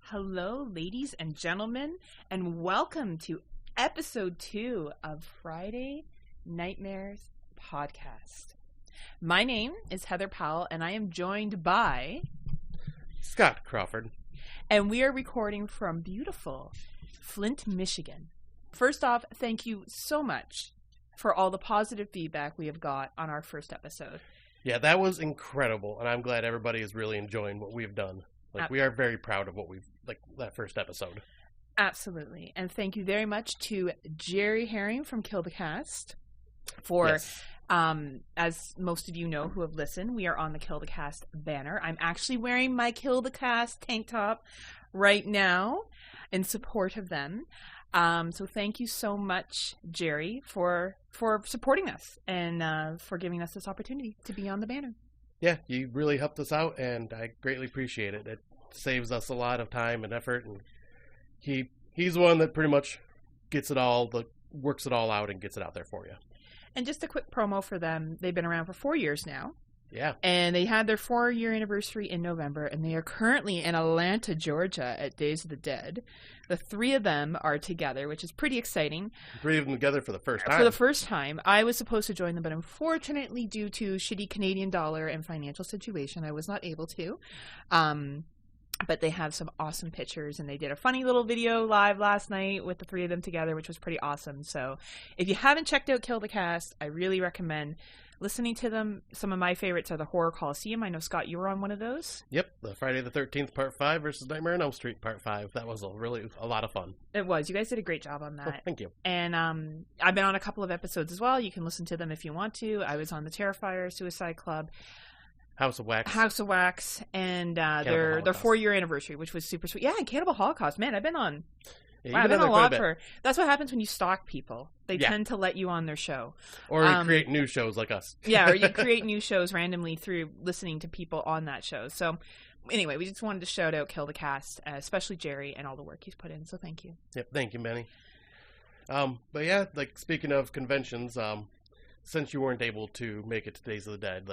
Hello, ladies and gentlemen, and welcome to episode 2 of Friday Nightmares podcast. My name is Heather Powell, and I am joined by Scott Crawford. And we are recording from beautiful Flint, Michigan. First off, thank you so much for all the positive feedback we have got on our first episode. Yeah, that was incredible, and I'm glad everybody is really enjoying what we've done. We are very proud of what we've, that first episode. Absolutely. And thank you very much to Jerry Herring from Kill the Cast for, as most of you know who have listened, we are on the Kill the Cast banner. I'm actually wearing my Kill the Cast tank top right now in support of them. So thank you so much, Jerry, for supporting us and for giving us this opportunity to be on the banner. Yeah, you really helped us out, and I greatly appreciate it. It saves us a lot of time and effort, and he's the one that pretty much gets it all, works it all out and gets it out there for you. And just a quick promo for them. They've been around for 4 years now. Yeah. And they had their 4-year anniversary in November, and they are currently in Atlanta, Georgia at Days of the Dead. The 3 of them are together, which is pretty exciting. 3 of them together for the first time. For the first time. I was supposed to join them, but unfortunately, due to shitty Canadian dollar and financial situation, I was not able to. But they have some awesome pictures, and they did a funny little video live last night with the 3 of them together, which was pretty awesome. So if you haven't checked out Kill the Cast, I really recommend listening to them. Some of my favorites are the Horror Coliseum. I know, Scott, you were on one of those. Yep, the Friday the 13th Part 5 versus Nightmare on Elm Street Part 5. That was a lot of fun. It was. You guys did a great job on that. Oh, thank you. And I've been on a couple of episodes as well. You can listen to them if you want to. I was on the Terrifier, Suicide Club, House of Wax, and their 4-year anniversary, which was super sweet. Yeah, and Cannibal Holocaust. Man, I've been on... Yeah, I've been on a lot for... That's what happens when you stalk people. They tend to let you on their show. Or you create new shows like us. Yeah, or you create new shows randomly through listening to people on that show. So, anyway, we just wanted to shout out Kill the Cast, especially Jerry and all the work he's put in. So, thank you. Yep, thank you, Benny. But yeah, speaking of conventions, since you weren't able to make it to Days of the Dead,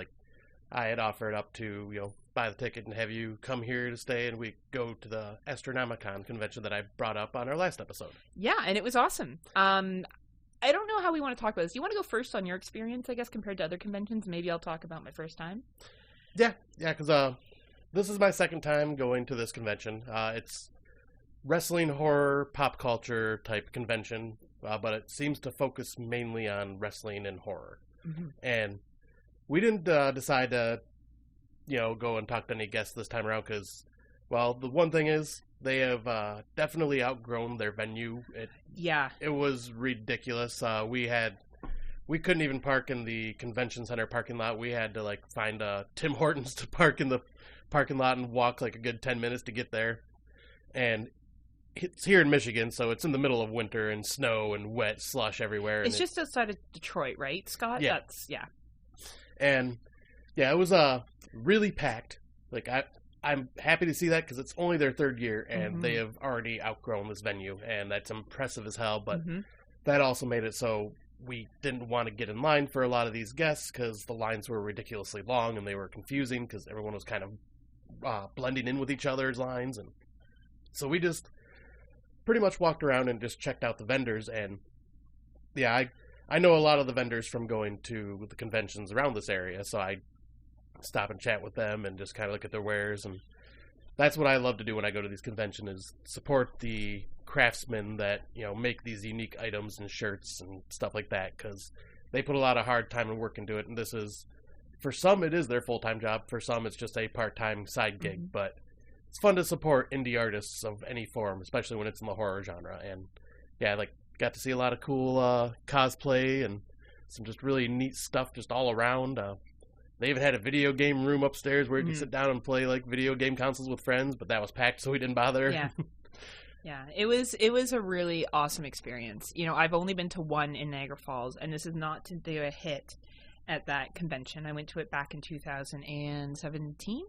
I had offered up to, buy the ticket and have you come here to stay, and we go to the Astronomicon convention that I brought up on our last episode. Yeah, and it was awesome. I don't know how we want to talk about this. Do you want to go first on your experience, I guess, compared to other conventions? Maybe I'll talk about my first time. Yeah, because this is my second time going to this convention. It's wrestling, horror, pop culture type convention, but it seems to focus mainly on wrestling and horror. Mm-hmm. And we didn't decide to, go and talk to any guests this time around because, well, the one thing is they have definitely outgrown their venue. It was ridiculous. We couldn't even park in the convention center parking lot. We had to find Tim Hortons to park in the parking lot and walk a good 10 minutes to get there. And it's here in Michigan, so it's in the middle of winter and snow and wet slush everywhere. It's just outside of Detroit, right, Scott? Yeah. Yeah. And yeah, it was really packed. I'm happy to see that because it's only their 3rd year and they have already outgrown this venue, and that's impressive as hell. But that also made it so we didn't want to get in line for a lot of these guests because the lines were ridiculously long and they were confusing because everyone was kind of blending in with each other's lines, and so we just pretty much walked around and just checked out the vendors. And yeah, I know a lot of the vendors from going to the conventions around this area, so I stop and chat with them and just kind of look at their wares. And that's what I love to do when I go to these conventions, is support the craftsmen that, make these unique items and shirts and stuff like that, because they put a lot of hard time and work into it. And this is, for some, it is their full-time job. For some, it's just a part-time side gig. But it's fun to support indie artists of any form, especially when it's in the horror genre. And yeah, got to see a lot of cool cosplay and some just really neat stuff just all around. They even had a video game room upstairs where you could sit down and play video game consoles with friends, but that was packed, so we didn't bother. Yeah. Yeah, it was a really awesome experience. I've only been to one in Niagara Falls, and this is not to do a hit at that convention. I went to it back in 2017.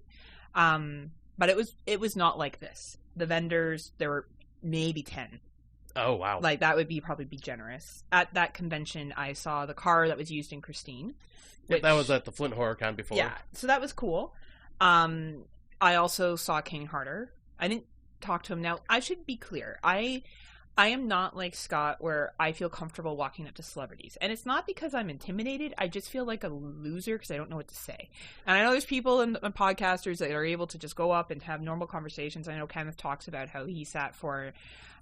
But it was not like this. The vendors, there were maybe 10. Oh, wow. That would probably be generous. At that convention, I saw the car that was used in Christine. That was at the Flint Horror Con before. Yeah, so that was cool. I also saw King Harder. I didn't talk to him. Now, I should be clear. I am not like Scott where I feel comfortable walking up to celebrities. And it's not because I'm intimidated. I just feel like a loser because I don't know what to say. And I know there's people and podcasters that are able to just go up and have normal conversations. I know Kenneth talks about how he sat for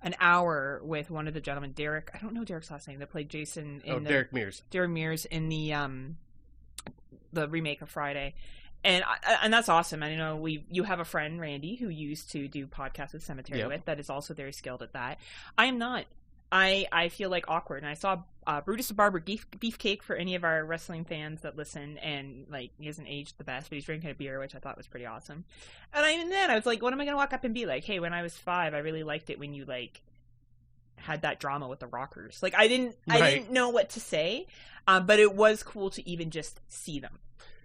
an hour with one of the gentlemen, Derek. I don't know Derek's last name. That played Jason in Derek Mears. Derek Mears in the remake of Friday. And that's awesome. I know you have a friend, Randy, who used to do podcasts with Cemetery with, that is also very skilled at that. I am not. I feel like awkward. And I saw Brutus the Barber Beefcake for any of our wrestling fans that listen, and like he hasn't aged the best, but he's drinking a beer, which I thought was pretty awesome. And even then, I was like, what am I going to walk up and be like? Hey, when I was 5, I really liked it when you like had that drama with the Rockers. Like I didn't know what to say, but it was cool to even just see them.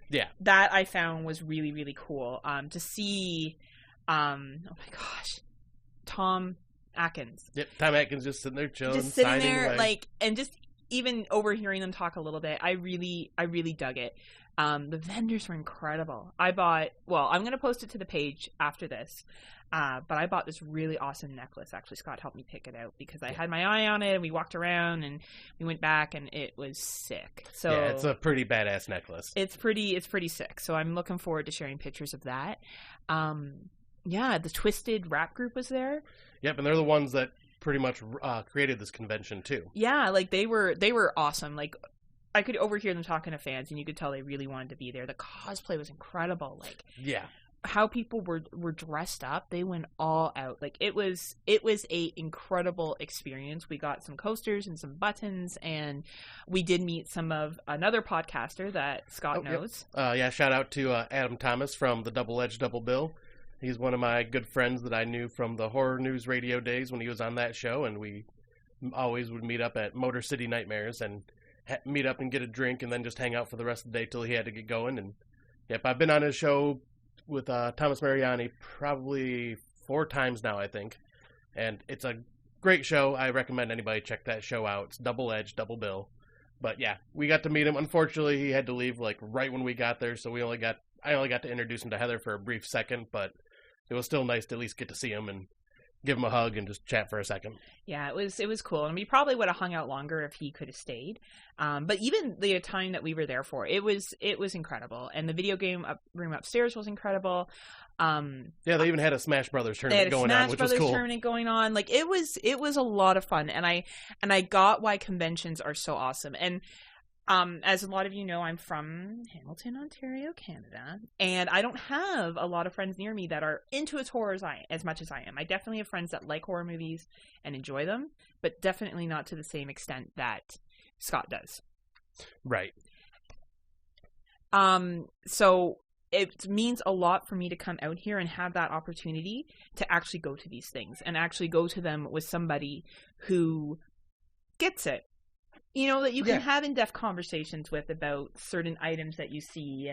Yeah, that I found was really, really cool. To see, oh my gosh, Tom Atkins. Yep, Tom Atkins just sitting there chilling, just sitting there, like, and just even overhearing them talk a little bit. I really dug it. The vendors were incredible. I'm going to post it to the page after this. But I bought this really awesome necklace. Actually, Scott helped me pick it out because I had my eye on it, and we walked around and we went back, and it was sick. So yeah, it's a pretty badass necklace. It's pretty sick. So I'm looking forward to sharing pictures of that. Yeah, the Twisted rap group was there. Yep, and they're the ones that pretty much created this convention too. Yeah, like they were awesome. Like I could overhear them talking to fans, and you could tell they really wanted to be there. The cosplay was incredible. Like yeah. How people were dressed up, they went all out. Like it was a incredible experience. We got some coasters and some buttons, and we did meet another podcaster that Scott knows. Yeah, shout out to Adam Thomas from the Double Edge Double Bill. He's one of my good friends that I knew from the Horror News Radio days when he was on that show, and we always would meet up at Motor City Nightmares and meet up and get a drink and then just hang out for the rest of the day till he had to get going. And yep, I've been on his show with Thomas Mariani probably 4 times now, I think. And it's a great show. I recommend anybody check that show out. It's Double Edge, Double Bill. But yeah, we got to meet him. Unfortunately, he had to leave like right when we got there, so I only got to introduce him to Heather for a brief second, but it was still nice to at least get to see him and give him a hug and just chat for a second. Yeah, it was cool. And we probably would have hung out longer if he could have stayed. But even the time that we were there for, it was incredible. And the video game room upstairs was incredible. Yeah, they even had a Smash Brothers tournament going on, which was cool. Tournament going on. Like it was a lot of fun. And I got why conventions are so awesome. And as a lot of you know, I'm from Hamilton, Ontario, Canada, and I don't have a lot of friends near me that are into horror as much as I am. I definitely have friends that like horror movies and enjoy them, but definitely not to the same extent that Scott does. Right. So it means a lot for me to come out here and have that opportunity to actually go to these things and actually go to them with somebody who gets it. You know, that you can have in-depth conversations with about certain items that you see,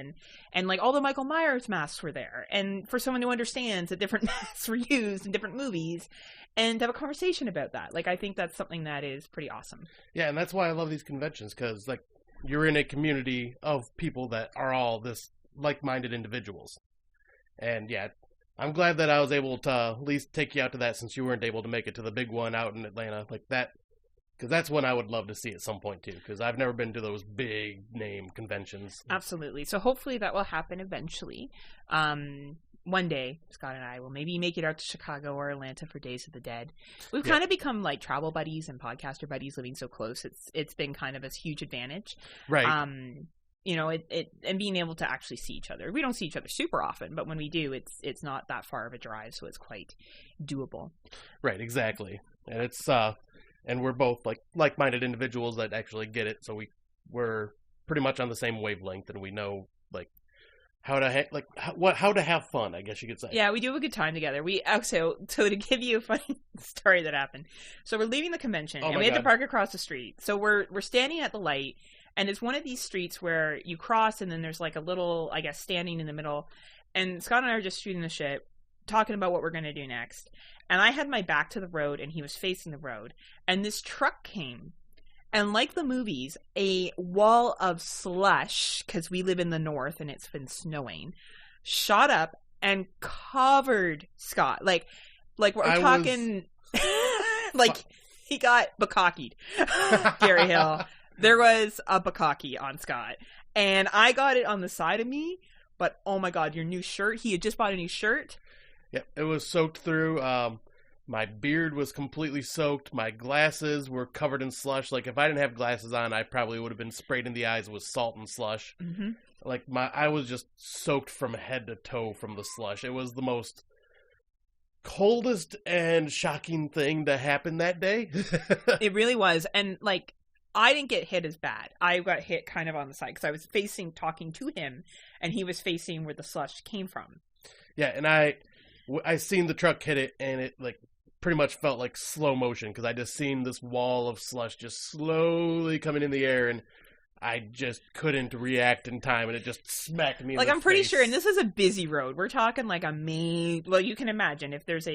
and like all the Michael Myers masks were there, and for someone who understands that different masks were used in different movies, and to have a conversation about that. Like, I think that's something that is pretty awesome. Yeah, and that's why I love these conventions, because like you're in a community of people that are all this like-minded individuals, and yeah. I'm glad that I was able to at least take you out to that since you weren't able to make it to the big one out in Atlanta, like that. Because that's one I would love to see at some point, too. Because I've never been to those big-name conventions. Absolutely. So hopefully that will happen eventually. One day, Scott and I will maybe make it out to Chicago or Atlanta for Days of the Dead. We've kind of become like travel buddies and podcaster buddies living so close. It's been kind of a huge advantage. Right. You know, and being able to actually see each other. We don't see each other super often, but when we do, it's not that far of a drive, so it's quite doable. Right, exactly. And it's... And we're both like-minded individuals that actually get it, so we're pretty much on the same wavelength, and we know like how to have fun, I guess you could say. Yeah, we do have a good time together. We also, so to give you a funny story that happened. So we're leaving the convention, and we had to park across the street. So we're standing at the light, and it's one of these streets where you cross, and then there's like a little, I guess, standing in the middle. And Scott and I are just shooting the shit, talking about what we're going to do next. And I had my back to the road, and he was facing the road. And this truck came. And like the movies, a wall of slush, because we live in the north and it's been snowing, shot up and covered Scott. Like, Like, we're talking, like, he got bukkakied. Gary Hill. There was a bukkake on Scott. And I got it on the side of me, but oh my God, your new shirt. He had just bought a new shirt. Yeah, it was soaked through. My beard was completely soaked. My glasses were covered in slush. Like, if I didn't have glasses on, I probably would have been sprayed in the eyes with salt and slush. Mm-hmm. Like, I was just soaked from head to toe from the slush. It was the most coldest and shocking thing to happen that day. It really was. And, like, I didn't get hit as bad. I got hit kind of on the side because I was talking to him, and he was facing where the slush came from. Yeah, and I seen the truck hit it, and it, like, pretty much felt like slow motion because I just seen this wall of slush just slowly coming in the air, and I just couldn't react in time, and it just smacked me in the face. I'm pretty sure, and this is a busy road. We're talking like well, you can imagine if there's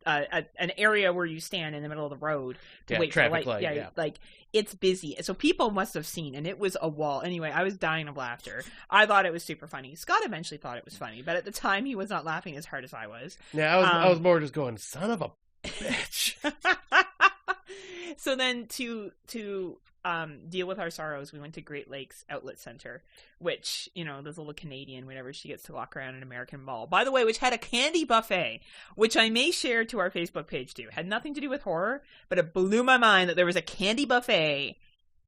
an area where you stand in the middle of the road to wait for light. Yeah, like, it's busy. So people must have seen, and it was a wall. Anyway, I was dying of laughter. I thought it was super funny. Scott eventually thought it was funny, but at the time he was not laughing as hard as I was. Yeah, I was more just going, son of a bitch. So then to deal with our sorrows, we went to Great Lakes Outlet Center, which, you know, this little Canadian, whenever she gets to walk around an American mall, by the way, which had a candy buffet, which I may share to our Facebook page too. Had nothing to do with horror, but it blew my mind that there was a candy buffet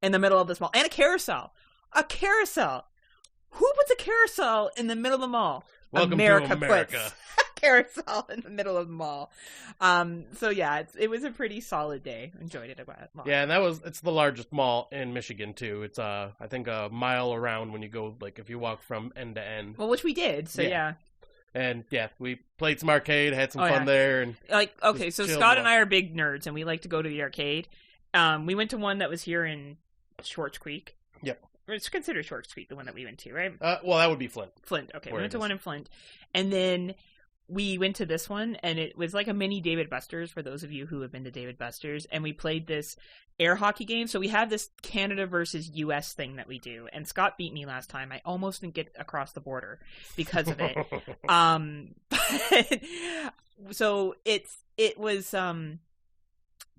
in the middle of this mall, and a carousel. Who puts a carousel in the middle of the mall? Welcome to America. Puts carousel in the middle of the mall. So yeah, it was a pretty solid day. Enjoyed it a lot. Yeah, and it's the largest mall in Michigan too. It's I think a mile around when you go, like, if you walk from end to end. Well, which we did. So yeah. And yeah, we played some arcade, had some fun there, and like, okay, so Scott and I are big nerds, and we like to go to the arcade. We went to one that was here in Schwartz Creek. Yep. It's considered Schwartz Creek, the one that we went to, right? Well, that would be Flint. Okay. We went to one in Flint. And then we went to this one, and it was like a mini David Buster's, for those of you who have been to David Buster's. And we played this air hockey game. So we have this Canada versus U.S. thing that we do. And Scott beat me last time. I almost didn't get across the border because of it. So it was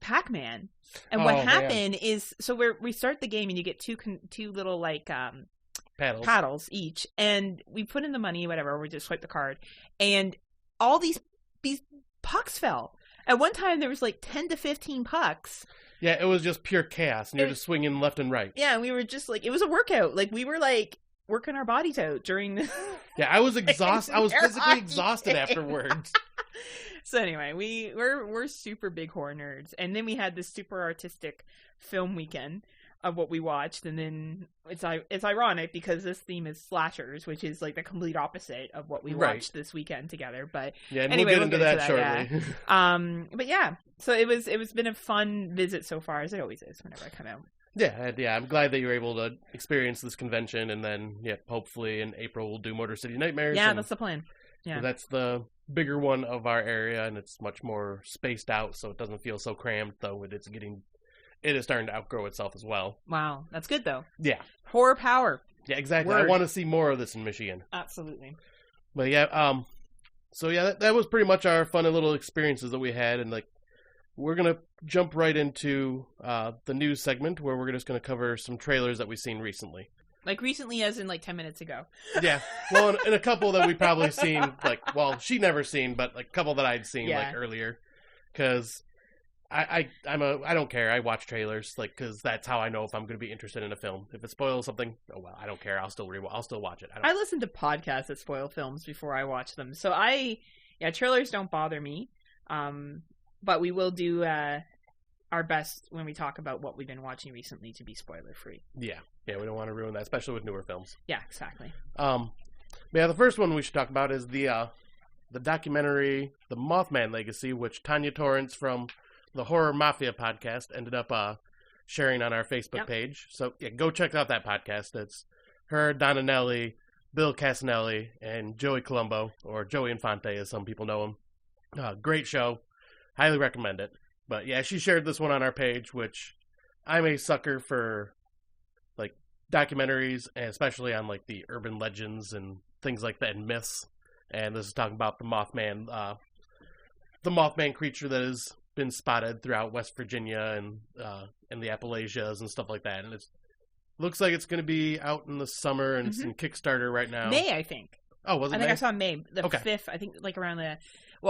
Pac-Man. And what happened is, so we start the game, and you get two little, like, paddles each, and we put in the money, whatever, we just swipe the card, and all these pucks fell. At one time, there was like 10 to 15 pucks. Yeah, it was just pure chaos, and you're just swinging left and right. Yeah, and we were just like, it was a workout. Like, we were like working our bodies out during the... Yeah, I was exhausted. I was physically exhausted afterwards. So anyway, we're super big horror nerds, and then we had this super artistic film weekend of what we watched, and then it's ironic because this theme is slashers, which is like the complete opposite of what we watched this weekend together. But yeah, and anyway, we'll get into that shortly. Yeah. But yeah, so it was been a fun visit so far, as it always is whenever I come out. Yeah, I'm glad that you were able to experience this convention, and then hopefully in April we'll do Motor City Nightmares. Yeah, that's the plan. Yeah, that's the bigger one of our area, and it's much more spaced out, so it doesn't feel so crammed. Though it is starting to outgrow itself as well. Wow, that's good though. Yeah, horror power. Yeah, exactly. Word. I want to see more of this in Michigan. Absolutely. But yeah, so yeah, that was pretty much our fun little experiences that we had, and like we're gonna jump right into the news segment where we're just gonna cover some trailers that we've seen recently. Like recently, as in like 10 minutes ago. Yeah, well, and a couple that we probably seen, like, well, she never seen, but like a couple that I'd seen like earlier, because I don't care. I watch trailers, like, because that's how I know if I'm going to be interested in a film. If it spoils something, oh well, I don't care. I'll still watch it. I listen to podcasts that spoil films before I watch them, so trailers don't bother me. But we will do our best when we talk about what we've been watching recently to be spoiler free. Yeah, we don't want to ruin that, especially with newer films. Yeah, exactly. Yeah, the first one we should talk about is the documentary, The Mothman Legacy, which Tanya Torrance from the Horror Mafia podcast ended up sharing on our Facebook page. So yeah, go check out that podcast. It's her, Donna Nelly, Bill Casanelli, and Joey Colombo, or Joey Infante as some people know him. Great show. Highly recommend it. But yeah, she shared this one on our page, which I'm a sucker for, like, documentaries, and especially on like the urban legends and things like that, and myths. And this is talking about the Mothman the Mothman creature that has been spotted throughout West Virginia and in the Appalachias and stuff like that. And it looks like it's going to be out in the summer, and it's in Kickstarter right now. May, I think. Oh, was it May? I think I saw May. The 5th, I think, like around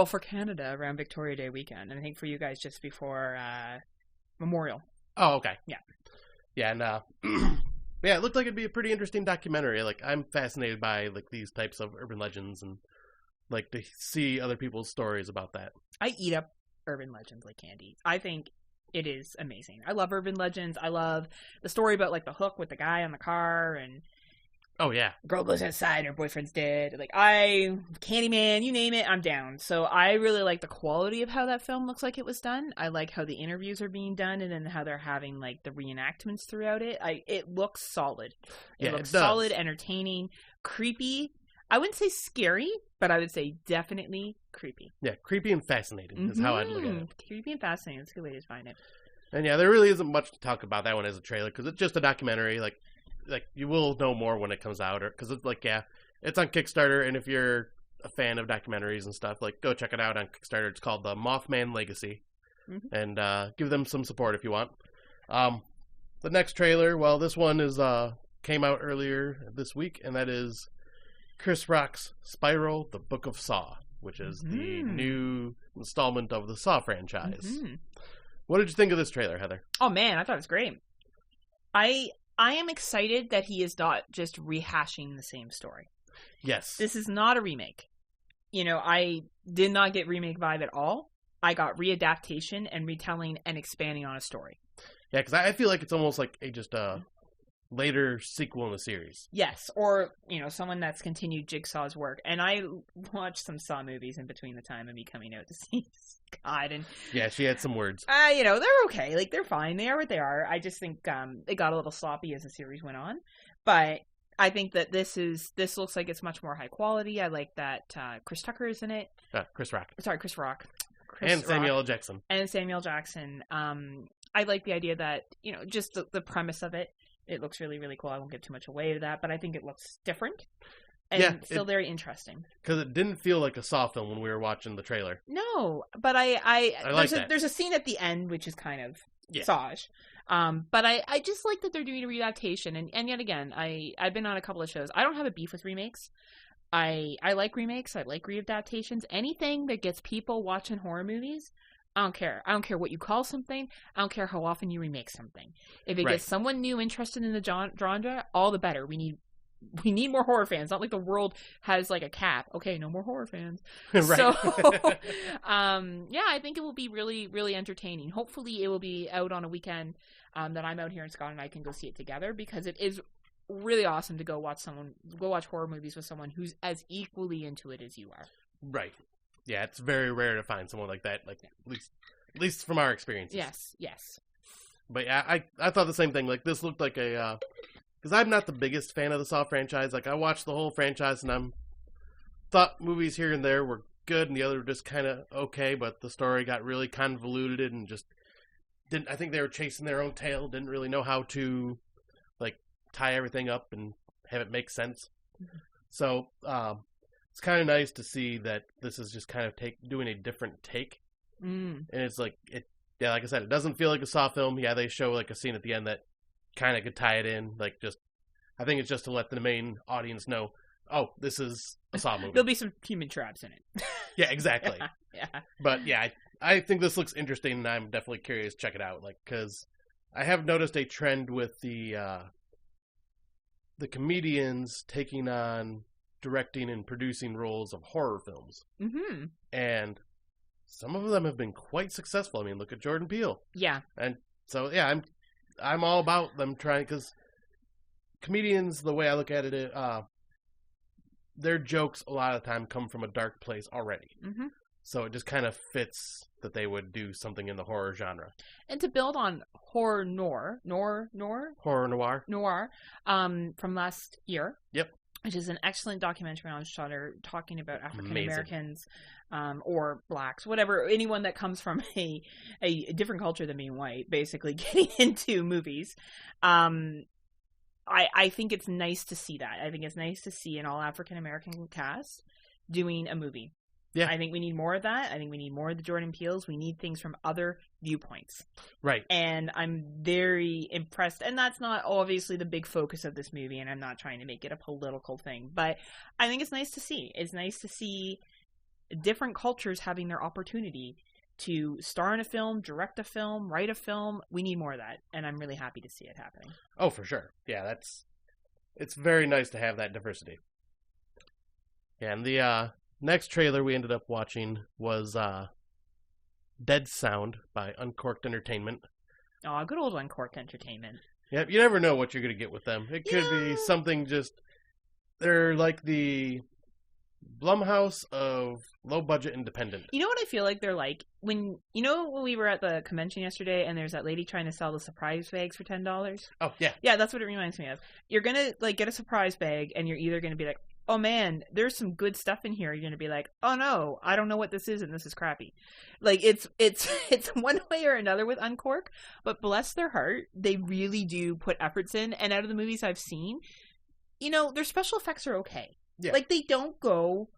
for Canada, around Victoria Day weekend. And I think for you guys, just before Memorial. Oh, okay. Yeah. Yeah, and yeah, it looked like it'd be a pretty interesting documentary. Like, I'm fascinated by like these types of urban legends and like to see other people's stories about that. I eat up urban legends like candy. I think it is amazing. I love urban legends. I love the story about like the hook with the guy on the car and oh yeah, girl goes outside, her boyfriend's dead. Like Candyman, you name it, I'm down. So I really like the quality of how that film looks like it was done. I like how the interviews are being done and then how they're having like the reenactments throughout it. It looks solid. It looks solid, entertaining, creepy. I wouldn't say scary, but I would say definitely creepy. Yeah, creepy and fascinating is how I'd look at it. Creepy and fascinating. That's a good way to find it. And yeah, there really isn't much to talk about that one as a trailer because it's just a documentary. Like you will know more when it comes out, or because it's like it's on Kickstarter, and if you're a fan of documentaries and stuff, like go check it out on Kickstarter. It's called The Mothman Legacy, and give them some support if you want. The next trailer, well, this one is came out earlier this week, and that is Chris Rock's Spiral: The Book of Saw, which is the new installment of the Saw franchise. What did you think of this trailer, Heather? Oh man, I thought it was great. I am excited that he is not just rehashing the same story. Yes. This is not a remake. You know, I did not get remake vibe at all. I got readaptation and retelling and expanding on a story. Yeah, because I feel like it's almost like just a later sequel in the series. Yes, or, someone that's continued Jigsaw's work. And I watched some Saw movies in between the time of me coming out to see God. And yeah, she had some words. they're okay. Like, they're fine. They are what they are. I just think it got a little sloppy as the series went on. But I think that this looks like it's much more high quality. I like that Chris Tucker is in it. Chris Rock. Sorry, Chris Rock. And Samuel L. Jackson. And Samuel Jackson. I like the idea that, just the premise of it. It looks really, really cool. I won't give too much away to that, but I think it looks different and still very interesting. Because it didn't feel like a Saw film when we were watching the trailer. No, but there's a scene at the end which is kind of Saw-ish. But I just like that they're doing a readaptation, and yet again, I've been on a couple of shows. I don't have a beef with remakes. I like remakes. I like readaptations. Anything that gets people watching horror movies. I don't care. I don't care what you call something. I don't care how often you remake something. If it gets someone new interested in the genre, all the better. We need more horror fans. Not like the world has like a cap. Okay, no more horror fans. Right. So, I think it will be really, really entertaining. Hopefully, it will be out on a weekend that I'm out here in Scotland and I can go see it together because it is really awesome to go watch horror movies with someone who's as equally into it as you are. Right. Yeah, it's very rare to find someone like that. Like at least from our experiences. Yes. But yeah, I thought the same thing. Like this looked like a because I'm not the biggest fan of the Saw franchise. Like I watched the whole franchise and thought movies here and there were good and the other were just kind of okay. But the story got really convoluted and just didn't. I think they were chasing their own tail. Didn't really know how to like tie everything up and have it make sense. Mm-hmm. So. It's kind of nice to see that this is just kind of doing a different take. And it's like, like I said, it doesn't feel like a Saw film. Yeah, they show like a scene at the end that kind of could tie it in. Like I think it's just to let the main audience know, oh, this is a Saw movie. There'll be some human traps in it. Yeah, exactly. Yeah. But yeah, I think this looks interesting and I'm definitely curious to check it out. Like, cause I have noticed a trend with the comedians taking on directing and producing roles of horror films. Mm-hmm. And some of them have been quite successful. I mean, look at Jordan Peele. Yeah. And so, yeah, I'm all about them trying, because comedians, the way I look at it, their jokes a lot of the time come from a dark place already. Mm-hmm. So it just kind of fits that they would do something in the horror genre. And to build on horror noir from last year. Yep. Which is an excellent documentary on Shudder talking about African Americans or blacks, whatever, anyone that comes from a different culture than being white, basically getting into movies. I think it's nice to see that. I think it's nice to see an all African American cast doing a movie. Yeah. I think we need more of that. I think we need more of the Jordan Peeles. We need things from other viewpoints. Right. And I'm very impressed. And that's not obviously the big focus of this movie, and I'm not trying to make it a political thing. But I think it's nice to see. It's nice to see different cultures having their opportunity to star in a film, direct a film, write a film. We need more of that. And I'm really happy to see it happening. Oh, for sure. Yeah, it's very nice to have that diversity. Yeah, and the next trailer we ended up watching was Dead Sound by Uncorked Entertainment. Oh, good old Uncorked Entertainment. Yep, you never know what you're going to get with them. It could be something just... They're like the Blumhouse of low-budget independent. You know what I feel like they're like? When we were at the convention yesterday and there's that lady trying to sell the surprise bags for $10? Oh, yeah. Yeah, that's what it reminds me of. You're going to like get a surprise bag and you're either going to be like, oh man, there's some good stuff in here. You're going to be like, oh no, I don't know what this is and this is crappy. Like it's one way or another with Uncork, but bless their heart, they really do put efforts in. And out of the movies I've seen, their special effects are okay. Yeah. Like they don't go,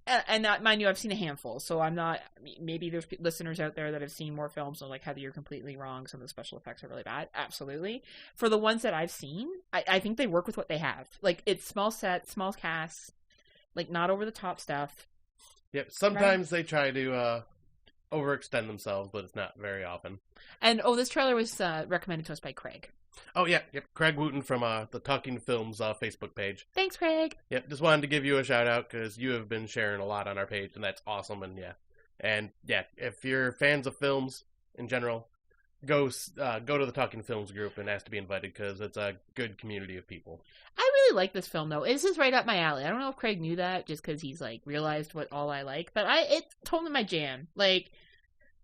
and that, mind you, I've seen a handful, so I'm not, maybe there's listeners out there that have seen more films and like, Heather, you're completely wrong. Some of the special effects are really bad. Absolutely. For the ones that I've seen, I think they work with what they have. Like it's small sets, small casts, like not over the top stuff. Yep. Sometimes they try to overextend themselves, but it's not very often. And this trailer was recommended to us by Craig. Oh, yeah. Yep. Craig Wooten from the Talking Films Facebook page. Thanks, Craig. Yep. Just wanted to give you a shout out because you have been sharing a lot on our page, and that's awesome. And if you're fans of films in general, go to the Talking Films group and ask to be invited because it's a good community of people. I really like this film, though. This is right up my alley. I don't know if Craig knew that just because he's like realized what all I like, but it's totally my jam. Like,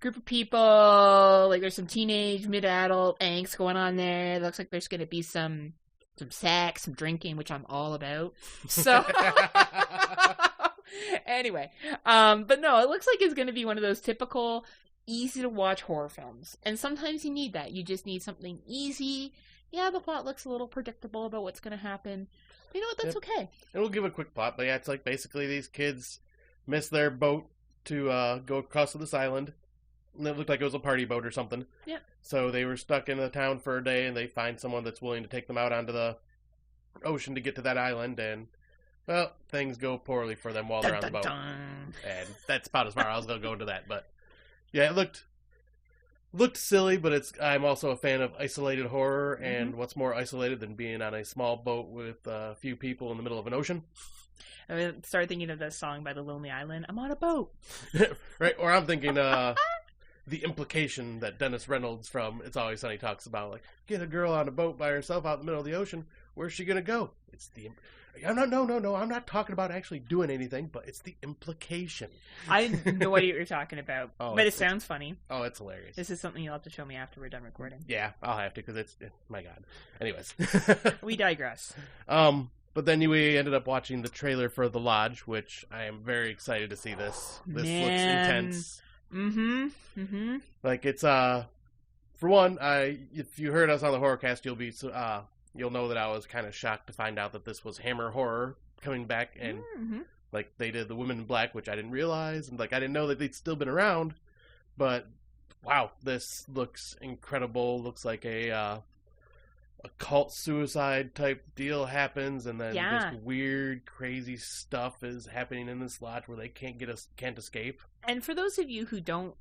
group of people, like there's some teenage, mid-adult angst going on there. It looks like there's going to be some sex, some drinking, which I'm all about. So, anyway, but no, it looks like it's going to be one of those typical, easy-to-watch horror films. And sometimes you need that. You just need something easy. Yeah, the plot looks a little predictable about what's going to happen. But you know what? That's okay. And we'll give a quick plot, but yeah, it's like basically these kids miss their boat to go across to this island. And it looked like it was a party boat or something. Yeah. So they were stuck in the town for a day, and they find someone that's willing to take them out onto the ocean to get to that island, and, well, things go poorly for them while they're on the boat. And that's about as far as I was going to go into that. But, yeah, it looked silly, but I'm also a fan of isolated horror, and what's more isolated than being on a small boat with a few people in the middle of an ocean? I started thinking of this song by The Lonely Island. I'm on a boat. Right, or I'm thinking... the implication that Dennis Reynolds from It's Always Sunny talks about, like, get a girl on a boat by herself out in the middle of the ocean, where's she gonna go? No, I'm not talking about actually doing anything, but it's the implication. I have no idea what you're talking about, but it sounds funny. Oh, it's hilarious. This is something you'll have to show me after we're done recording. Yeah, I'll have to, because my God. Anyways. We digress. But then we ended up watching the trailer for The Lodge, which I am very excited to see this. This looks intense. Like it's for one, if you heard us on the Horrorcast, you'll know that I was kind of shocked to find out that this was Hammer Horror coming back, and like they did the Women in Black, which I didn't realize, and like I didn't know that they'd still been around. But wow, this looks incredible. Looks like a cult suicide type deal happens, and then this weird, crazy stuff is happening in this lodge where they can't escape. And for those of you who don't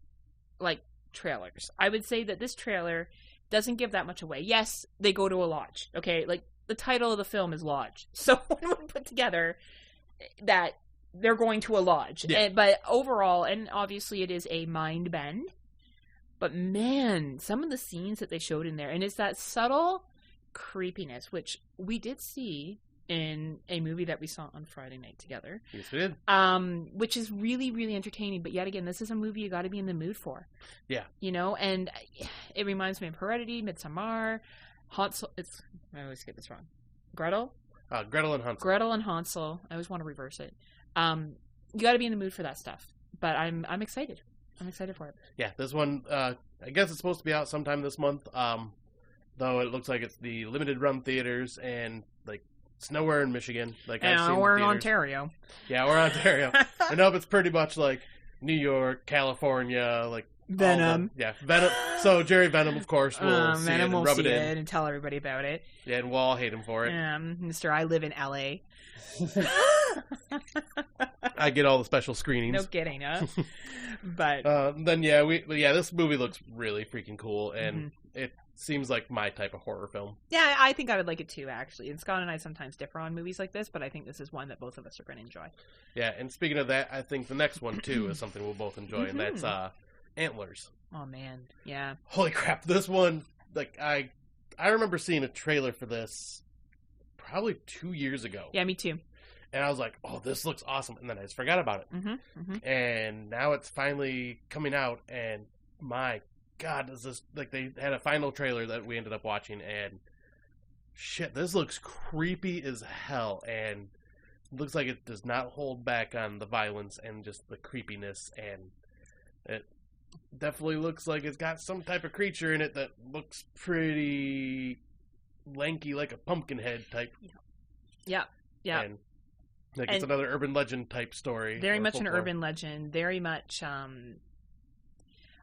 like trailers, I would say that this trailer doesn't give that much away. Yes, they go to a lodge. Okay, like the title of the film is Lodge, so when we put together that they're going to a lodge, but overall, and obviously it is a mind bend. But man, some of the scenes that they showed in there, and it's that subtle creepiness, which we did see in a movie that we saw on Friday night together. Yes, we did. Which is really, really entertaining. But yet again, this is a movie you got to be in the mood for. Yeah. And it reminds me of Heredity, Midsommar, Hansel. I always get this wrong. Gretel? Gretel and Hansel. Gretel and Hansel. I always want to reverse it. You got to be in the mood for that stuff. But I'm excited. I'm excited for it. Yeah, this one, I guess it's supposed to be out sometime this month. Though it looks like it's the limited run theaters, and like It's nowhere in Michigan. Like and I've seen we're the in theaters. Ontario. Yeah, we're in Ontario. I know, but it's pretty much like New York, California, like Venom. Venom. So Jerry Venom, of course, will see Venom it and will rub see it in. it and tell everybody about it. Yeah, and we'll all hate him for it. Mr. I live in LA. I get all the special screenings. No kidding, huh? But then this movie looks really freaking cool, and it seems like my type of horror film. Yeah, I think I would like it too, actually. And Scott and I sometimes differ on movies like this, but I think this is one that both of us are going to enjoy. Yeah, and speaking of that, I think the next one too is something we'll both enjoy, and that's Antlers. Oh man, yeah. Holy crap! This one, like I remember seeing a trailer for this probably 2 years ago. Yeah, me too. And I was like, "Oh, this looks awesome," and then I just forgot about it. And now it's finally coming out, and my God, is this like they had a final trailer that we ended up watching, and shit, this looks creepy as hell, and it looks like it does not hold back on the violence and just the creepiness, and it definitely looks like it's got some type of creature in it that looks pretty lanky, like a pumpkin head type. Yeah. And it's another urban legend type story. Very much folklore. An urban legend. Very much, I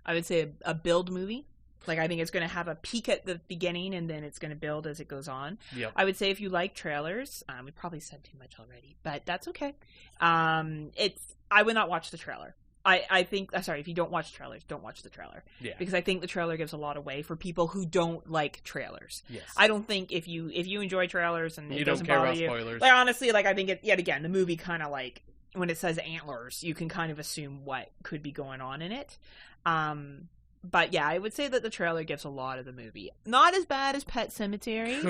would say, a build movie. Like, I think it's going to have a peak at the beginning, and then it's going to build as it goes on. Yep. I would say if you like trailers, we probably said too much already, but that's okay. I would not watch the trailer. I think, sorry, if you don't watch trailers, don't watch the trailer. Yeah. Because I think the trailer gives a lot away for people who don't like trailers. Yes. I don't think if you enjoy trailers and it doesn't bother you. Spoilers. Like, honestly, like, I think yet again, the movie kind of like, when it says antlers, you can kind of assume what could be going on in it. But yeah, I would say that the trailer gives a lot of the movie. Not as bad as Pet Sematary.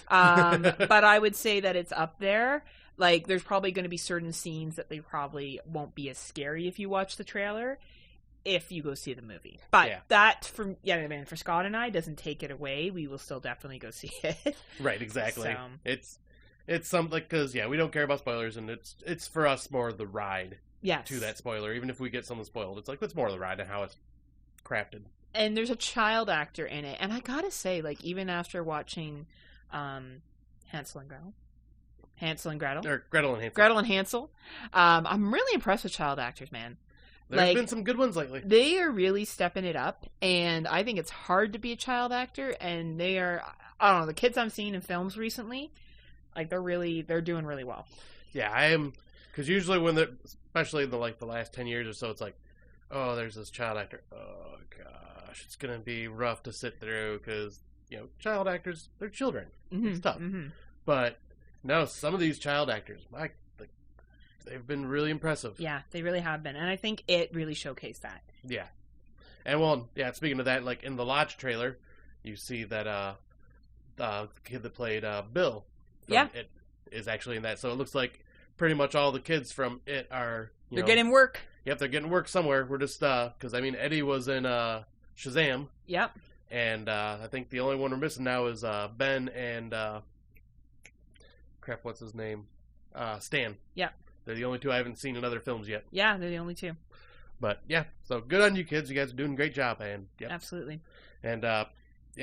But I would say that it's up there. Like, there's probably going to be certain scenes that they probably won't be as scary if you watch the trailer, if you go see the movie. But that, for Scott and I, doesn't take it away. We will still definitely go see it. Right, exactly. So. It's something, because, we don't care about spoilers, and it's for us more the ride to that spoiler. Even if we get something spoiled, it's like, it's more the ride and how it's crafted. And there's a child actor in it. And I gotta say, like, even after watching Hansel and Gretel, or Gretel and Hansel. Gretel and Hansel. I'm really impressed with child actors, man. There's been some good ones lately. They are really stepping it up, and I think it's hard to be a child actor, and they are, I don't know, the kids I'm seeing in films recently, like, they're doing really well. Yeah, I am, because usually when especially in the last 10 years or so, it's like, oh, there's this child actor. Oh, gosh, it's going to be rough to sit through, because, child actors, they're children. It's tough. But no, some of these child actors, they've been really impressive. Yeah, they really have been. And I think it really showcased that. Yeah. And, speaking of that, like, in the Lodge trailer, you see that the kid that played Bill from It is actually in that. So it looks like pretty much all the kids from It are, They're getting work. Yep, they're getting work somewhere. We're just, because, Eddie was in Shazam. Yep. And I think the only one we're missing now is Ben and... crap, what's his name? Stan. Yeah. They're the only two I haven't seen in other films yet. Yeah, they're the only two. But, yeah, so good on you kids. You guys are doing a great job. And absolutely. And,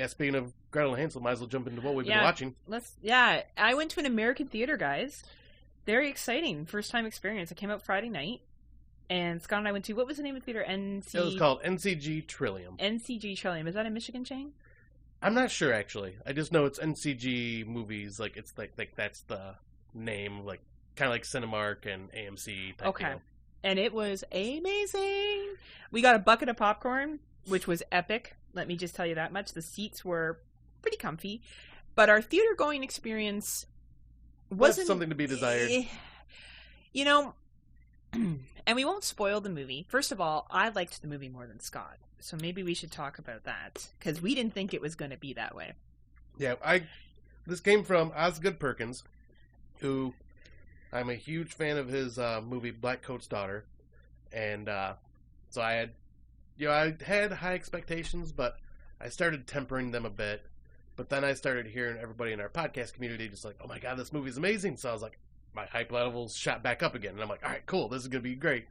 speaking of Gretel and Hansel, might as well jump into what we've been watching. I went to an American theater, guys. Very exciting. First time experience. It came out Friday night. And Scott and I went to, what was the name of the theater? It was called NCG Trillium. NCG Trillium. Is that a Michigan chain? I'm not sure, actually. I just know it's NCG Movies. Like, it's like that's the name, like, kind of like Cinemark and AMC type. Okay. And it was amazing. We got a bucket of popcorn, which was epic. Let me just tell you that much. The seats were pretty comfy. But our theater going experience wasn't... something to be desired. And we won't spoil the movie. First of all, I liked the movie more than Scott. So maybe we should talk about that. Because we didn't think it was going to be that way. Yeah, this came from Osgood Perkins, who I'm a huge fan of his movie Black Coat's Daughter. And so I had high expectations, but I started tempering them a bit. But then I started hearing everybody in our podcast community just like, oh my God, this movie's amazing. So I was like, my hype levels shot back up again. And I'm like, all right, cool, this is going to be great.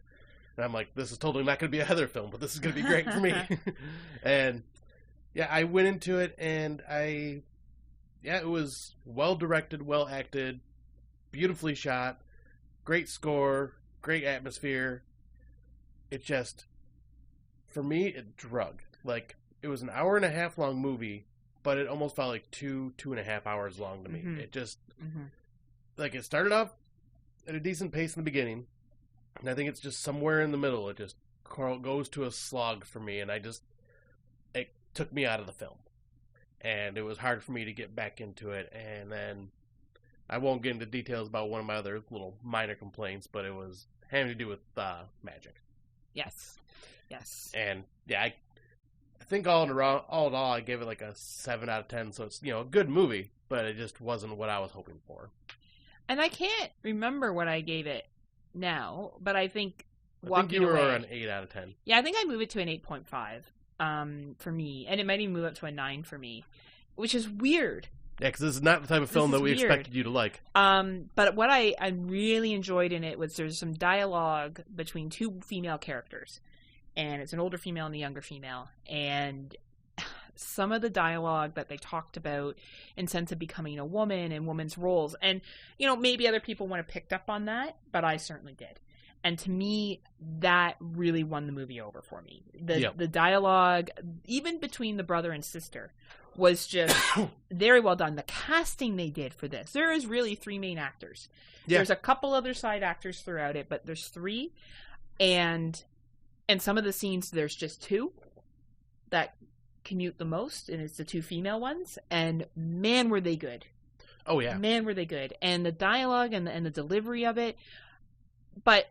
And I'm like, this is totally not going to be a Heather film, but this is going to be great for me. And, I went into it, and yeah, it was well directed, well acted, beautifully shot, great score, great atmosphere. It just, for me, it drug. Like, it was an hour and a half long movie, but it almost felt like 2.5 hours long to me. It just, like, it started off at a decent pace in the beginning, and I think it's just somewhere in the middle. It just goes to a slog for me, and it took me out of the film. And it was hard for me to get back into it, and then I won't get into details about one of my other little minor complaints, but it was having to do with magic. Yes. And yeah, I think all in all, I gave it like a 7 out of 10. So it's, a good movie, but it just wasn't what I was hoping for. And I can't remember what I gave it now, but I think I think you were an 8 out of 10. Yeah, I think I moved it to an 8.5 for me, and it might even move up to a 9 for me, which is weird. Yeah, because this is not the type of film that we expected you to like. But what I really enjoyed in it was there's some dialogue between two female characters, and it's an older female and a younger female, and some of the dialogue that they talked about in sense of becoming a woman and women's roles, and maybe other people would have picked up on that, but I certainly did. And to me, that really won the movie over for me. The dialogue, even between the brother and sister, was just very well done. The casting they did for this, there is really 3 main actors. Yeah. There's a couple other side actors throughout it, but there's 3. And some of the scenes, there's just 2 that commute the most, and it's the 2 female ones. And man, were they good. Oh, yeah. Man, were they good. And the dialogue and the delivery of it. But...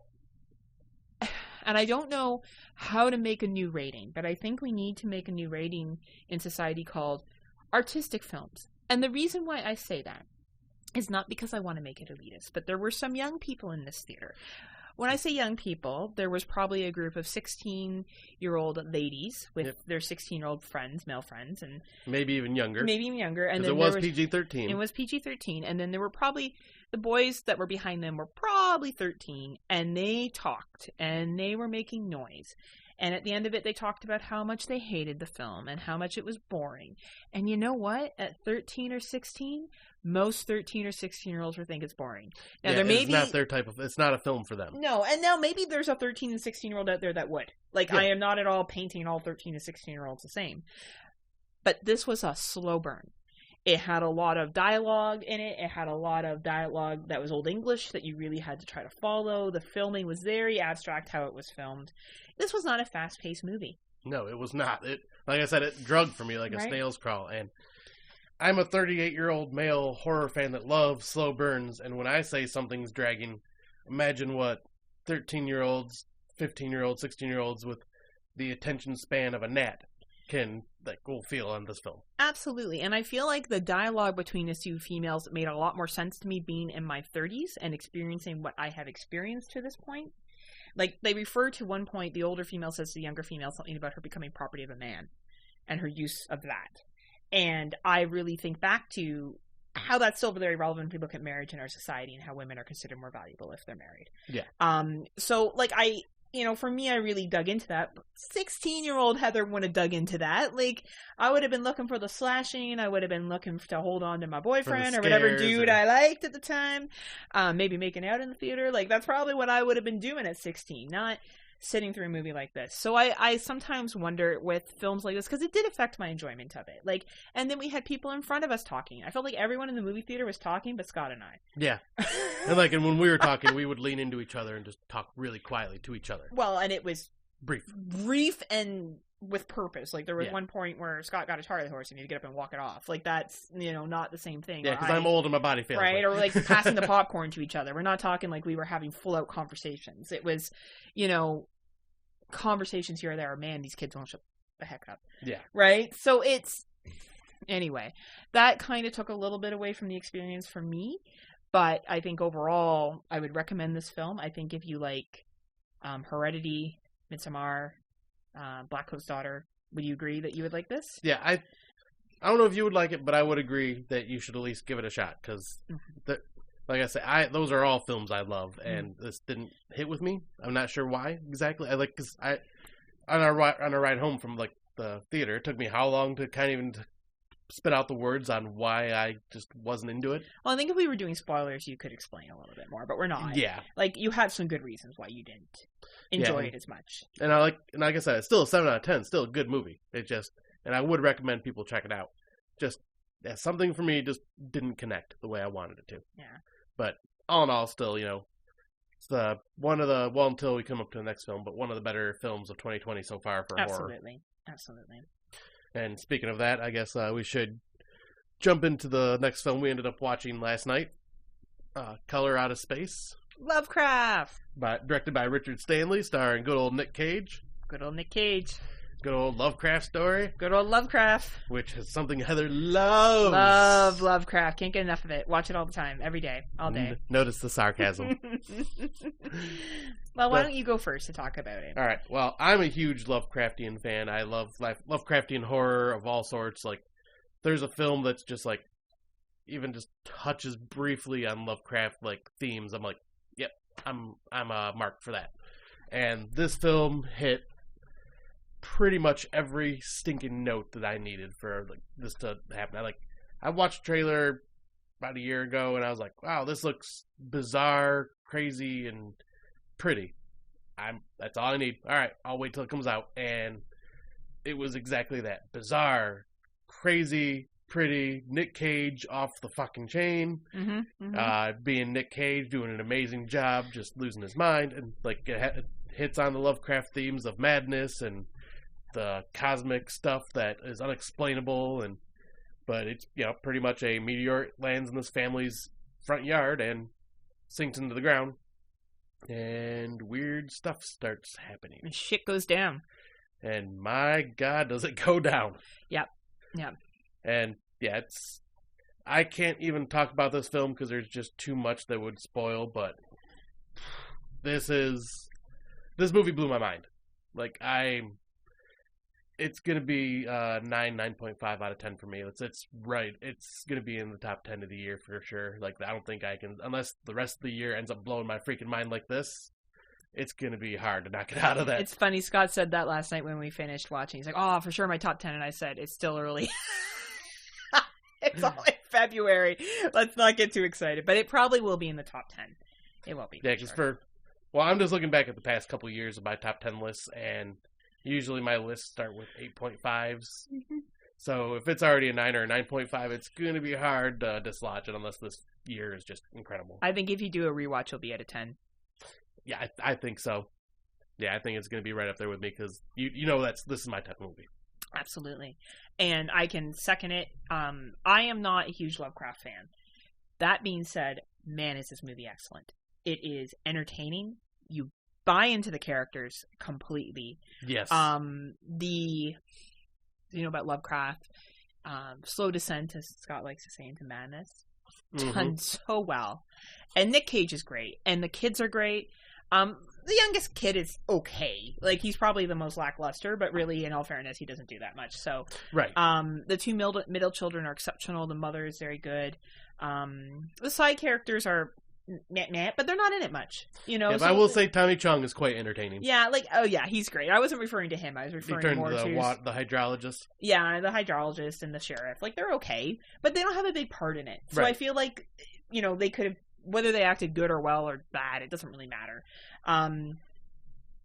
And I don't know how to make a new rating, but I think we need to make a new rating in society called artistic films. And the reason why I say that is not because I want to make it elitist, but there were some young people in this theater. When I say young people, there was probably a group of 16-year-old ladies with their 16-year-old friends, male friends, and maybe even younger. And then it was PG-13. It was PG-13, and then there were probably the boys that were behind them were probably 13, and they talked, and they were making noise. And at the end of it, they talked about how much they hated the film and how much it was boring. And you know what? At 13 or 16, most 13 or 16-year-olds would think it's boring. Now, it's not their type of... It's not a film for them. No, and now maybe there's a 13 and 16-year-old out there that would. I am not at all painting all 13 and 16-year-olds the same. But this was a slow burn. It had a lot of dialogue in it. It had a lot of dialogue that was Old English that you really had to try to follow. The filming was very abstract how it was filmed. This was not a fast-paced movie. No, it was not. Like I said, it drugged for me like a snail's crawl. And I'm a 38-year-old male horror fan that loves slow burns. And when I say something's dragging, imagine what 13-year-olds, 15-year-olds, 16-year-olds with the attention span of a gnat will feel on this film. Absolutely. And I feel like the dialogue between the 2 females made a lot more sense to me being in my 30s and experiencing what I have experienced to this point. Like, they refer to one point, the older female says to the younger female something about her becoming property of a man and her use of that. And I really think back to how that's still very relevant if we look at marriage in our society and how women are considered more valuable if they're married. Yeah. So, like, for me, I really dug into that. 16-year-old Heather wouldn't have dug into that. Like, I would have been looking for the slashing. I would have been looking to hold on to my boyfriend or whatever dude I liked at the time. Maybe making out in the theater. Like, that's probably what I would have been doing at 16, not sitting through a movie like this. So I sometimes wonder with films like this, because it did affect my enjoyment of it. Like, and then we had people in front of us talking. I felt like everyone in the movie theater was talking, but Scott and I. Yeah. And when we were talking, we would lean into each other and just talk really quietly to each other. Well, and it was brief and with purpose. Like, there was one point where Scott got a Charlie horse and he'd get up and walk it off. Like, that's, not the same thing. Yeah, because I'm old and my body fails. Right, or like passing the popcorn to each other. We're not talking like we were having full-out conversations. It was, conversations here or there. Man, these kids won't shut the heck up. Yeah. Right? So anyway, that kind of took a little bit away from the experience for me. But I think overall, I would recommend this film. I think if you like Heredity, Midsommar, Black Coat's Daughter, would you agree that you would like this? Yeah, I don't know if you would like it, but I would agree that you should at least give it a shot. Because, like I said, those are all films I love, and this didn't hit with me. I'm not sure why exactly. Because on our ride home from the theater, it took me how long to kind of even spit out the words on why I just wasn't into it. Well, I think if we were doing spoilers, you could explain a little bit more, but we're not. Yeah. Like, you have some good reasons why you didn't enjoy it as much. And like I said, it's still a 7 out of 10. Still a good movie. And I would recommend people check it out. Just, something for me just didn't connect the way I wanted it to. Yeah. But all in all, still, it's until we come up to the next film, but one of the better films of 2020 so far for horror. Absolutely. And speaking of that, I guess we should jump into the next film we ended up watching last night, Color Out of Space. Lovecraft! Directed by Richard Stanley, starring good old Nick Cage. Good old Nick Cage. Good old Lovecraft story. Good old Lovecraft. Which is something Heather loves. Love Lovecraft. Can't get enough of it. Watch it all the time. Every day. All day. Notice the sarcasm. Well, why don't you go first to talk about it? All right. Well, I'm a huge Lovecraftian fan. I love Lovecraftian horror of all sorts. Like, there's a film that's just like, even just touches briefly on Lovecraft like themes. I'm like, yep, I'm marked for that. And this film hit pretty much every stinking note that I needed for like this to happen. I watched a trailer about a year ago, and I was like, wow, this looks bizarre, crazy, and pretty. That's all I need. All right, I'll wait till it comes out. And it was exactly that. Bizarre, crazy, pretty, Nick Cage off the fucking chain. Being Nick Cage, doing an amazing job, just losing his mind. And like it hits on the Lovecraft themes of madness and the cosmic stuff that is unexplainable. But it's, pretty much a meteor lands in this family's front yard and sinks into the ground. And weird stuff starts happening. And shit goes down. And my God, does it go down. Yep. And yeah, I can't even talk about this film because there's just too much that would spoil, but this movie blew my mind. Like, it's going to be 9.5 out of 10 for me. It's right. It's going to be in the top 10 of the year for sure. Like, I don't think I can, unless the rest of the year ends up blowing my freaking mind like this, it's going to be hard to knock it out of that. It's funny, Scott said that last night when we finished watching. He's like, oh, for sure my top 10. And I said, it's still early. It's only February. Let's not get too excited. But it probably will be in the top 10. It won't be. Yeah, because I'm just looking back at the past couple years of my top 10 lists, and usually my lists start with 8.5s. So if it's already a 9 or a 9.5, it's going to be hard to dislodge it unless this year is just incredible. I think if you do a rewatch, you'll be at a 10. Yeah, I think so. Yeah, I think it's going to be right up there with me because this is my type of movie. Absolutely. And I can second it. I am not a huge Lovecraft fan. That being said, man, is this movie excellent. It is entertaining. You buy into the characters completely. Yes. About Lovecraft, slow descent, as Scott likes to say, into madness. Done so well. And Nick Cage is great. And the kids are great. The youngest kid is okay. Like, he's probably the most lackluster, but really, in all fairness, he doesn't do that much. So, right. The two middle children are exceptional. The mother is very good. The side characters are meh, but they're not in it much. So, I will say Tommy Chong is quite entertaining. Yeah, he's great. I wasn't referring to him. I was referring more to the hydrologist. Yeah, the hydrologist and the sheriff. Like, they're okay, but they don't have a big part in it. So right. I feel like, they could have, whether they acted good or well or bad, it doesn't really matter.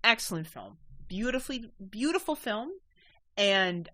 Excellent film. Beautiful film. And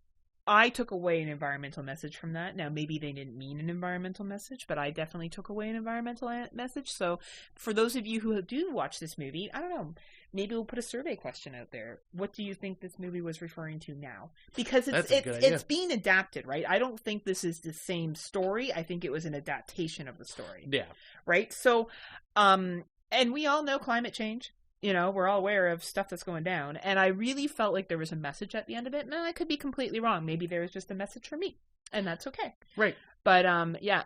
I took away an environmental message from that. Now, maybe they didn't mean an environmental message, but I definitely took away an environmental message. So for those of you who do watch this movie, I don't know, maybe we'll put a survey question out there. What do you think this movie was referring to now? Because it's being adapted, right? I don't think this is the same story. I think it was an adaptation of the story. Yeah. Right? So, and we all know climate change. We're all aware of stuff that's going down. And I really felt like there was a message at the end of it. Now, I could be completely wrong. Maybe there was just a message for me. And that's okay. Right. But, yeah,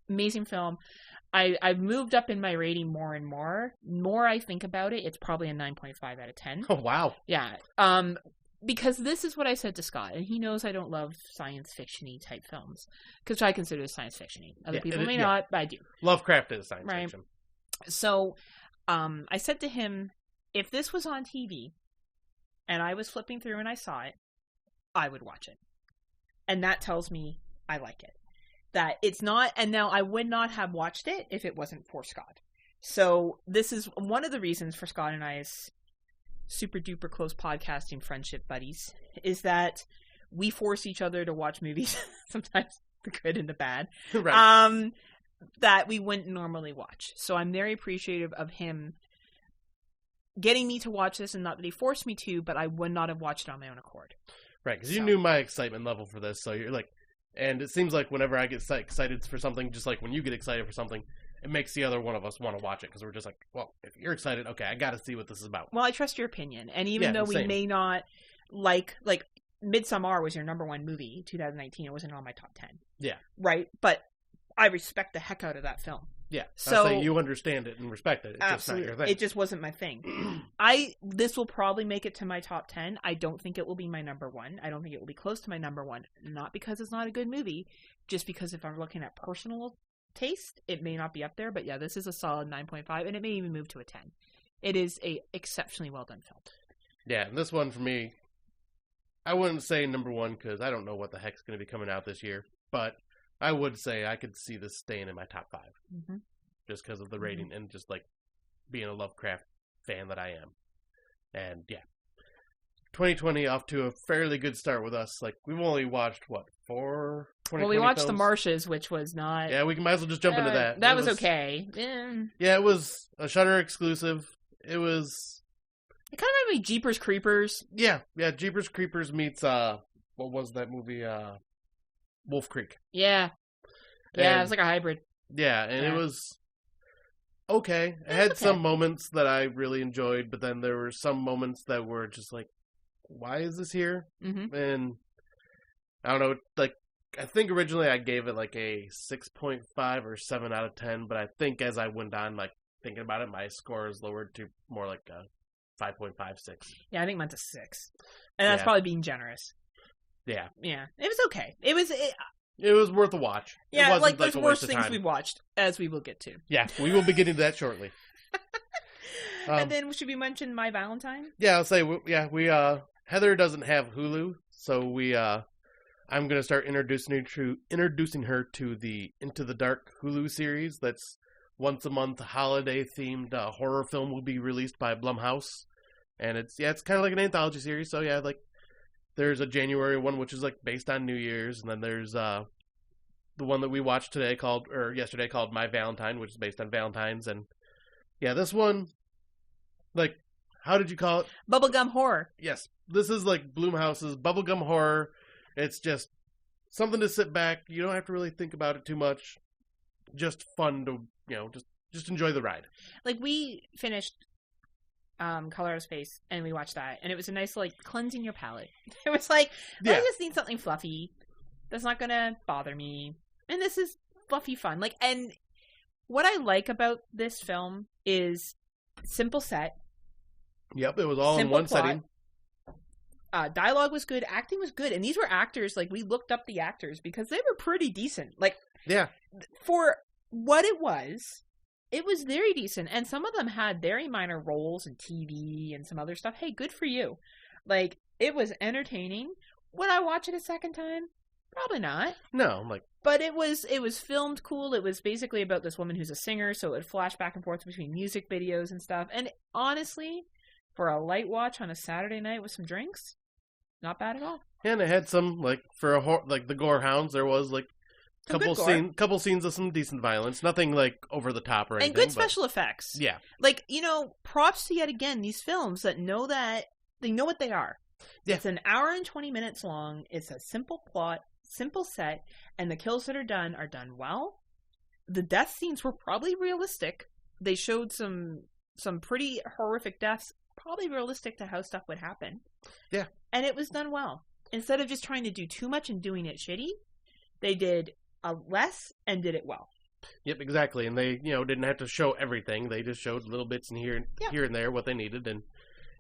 amazing film. I've moved up in my rating more and more. More I think about it, it's probably a 9.5 out of 10. Oh, wow. Yeah. Because this is what I said to Scott. And he knows I don't love science fiction-y type films. Because I consider it science fiction-y. Other people may not, but I do. Lovecraft is science fiction. So... I said to him, if this was on TV and I was flipping through and I saw it, I would watch it. And that tells me I like it. That it's not, and now I would not have watched it if it wasn't for Scott. So this is one of the reasons for Scott and I's super duper close podcasting friendship buddies, is that we force each other to watch movies, sometimes the good and the bad, right. That we wouldn't normally watch. So I'm very appreciative of him getting me to watch this, and not that he forced me to, but I would not have watched it on my own accord. Right, because you knew my excitement level for this, so you're like, and it seems like whenever I get excited for something, just like when you get excited for something, it makes the other one of us want to watch it, because we're just like, well, if you're excited, okay, I got to see what this is about. Well, I trust your opinion, and even though we may not like Midsommar was your number one movie, 2019, it wasn't on my top 10. Yeah. Right? But I respect the heck out of that film. Yeah. So you understand it and respect it. It's absolutely. Just not your thing. It just wasn't my thing. This will probably make it to my top 10. I don't think it will be my number one. I don't think it will be close to my number one. Not because it's not a good movie, just because if I'm looking at personal taste, it may not be up there. But yeah, this is a solid 9.5, and it may even move to a 10. It is a exceptionally well done film. Yeah, and this one for me, I wouldn't say number one because I don't know what the heck's going to be coming out this year, but I would say I could see this staying in my top 5. Mm-hmm. Just because of the rating and just like being a Lovecraft fan that I am. And yeah, 2020 off to a fairly good start with us. Like, we've only watched, 4 Well, we watched films? The Marshes, which was not... Yeah, we might as well just jump into that. That was okay. Yeah, it was a Shudder exclusive. It was... It kind of reminded me of Jeepers Creepers. Yeah, Jeepers Creepers meets, what was that movie? Wolf Creek. Yeah. Yeah, it was like a hybrid. Yeah, and it was okay. It had some moments that I really enjoyed, but then there were some moments that were just like, why is this here? Mm-hmm. And I don't know, like, I think originally I gave it like a 6.5 or 7 out of 10, but I think as I went on, like, thinking about it, my score is lowered to more like a 5.56. Yeah, I think mine's a 6. And that's probably being generous. Yeah. Yeah. It was okay. It was worth a watch. Yeah, like there's worse things we've watched, as we will get to. Yeah, we will be getting to that shortly. And then should we mention My Valentine? Yeah, I'll say, Heather doesn't have Hulu, so I'm going to start introducing her to the Into the Dark Hulu series. That's once a month holiday-themed horror film will be released by Blumhouse. And it's kind of like an anthology series, so yeah, like, there's a January one, which is like based on New Year's, and then there's the one that we watched yesterday called My Valentine, which is based on Valentine's. And yeah, this one, like, how did you call it? Bubblegum horror. Yes, this is like Blumhouse's bubblegum horror. It's just something to sit back. You don't have to really think about it too much. Just fun to just enjoy the ride. Like, we finished Color Out of Space, and we watched that, and it was a nice, like, cleansing your palate. It was like, I just need something fluffy that's not gonna bother me, and this is fluffy fun. Like, and what I like about this film is simple set. Yep, it was all in one plot. Setting. Dialogue was good, acting was good, and these were actors, like, we looked up the actors because they were pretty decent. Like, yeah, for what it was very decent, and some of them had very minor roles in TV and some other stuff. Hey, good for you. Like, it was entertaining. Would I watch it a second time? Probably not. No, like... But it was filmed cool. It was basically about this woman who's a singer, so it would flash back and forth between music videos and stuff. And honestly, for a light watch on a Saturday night with some drinks, not bad at all. And it had some, like, for the Gore Hounds, there was, like, couple scenes of some decent violence. Nothing, like, over the top or anything. And good special effects. Yeah. Like, props to, yet again, these films that know what they are. Yeah. It's an hour and 20 minutes long. It's a simple plot, simple set, and the kills that are done well. The death scenes were probably realistic. They showed some pretty horrific deaths, probably realistic to how stuff would happen. Yeah. And it was done well. Instead of just trying to do too much and doing it shitty, they did less and did it well. Yep, exactly. And they, didn't have to show everything. They just showed little bits in here and there what they needed. And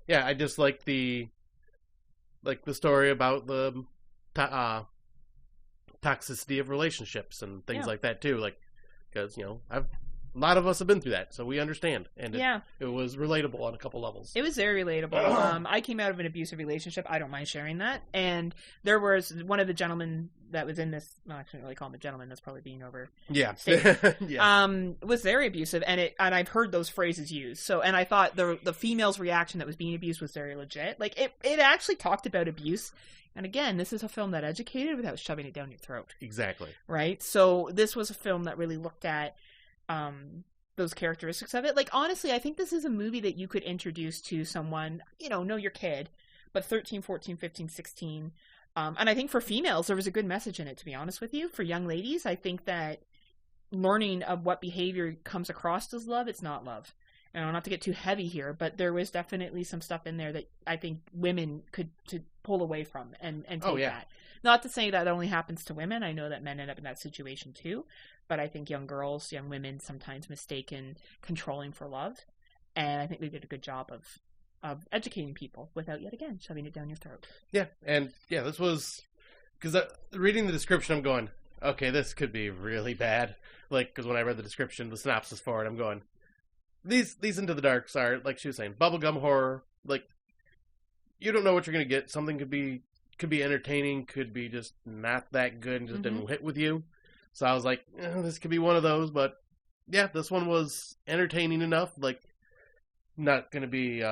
yeah, I just like the story about the toxicity of relationships and things like that too. Like, because I've a lot of us have been through that, so we understand. And it was relatable on a couple levels. It was very relatable. I came out of an abusive relationship. I don't mind sharing that. And there was one of the gentlemen that was in this. Well, I shouldn't really call him a gentleman. That's probably being over. Yeah. Was very abusive, and I've heard those phrases used. So, and I thought the female's reaction that was being abused was very legit. Like it actually talked about abuse. And again, this is a film that educated without shoving it down your throat. Exactly. Right? So this was a film that really looked at those characteristics of it. Like, honestly, I think this is a movie that you could introduce to someone, know your kid, but 13, 14, 15, 16. And I think for females, there was a good message in it, to be honest with you. For young ladies, I think that learning of what behavior comes across as love, it's not love. And not to get too heavy here, but there was definitely some stuff in there that I think women could pull away from and take that. Not to say that only happens to women. I know that men end up in that situation too. But I think young girls, young women sometimes mistaken controlling for love. And I think they did a good job of educating people without, yet again, shoving it down your throat. Yeah, and this was... Because reading the description, I'm going, okay, this could be really bad. Like, because when I read the description, the synopsis for it, I'm going... These Into the Darks are, like she was saying, bubblegum horror. Like, you don't know what you're going to get. Something could be entertaining, could be just not that good and just didn't hit with you. So I was like, this could be one of those. But, yeah, this one was entertaining enough. Like, not going to be,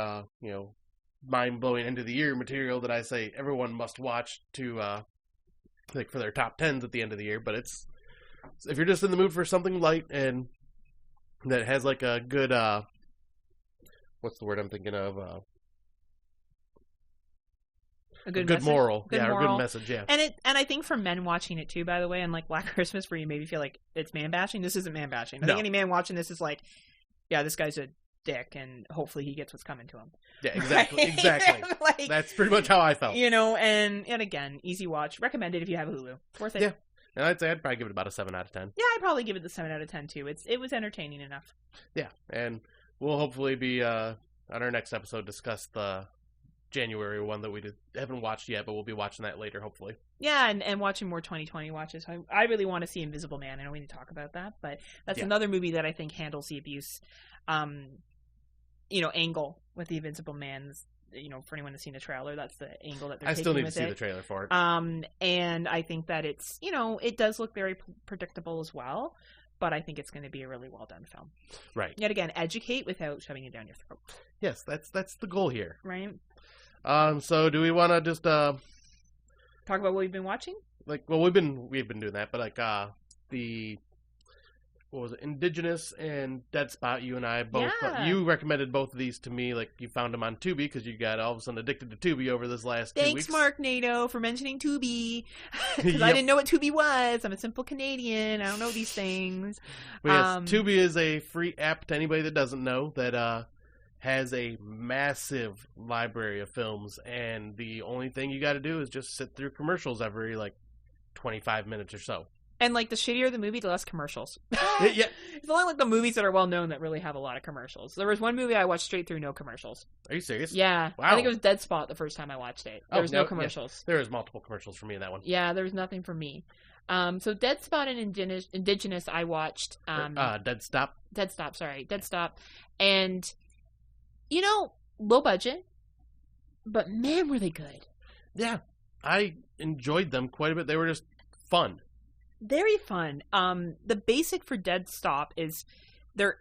mind-blowing end-of-the-year material that I say everyone must watch to, for their top 10s at the end of the year. But it's, if you're just in the mood for something light and that has like a good, what's the word I'm thinking of? A good moral. Or a good message, yeah. And I think for men watching it too, by the way, unlike Black Christmas where you maybe feel like it's man-bashing, this isn't man-bashing. I think any man watching this is like, yeah, this guy's a dick and hopefully he gets what's coming to him. Yeah, exactly. Right? Exactly. Like, that's pretty much how I felt. And again, easy watch. Recommended if you have Hulu. Worth it. Yeah. And I'd say I'd probably give it about a 7 out of 10. Yeah, I'd probably give it the 7 out of 10 too. It was entertaining enough. Yeah, and we'll hopefully be on our next episode discuss the January one that we haven't watched yet, but we'll be watching that later, hopefully. Yeah, and watching more 2020 watches. I really want to see Invisible Man. I know we need to talk about that, but that's another movie that I think handles the abuse, angle with the Invisible Man's. For anyone that's seen the trailer, that's the angle that they're taking with it. I still need to see the trailer for it. And I think that it's, it does look very predictable as well, but I think it's going to be a really well done film. Right. Yet again, educate without shoving it down your throat. Yes, that's the goal here. Right. So do we want to just talk about what we've been watching? Like, well, we've been doing that, but like what was it? Indigenous and Dead Spot. You and I both. Yeah. You recommended both of these to me. Like you found them on Tubi because you got all of a sudden addicted to Tubi over this last 2 weeks. Thanks, Mark Nato, for mentioning Tubi. Because I didn't know what Tubi was. I'm a simple Canadian. I don't know these things. But yes, Tubi is a free app to anybody that doesn't know that has a massive library of films, and the only thing you got to do is just sit through commercials every 25 minutes or so. And, the shittier the movie, the less commercials. Yeah. It's only, the movies that are well-known that really have a lot of commercials. There was one movie I watched straight through, no commercials. Are you serious? Yeah. Wow. I think it was Dead Spot the first time I watched it. There was no commercials. Yeah. There was multiple commercials for me in that one. Yeah, there was nothing for me. So Dead Spot and Indigenous I watched. Dead Stop. Dead Stop. And, low budget, but man, were they good. Yeah. I enjoyed them quite a bit. They were just fun. Very fun. The basic for Dead Stop is they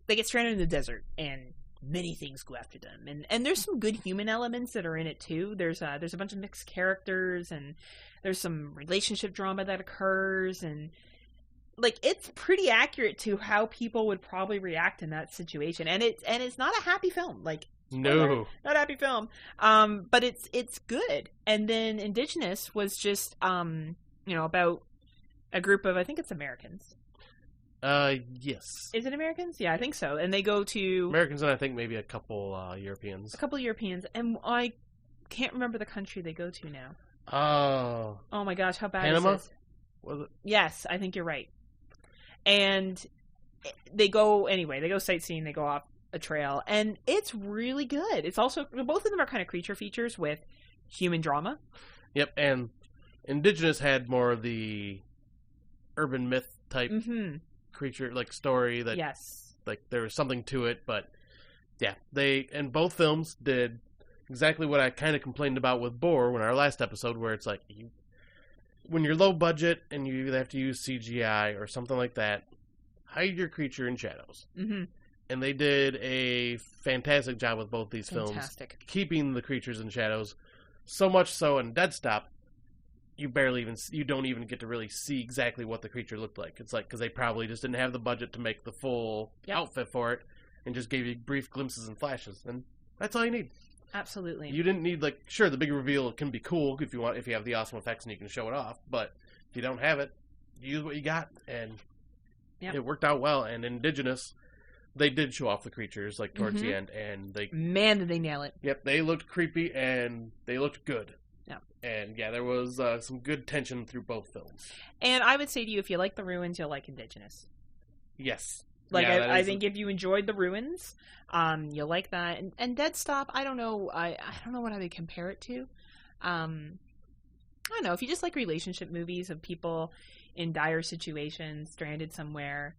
get stranded in the desert and many things go after them. And there's some good human elements that are in it too. There's a bunch of mixed characters and there's some relationship drama that occurs and it's pretty accurate to how people would probably react in that situation. And it's not a happy film. No, not a happy film. But it's good. And then Indigenous was just about a group of, I think it's Americans. Yes. Is it Americans? Yeah, I think so. And they go to... Americans and I think maybe a couple Europeans. A couple Europeans. And I can't remember the country they go to now. Oh my gosh, how bad Panama? is this? Was it? Yes, I think you're right. And they go, they go sightseeing, they go off a trail. And it's really good. It's also, both of them are kind of creature features with human drama. Yep, and Indigenous had more of the urban myth type creature, like, story that, yes, like, there was something to it. But yeah, they, and both films did exactly what I kind of complained about with Boar in our last episode, where it's like, when you're low budget and you either have to use CGI or something like that, hide your creature in shadows. Mm-hmm. And they did a fantastic job with both these films, keeping the creatures in shadows. So much so in Dead Stop, you don't even get to really see exactly what the creature looked like. It's like, because they probably just didn't have the budget to make the full outfit for it, and just gave you brief glimpses and flashes, and that's all you need. Absolutely. You didn't need, like, sure, the big reveal can be cool if you have the awesome effects and you can show it off, but if you don't have it, use what you got, and it worked out well. And Indigenous, they did show off the creatures, like, towards the end, and man, did they nail it. Yep, they looked creepy, and they looked good. Yeah. And, yeah, there was some good tension through both films. And I would say to you, if you like the Ruins, you'll like Indigenous. Yes. Like, I think if you enjoyed the Ruins, you'll like that. And Dead Stop, I don't know. I don't know what I would compare it to. I don't know. If you just like relationship movies of people in dire situations, stranded somewhere,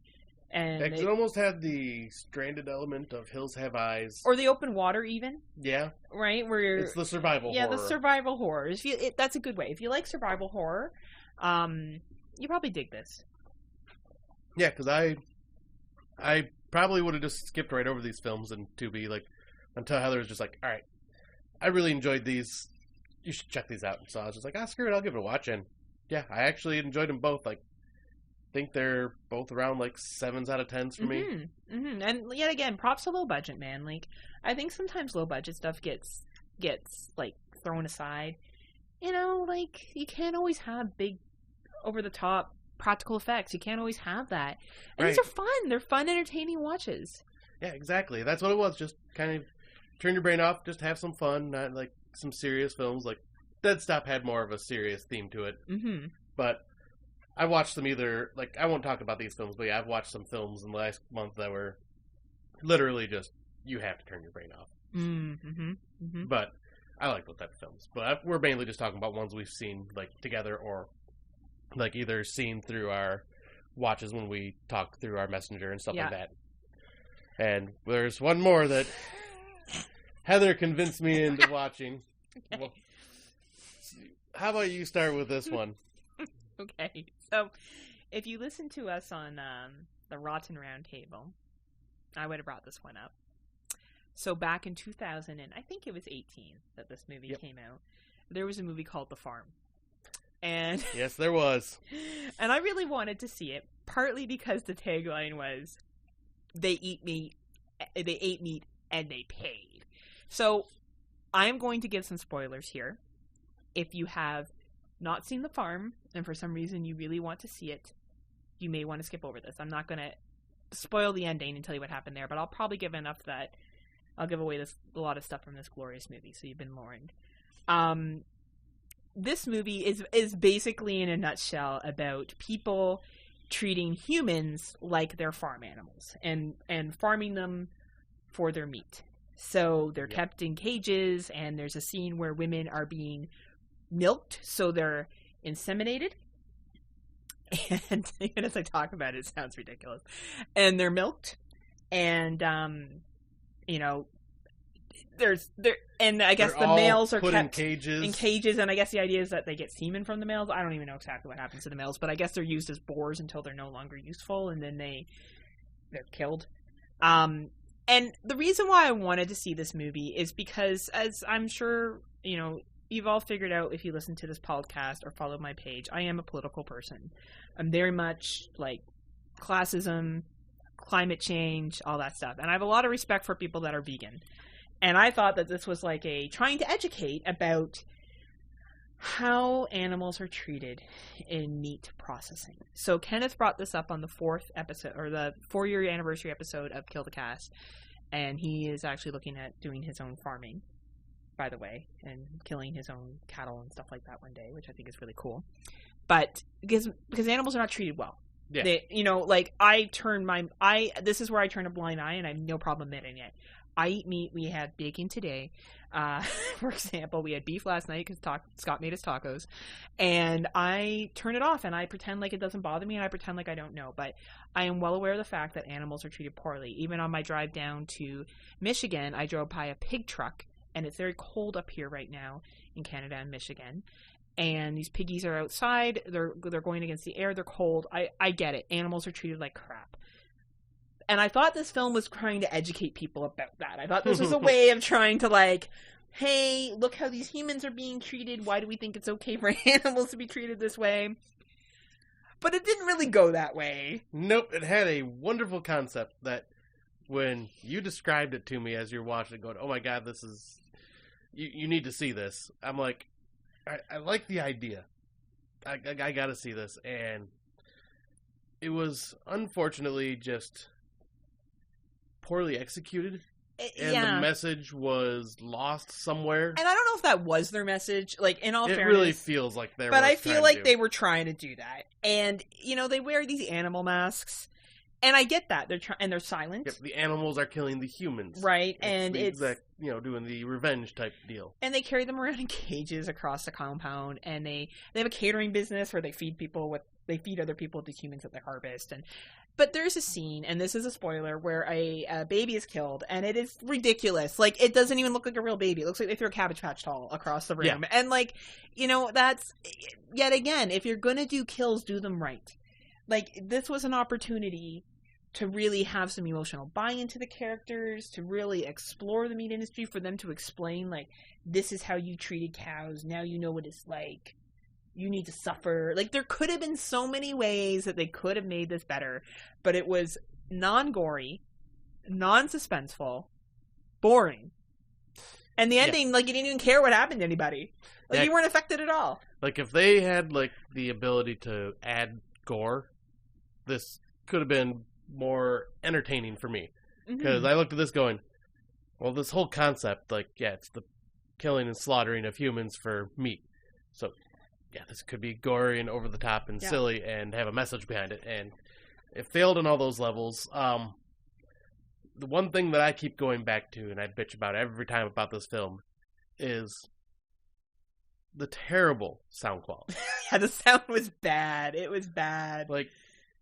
and it almost had the stranded element of Hills Have Eyes, or the open water, even. Yeah. Right, where it's the survival horror. Yeah, the survival horror. That's a good way. If you like survival horror, you probably dig this. Yeah, because I probably would have just skipped right over these films and Tubi, like, until Heather was just like, all right, I really enjoyed these. You should check these out. And so I was just like, screw it, I'll give it a watch. And yeah, I actually enjoyed them both. Like, I think they're both around like 7s out of 10s for me. Mm-hmm. And yet again, props to low budget, man. Like, I think sometimes low budget stuff gets like thrown aside. You know, like, you can't always have big, over the top practical effects. You can't always have that. And these are fun. They're fun, entertaining watches. Yeah, exactly. That's what it was. Just kind of turn your brain off. Just have some fun. Not like some serious films. Like Dead Stop had more of a serious theme to it. Mm-hmm. But I watched them either, like, I won't talk about these films, but yeah, I've watched some films in the last month that were literally just, you have to turn your brain off. Mm-hmm. Mm-hmm. But I like those type of films. But we're mainly just talking about ones we've seen, like, together, or like either seen through our watches when we talk through our messenger and stuff like that. And there's one more that Heather convinced me into watching. Okay. Well, how about you start with this one? Okay. So, if you listen to us on the Rotten Roundtable, I would have brought this one up. So, back in 2000, and I think it was 18 that this movie came out, there was a movie called The Farm. And yes, there was. And I really wanted to see it, partly because the tagline was, they ate meat, and they paid. So, I am going to give some spoilers here. If you have not seen The Farm, and for some reason you really want to see it, you may want to skip over this. I'm not going to spoil the ending and tell you what happened there, but I'll probably give enough that I'll give away a lot of stuff from this glorious movie, so you've been warned. This movie is basically, in a nutshell, about people treating humans like they're farm animals and farming them for their meat. So they're kept in cages, and there's a scene where women are being milked, so they're inseminated. And even as I talk about it, it sounds ridiculous. And they're milked, and and I guess the males are kept in cages, and I guess the idea is that they get semen from the males. I don't even know exactly what happens to the males, but I guess they're used as boars until they're no longer useful, and then they're killed. And the reason why I wanted to see this movie is because, as I'm sure you've all figured out if you listen to this podcast or follow my page, I am a political person. I'm very much like classism, climate change, all that stuff, and I have a lot of respect for people that are vegan. And I thought that this was like trying to educate about how animals are treated in meat processing. So Kenneth brought this up on the 4th episode, or the 4-year anniversary episode of Kill the Cast, and he is actually looking at doing his own farming, by the way, and killing his own cattle and stuff like that one day, which I think is really cool. But because animals are not treated well. Yeah. This is where I turn a blind eye, and I have no problem admitting it. I eat meat. We had bacon today. For example, we had beef last night because Scott made us tacos. And I turn it off and I pretend like it doesn't bother me and I pretend like I don't know. But I am well aware of the fact that animals are treated poorly. Even on my drive down to Michigan, I drove by a pig truck. And it's very cold up here right now in Canada and Michigan. And these piggies are outside. They're going against the air. They're cold. I get it. Animals are treated like crap. And I thought this film was trying to educate people about that. I thought this was a way of trying to like, hey, look how these humans are being treated. Why do we think it's okay for animals to be treated this way? But it didn't really go that way. Nope. It had a wonderful concept that when you described it to me as you're watching it going, oh my God, this is... You need to see this. I'm like, I like the idea. I got to see this. And it was unfortunately just poorly executed. And the message was lost somewhere. And I don't know if that was their message. Like, in all fairness. It really feels like they were. But I feel like they were trying to do that. And, you know, they wear these animal masks. And I get that. They're silent. Yep, the animals are killing the humans. Right. And it's doing the revenge type deal. And they carry them around in cages across the compound. And they have a catering business where they feed other people with the humans that they harvest. But there's a scene, and this is a spoiler, where a baby is killed, and it is ridiculous. Like, it doesn't even look like a real baby. It looks like they threw a Cabbage Patch doll across the room. Yeah. And, like, you know, that's, yet again, if you're gonna do kills, do them right. Like, this was an opportunity to really have some emotional buy-in to the characters, to really explore the meat industry, for them to explain, like, this is how you treated cows, now you know what it's like. You need to suffer. Like, there could have been so many ways that they could have made this better, but it was non-gory, non-suspenseful, boring. And the ending, like, you didn't even care what happened to anybody. Like, you weren't affected at all. Like, if they had, like, the ability to add gore, this could have been more entertaining for me. Because I looked at this going, well, this whole concept, like, it's the killing and slaughtering of humans for meat. So, this could be gory and over the top and silly and have a message behind it. And it failed on all those levels. The one thing that I keep going back to, and I bitch about every time about this film, is the terrible sound quality. Yeah, the sound was bad. It was bad. Like,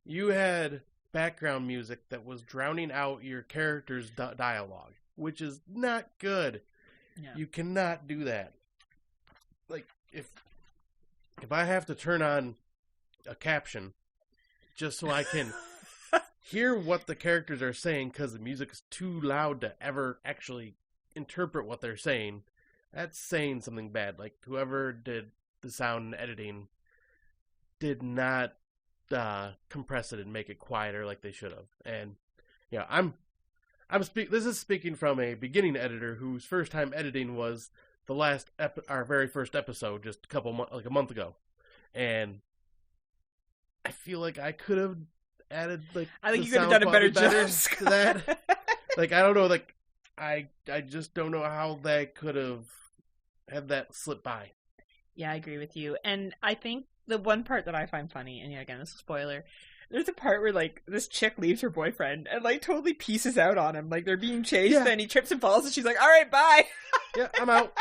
you had background music that was drowning out your character's dialogue, which is not good. Yeah. You cannot do that. Like, if I have to turn on a caption just so I can hear what the characters are saying because the music is too loud to ever actually interpret what they're saying, that's saying something bad. Like, whoever did the sound and editing did not compress it and make it quieter like they should have. And this is speaking from a beginning editor whose first time editing was our very first episode just a month ago, and I feel like I could have added I think you could have done a better job to that. Like, I don't know, like I just don't know how they could have had that slip by. Yeah, I agree with you, and I think the one part that I find funny, and again, this is a spoiler. There's a part where, like, this chick leaves her boyfriend and, like, totally pieces out on him. Like, they're being chased, and he trips and falls, and she's like, all right, bye. Yeah, I'm out.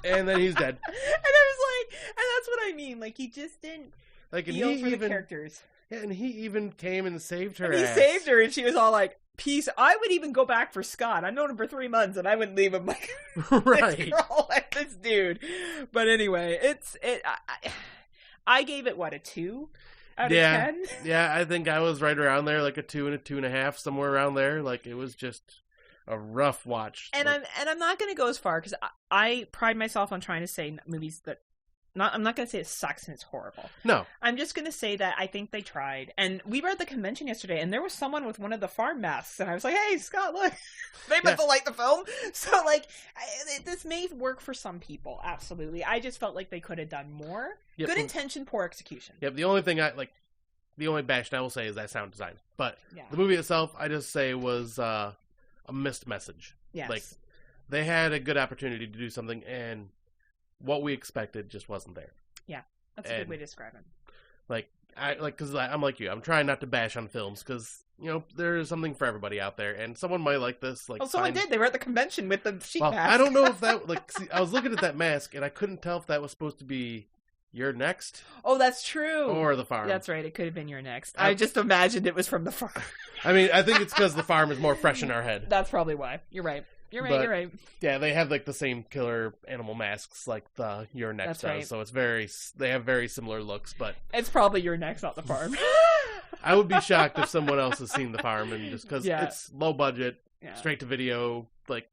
And then he's dead. And I was like, and that's what I mean. Like, he just didn't feel for the characters. Yeah, and he even came and saved her. And he saved her, and she was all like, peace. I would even go back for Scott. I've known him for 3 months, and I wouldn't leave him like right. This girl, like this dude. But anyway, I gave it, a 2? Out of 10? Yeah, I think I was right around there, like a 2 and a 2.5, somewhere around there. Like, it was just a rough watch. And I'm not going to go as far, because I pride myself on trying to say movies that I'm not going to say it sucks and it's horrible. No. I'm just going to say that I think they tried. And we were at the convention yesterday, and there was someone with one of the farm masks, and I was like, hey, Scott, look. They must have liked the film. So, like, this may work for some people, absolutely. I just felt like they could have done more. Yep. Good intention, poor execution. Yep, the only bash I will say is that sound design. But the movie itself, I just say, was a missed message. Yes. Like, they had a good opportunity to do something, and what we expected just wasn't there. Yeah, that's a good way to describe it. Because I'm like you. I'm trying not to bash on films, because there is something for everybody out there, and someone might like this. Like, someone did. They were at the convention with the sheep mask. I don't know if that, see, I was looking at that mask, and I couldn't tell if that was supposed to be You're Next. Oh, that's true. Or The Farm. That's right. It could have been You're Next. I just imagined it was from The Farm. I mean, I think it's because The Farm is more fresh in our head. That's probably why. You're right. You're right. Yeah, they have like the same killer animal masks like the You're Next does, right. so they have very similar looks, but it's probably You're Next, not The Farm. I would be shocked if someone else has seen The Farm, and just because it's low budget, straight to video, like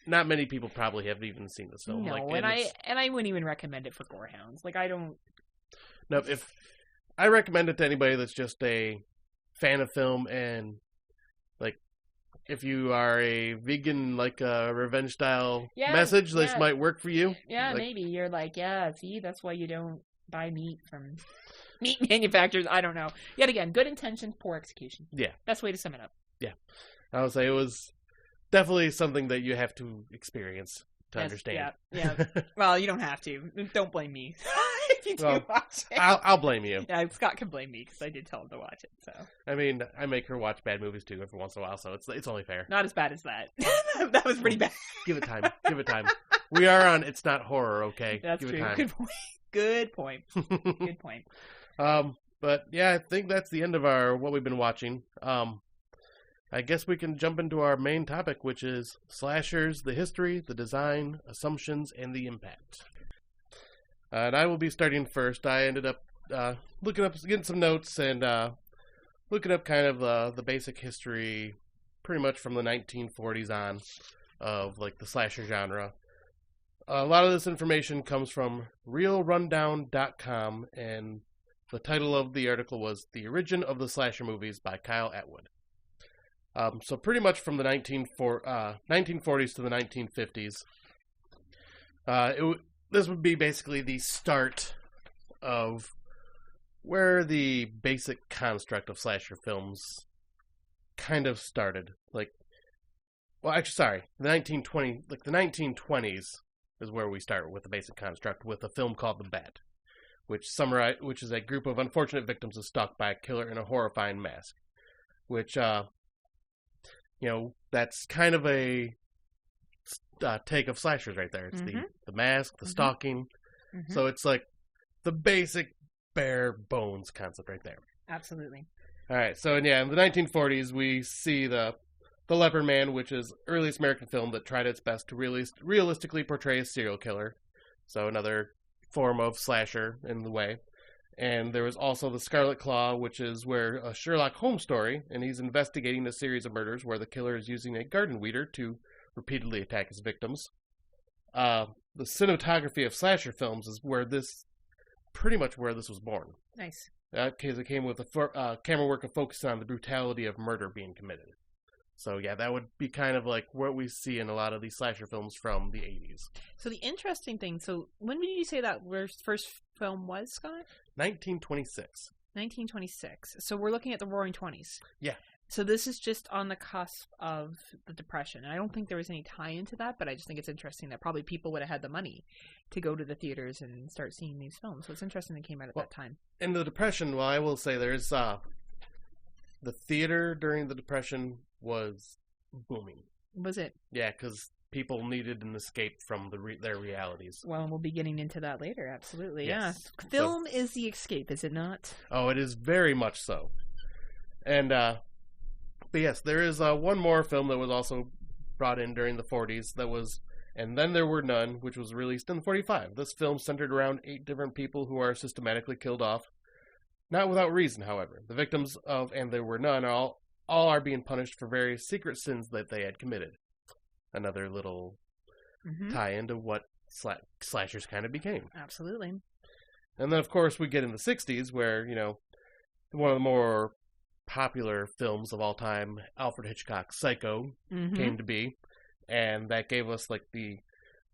not many people probably have even seen this film. No, and I wouldn't even recommend it for gorehounds. Like I don't. No, if I recommend it to anybody that's just a fan of film and like. If you are a vegan, like a revenge style message, this might work for you. Yeah, like, maybe. You're like, see, that's why you don't buy meat from meat manufacturers. I don't know. Yet again, good intentions, poor execution. Yeah. Best way to sum it up. Yeah. I would say it was definitely something that you have to experience to understand. Yeah. Well, you don't have to. Don't blame me. If you do watch it. I'll blame you. Yeah, Scott can blame me because I did tell him to watch it. So I mean, I make her watch bad movies too every once in a while, so it's only fair. Not as bad as that. That was pretty bad. Give it time. Give it time. We are on It's Not Horror, okay? That's Give true. It time. Good point. Good point. But yeah, I think that's the end of what we've been watching. I guess we can jump into our main topic, which is slashers, the history, the design, assumptions, and the impact. And I will be starting first. I ended up getting some notes and looking up kind of the basic history, pretty much from the 1940s on, of like the slasher genre. A lot of this information comes from RealRundown.com, and the title of the article was "The Origin of the Slasher Movies" by Kyle Atwood. So pretty much from the 1940s to the 1950s, this would be basically the start of where the basic construct of slasher films kind of started. The 1920s is where we start with the basic construct with a film called The Bat, which is a group of unfortunate victims is stalked by a killer in a horrifying mask, which that's kind of a take of slashers right there. It's the mask, the stalking. Mm-hmm. So it's like the basic bare bones concept right there. Absolutely. All right. So in the 1940s, we see the Leopard Man, which is earliest American film that tried its best to realistically portray a serial killer. So another form of slasher in the way. And there was also the Scarlet Claw, which is where a Sherlock Holmes story, and he's investigating a series of murders where the killer is using a garden weeder to repeatedly attack his victims. The cinematography of slasher films is pretty much where this was born. Nice. Because it came with a camera work of focusing on the brutality of murder being committed. So yeah, that would be kind of like what we see in a lot of these slasher films from the 80s. So the interesting thing, when did you say that first film was, Scott? 1926. 1926. So we're looking at the Roaring 20s. Yeah. So this is just on the cusp of the Depression. And I don't think there was any tie into that, but I just think it's interesting that probably people would have had the money to go to the theaters and start seeing these films. So it's interesting they came out at that time. In the Depression, I will say there's the theater during the Depression was booming. Was it? Yeah, because people needed an escape from their realities. Well, we'll be getting into that later, absolutely. Yes. Yeah. Film is the escape, is it not? Oh, it is very much so. And, but yes, there is one more film that was also brought in during the 40s that was And Then There Were None, which was released in 1945. This film centered around 8 different people who are systematically killed off. Not without reason, however. The victims of And There Were None all are being punished for various secret sins that they had committed. Another little tie into what slashers kind of became. Absolutely. And then, of course, we get in the 60s where, one of the more popular films of all time, Alfred Hitchcock's Psycho, came to be. And that gave us, the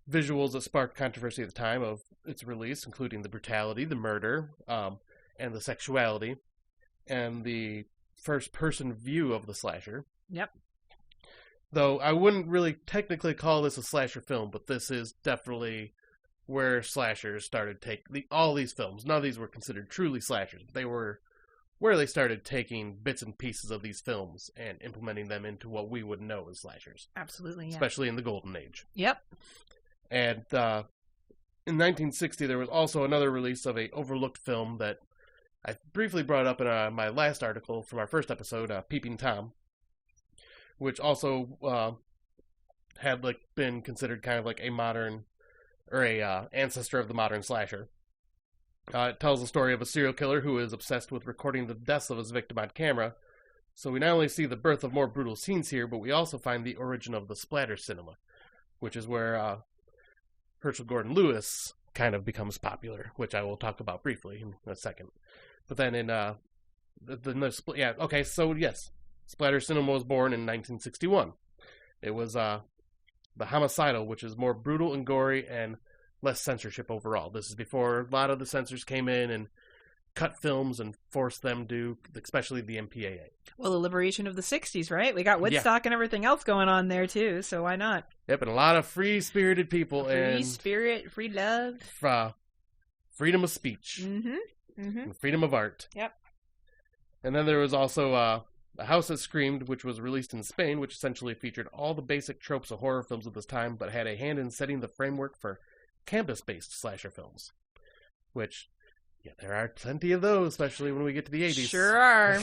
visuals that sparked controversy at the time of its release, including the brutality, the murder, and the sexuality, and the first-person view of the slasher. Yep. Though I wouldn't really technically call this a slasher film, but this is definitely where slashers started all these films. None of these were considered truly slashers. They were where they started taking bits and pieces of these films and implementing them into what we would know as slashers. Absolutely, yeah. Especially in the Golden Age. Yep. And in 1960, there was also another release of a overlooked film that I briefly brought up in my last article from our first episode, Peeping Tom, which also had been considered kind of like a modern, or a ancestor of the modern slasher. It tells the story of a serial killer who is obsessed with recording the deaths of his victim on camera. So we not only see the birth of more brutal scenes here, but we also find the origin of the splatter cinema, which is where Herschel Gordon Lewis kind of becomes popular, which I will talk about briefly in a second. But then in splatter cinema was born in 1961. It was the homicidal, which is more brutal and gory and less censorship overall. This is before a lot of the censors came in and cut films and forced them to, especially the MPAA. Well, the liberation of the 60s, right? We got Woodstock and everything else going on there, too, so why not? Yep, and a lot of free-spirited people. Free spirit, free love. Freedom of speech. Mm-hmm. Mm-hmm. And freedom of art. Yep. And then there was also A House That Screamed, which was released in Spain, which essentially featured all the basic tropes of horror films of this time, but had a hand in setting the framework for campus-based slasher films. Which, yeah, there are plenty of those, especially when we get to the 80s. Sure are.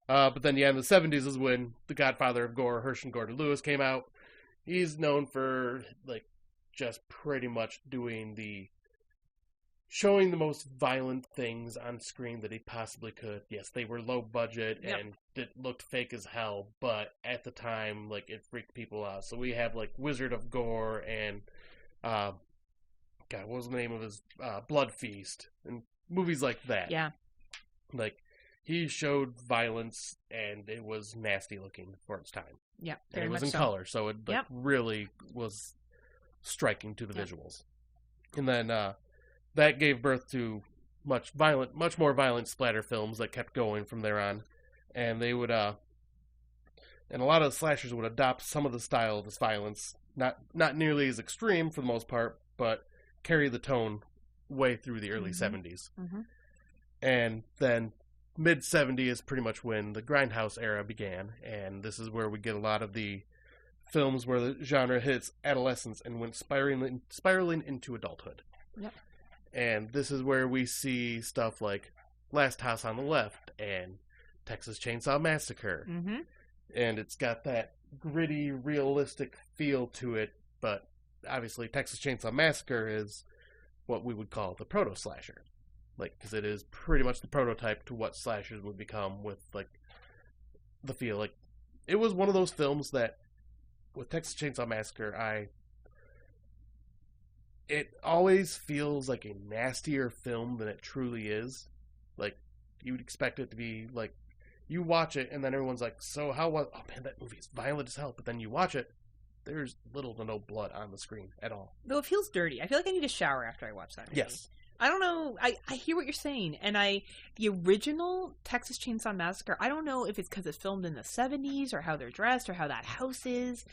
But then, in the 70s is when the godfather of gore, Herschel Gordon Lewis, came out. He's known for, just pretty much showing the most violent things on screen that he possibly could. Yes, they were low budget and it looked fake as hell, but at the time, it freaked people out. So we have, Wizard of Gore and, what was the name of his, Blood Feast, and movies like that. Yeah. He showed violence, and it was nasty looking for its time. Yeah, and it was in color, so it really was striking to the visuals. And then that gave birth to much more violent splatter films that kept going from there on. And they would, and a lot of the slashers would adopt some of the style of this violence, not nearly as extreme for the most part, but carry the tone way through the early 70s. Mm-hmm. And then mid-70s is pretty much when the Grindhouse era began, and this is where we get a lot of the films where the genre hits adolescence and went spiraling into adulthood. Yep. And this is where we see stuff like Last House on the Left and Texas Chainsaw Massacre. Mm-hmm. And it's got that gritty, realistic feel to it, but obviously Texas Chainsaw Massacre is what we would call the proto-slasher. Because it is pretty much the prototype to what slashers would become with, the feel. It was one of those films that, with Texas Chainsaw Massacre, it always feels like a nastier film than it truly is. You would expect it to be, you watch it, and then everyone's like, so how was... Oh, man, that movie is violent as hell. But then you watch it, there's little to no blood on the screen at all. Though it feels dirty. I feel like I need a shower after I watch that movie. Yes. I don't know. I hear what you're saying. And the original Texas Chainsaw Massacre, I don't know if it's because it's filmed in the 70s or how they're dressed or how that house is.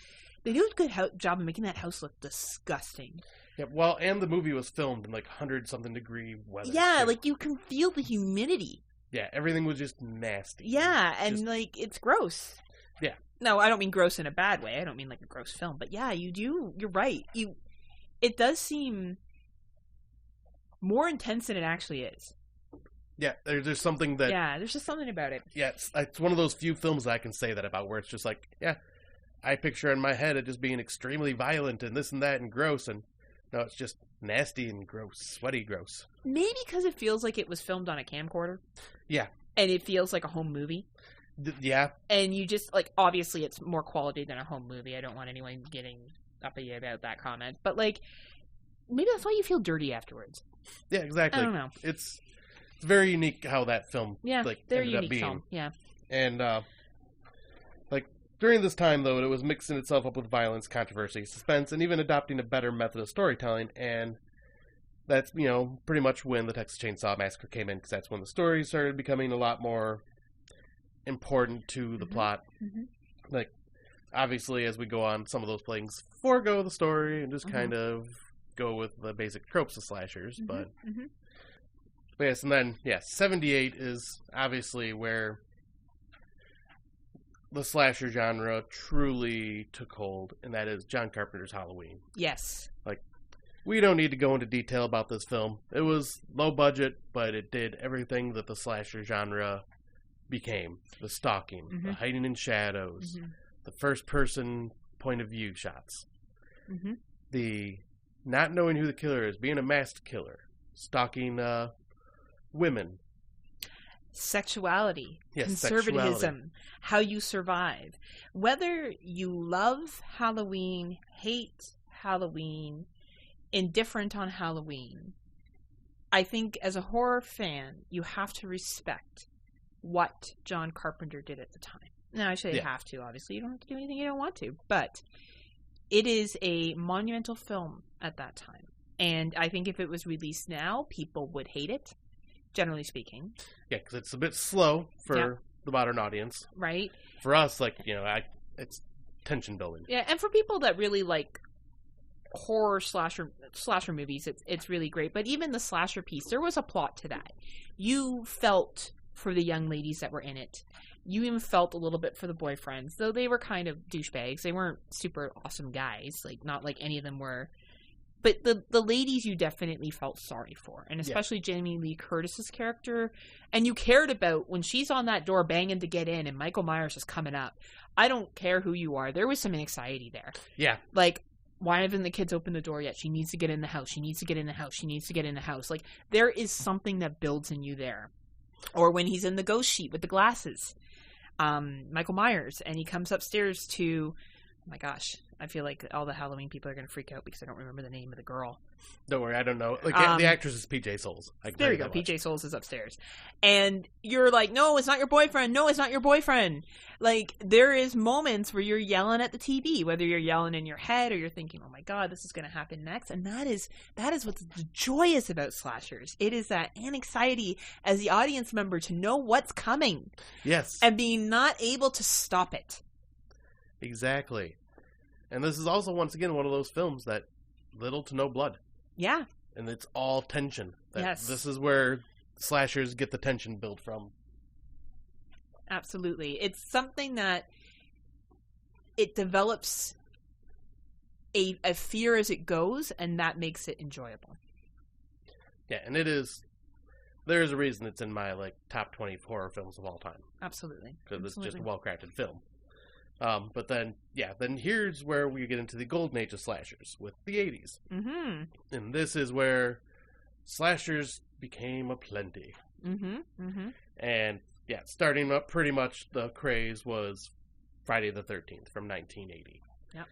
They do a good job of making that house look disgusting. Yeah, well, and the movie was filmed in 100-something degree weather. Yeah, you can feel the humidity. Yeah, everything was just nasty. Yeah, and it's gross. Yeah. No, I don't mean gross in a bad way. I don't mean a gross film. But yeah, you're right. It does seem more intense than it actually is. Yeah, there's something that... Yeah, there's just something about it. Yeah, it's one of those few films that I can say that about, where it's just I picture in my head it just being extremely violent and this and that and gross, and no, it's just nasty and gross, sweaty gross. Maybe because it feels like it was filmed on a camcorder. Yeah. And it feels like a home movie. Yeah. And you just, obviously it's more quality than a home movie. I don't want anyone getting uppity about that comment. But, maybe that's why you feel dirty afterwards. Yeah, exactly. I don't know. It's very unique how that film very ended up unique being. Film. Yeah. And during this time though, it was mixing itself up with violence, controversy, suspense, and even adopting a better method of storytelling. And that's pretty much when the Texas Chainsaw Massacre came in, because that's when the story started becoming a lot more important to the plot. Mm-hmm. Obviously, as we go on, some of those things forego the story and just kind of go with the basic tropes of slashers, but But yes, and then, 78 is obviously where the slasher genre truly took hold, and that is John Carpenter's Halloween. Yes. Like, we don't need to go into detail about this film. It was low budget, but it did everything that the slasher genre became. The stalking, the hiding in shadows, the first-person point of view shots, the not knowing who the killer is, being a masked killer, stalking women. Sexuality, yes, conservatism, sexuality. How you survive. Whether you love Halloween, hate Halloween, indifferent on Halloween, I think as a horror fan, you have to respect what John Carpenter did at the time. Now, I say you have to, obviously. You don't have to do anything you don't want to. But it is a monumental film at that time. And I think if it was released now, people would hate it, generally speaking. Yeah, because it's a bit slow for the modern audience. Right. For us, like, it's tension building. Yeah, and for people that really like horror slasher movies, it's really great. But even the slasher piece, there was a plot to that. You felt for the young ladies that were in it. You even felt a little bit for the boyfriends, though they were kind of douchebags. They weren't super awesome guys, like not like any of them were. But the ladies you definitely felt sorry for, and especially Jamie Lee Curtis's character. And you cared about when she's on that door banging to get in and Michael Myers is coming up. I don't care who you are. There was some anxiety there. Yeah. Like, why haven't the kids opened the door yet? She needs to get in the house. She needs to get in the house. She needs to get in the house. Like, there is something that builds in you there. Or when he's in the ghost sheet with the glasses, Michael Myers, and he comes upstairs to, oh my gosh, I feel like all the Halloween people are going to freak out because I don't remember the name of the girl. Don't worry, I don't know. Like, the actress is PJ Souls. There you go, PJ Souls is upstairs. And you're like, no, it's not your boyfriend. No, it's not your boyfriend. Like, there is moments where you're yelling at the TV, whether you're yelling in your head or you're thinking, oh my God, this is going to happen next. And that is what the joy is about slashers. It is that anxiety as the audience member to know what's coming. Yes. And being not able to stop it. Exactly. And this is also, once again, one of those films that little to no blood. Yeah. And it's all tension. Yes. This is where slashers get the tension built from. Absolutely. It's something that it develops a fear as it goes, and that makes it enjoyable. Yeah, and there is a reason it's in my, top 20 horror films of all time. Absolutely. Because it's just a well-crafted film. But then here's where we get into the golden age of slashers with the 80s. Mm-hmm. And this is where slashers became aplenty. Mm-hmm. Mm-hmm. And, starting up pretty much the craze was Friday the 13th from 1980. Yep.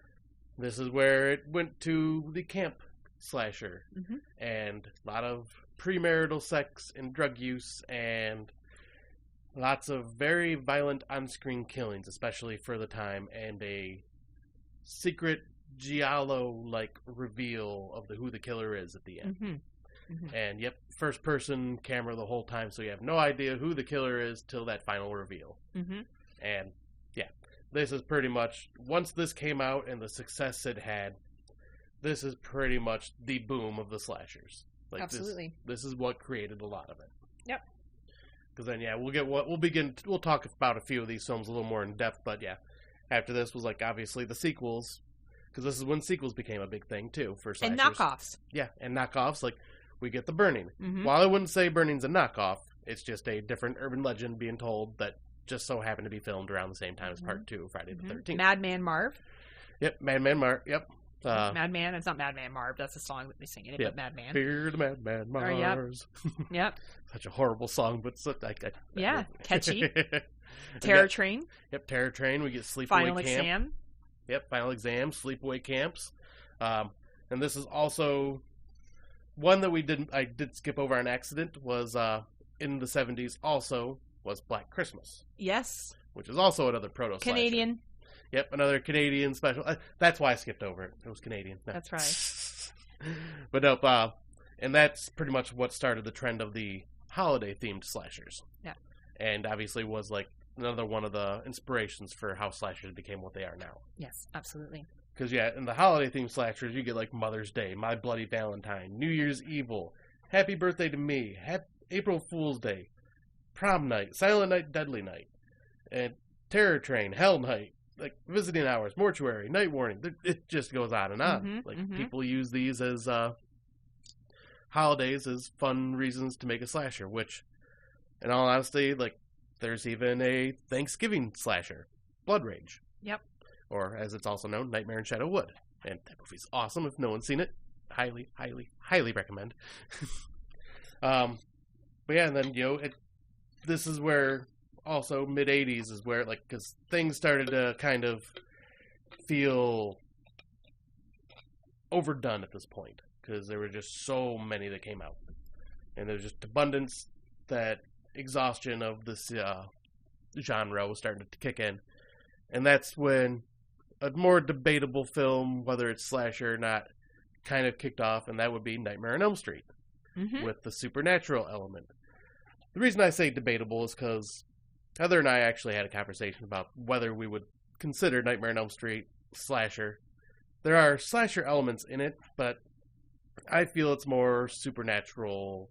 This is where it went to the camp slasher. Mm-hmm. And a lot of premarital sex and drug use and lots of very violent on-screen killings, especially for the time, and a secret giallo-like reveal of who the killer is at the end. Mm-hmm. Mm-hmm. And, first-person camera the whole time, so you have no idea who the killer is till that final reveal. Mm-hmm. And, this is pretty much, once this came out and the success it had, this is pretty much the boom of the slashers. Absolutely. This is what created a lot of it. Yep. Because then, we'll talk about a few of these films a little more in depth, but after this was, obviously the sequels, because this is when sequels became a big thing, too, for slashers. And knockoffs. Yeah, and knockoffs, we get The Burning. Mm-hmm. While I wouldn't say Burning's a knockoff, it's just a different urban legend being told that just so happened to be filmed around the same time as Part 2 of Friday the 13th. Madman Marv. Yep, Madman Marv, yep. Madman, it's not Madman Marv, that's the song that they sing in it, but Madman. Fear the Madman Mars. Yep. Such a horrible song, but catchy. Terror Train. Yep, Terror Train. We get Sleepaway Final Camp. Exam. Yep, Final Exam, Sleepaway Camps. And this is also one that I did skip over on accident, was in the 70s also was Black Christmas. Yes. Which is also another proto-slasher. Canadian. Yep, another Canadian special. That's why I skipped over it. It was Canadian. No. That's right. But nope, and that's pretty much what started the trend of the holiday-themed slashers. Yeah. And obviously was another one of the inspirations for how slashers became what they are now. Yes, absolutely. Because, in the holiday-themed slashers, you get, Mother's Day, My Bloody Valentine, New Year's Evil, Happy Birthday to Me, April Fool's Day, Prom Night, Silent Night, Deadly Night, and Terror Train, Hell Night, like Visiting Hours, Mortuary, Night Warning. It just goes on and on. People use these as holidays as fun reasons to make a slasher, which, in all honesty, like, there's even a Thanksgiving slasher, Blood Rage. Yep. Or, as it's also known, Nightmare in Shadow Wood. And that movie's awesome. If no one's seen it, highly, highly, highly recommend. But yeah, and then, this is where, also, mid-'80s is where, like, because things started to kind of feel overdone at this point. Because there were just so many that came out. And there's just abundance, that exhaustion of this genre was starting to kick in. And that's when a more debatable film, whether it's slasher or not, kind of kicked off, and that would be Nightmare on Elm Street, with the supernatural element. The reason I say debatable is because Heather and I actually had a conversation about whether we would consider Nightmare on Elm Street slasher. There are slasher elements in it, but I feel it's more supernatural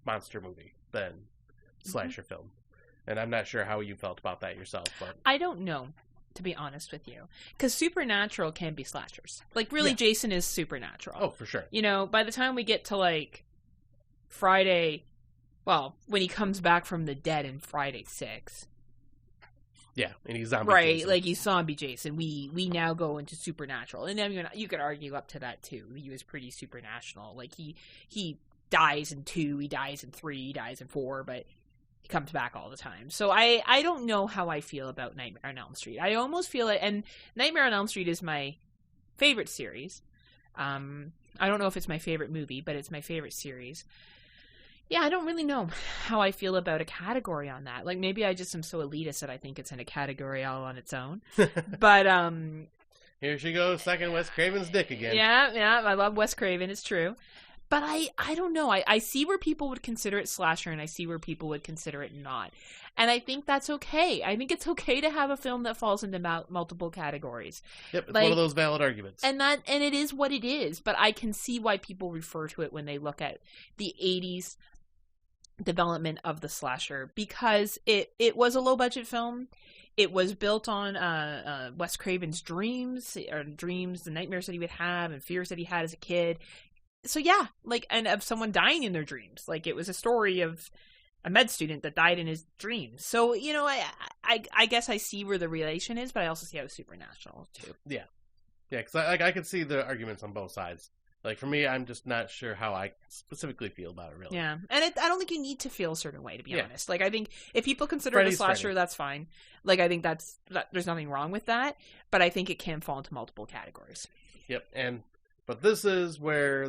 monster movie than slasher film. And I'm not sure how you felt about that yourself. But I don't know, to be honest with you. Because supernatural can be slashers. Like, really, Jason is supernatural. Oh, for sure. By the time we get to, like, Friday, well, when he comes back from the dead in Friday 6. Yeah, and he's zombie Jason. Like, he's zombie Jason. We now go into supernatural. And then you could argue up to that, too. He was pretty supernatural. Like, he dies in 2, he dies in 3, he dies in 4, but he comes back all the time. So I don't know how I feel about Nightmare on Elm Street. I almost feel it, and Nightmare on Elm Street is my favorite series. I don't know if it's my favorite movie, but it's my favorite series. Yeah, I don't really know how I feel about a category on that. Like, maybe I just am so elitist that I think it's in a category all on its own. But, here she goes, sucking Wes Craven's dick again. Yeah, I love Wes Craven, it's true. But I don't know. I see where people would consider it slasher, and I see where people would consider it not. And I think that's okay. I think it's okay to have a film that falls into multiple categories. Yep, it's one of those valid arguments. And it is what it is. But I can see why people refer to it when they look at the 80s development of the slasher, because it was a low-budget film. It was built on Wes Craven's dreams, the nightmares that he would have, and fears that he had as a kid. So yeah, like, and of someone dying in their dreams. Like, it was a story of a med student that died in his dreams. So, I guess I see where the relation is, but I also see how it's supernatural too. Yeah, because I could see the arguments on both sides. Like, for me, I'm just not sure how I specifically feel about it, really. Yeah, and I don't think you need to feel a certain way, to be honest. Like, I think if people consider it a slasher, that's fine. Like, I think there's nothing wrong with that, but I think it can fall into multiple categories. Yep, but this is where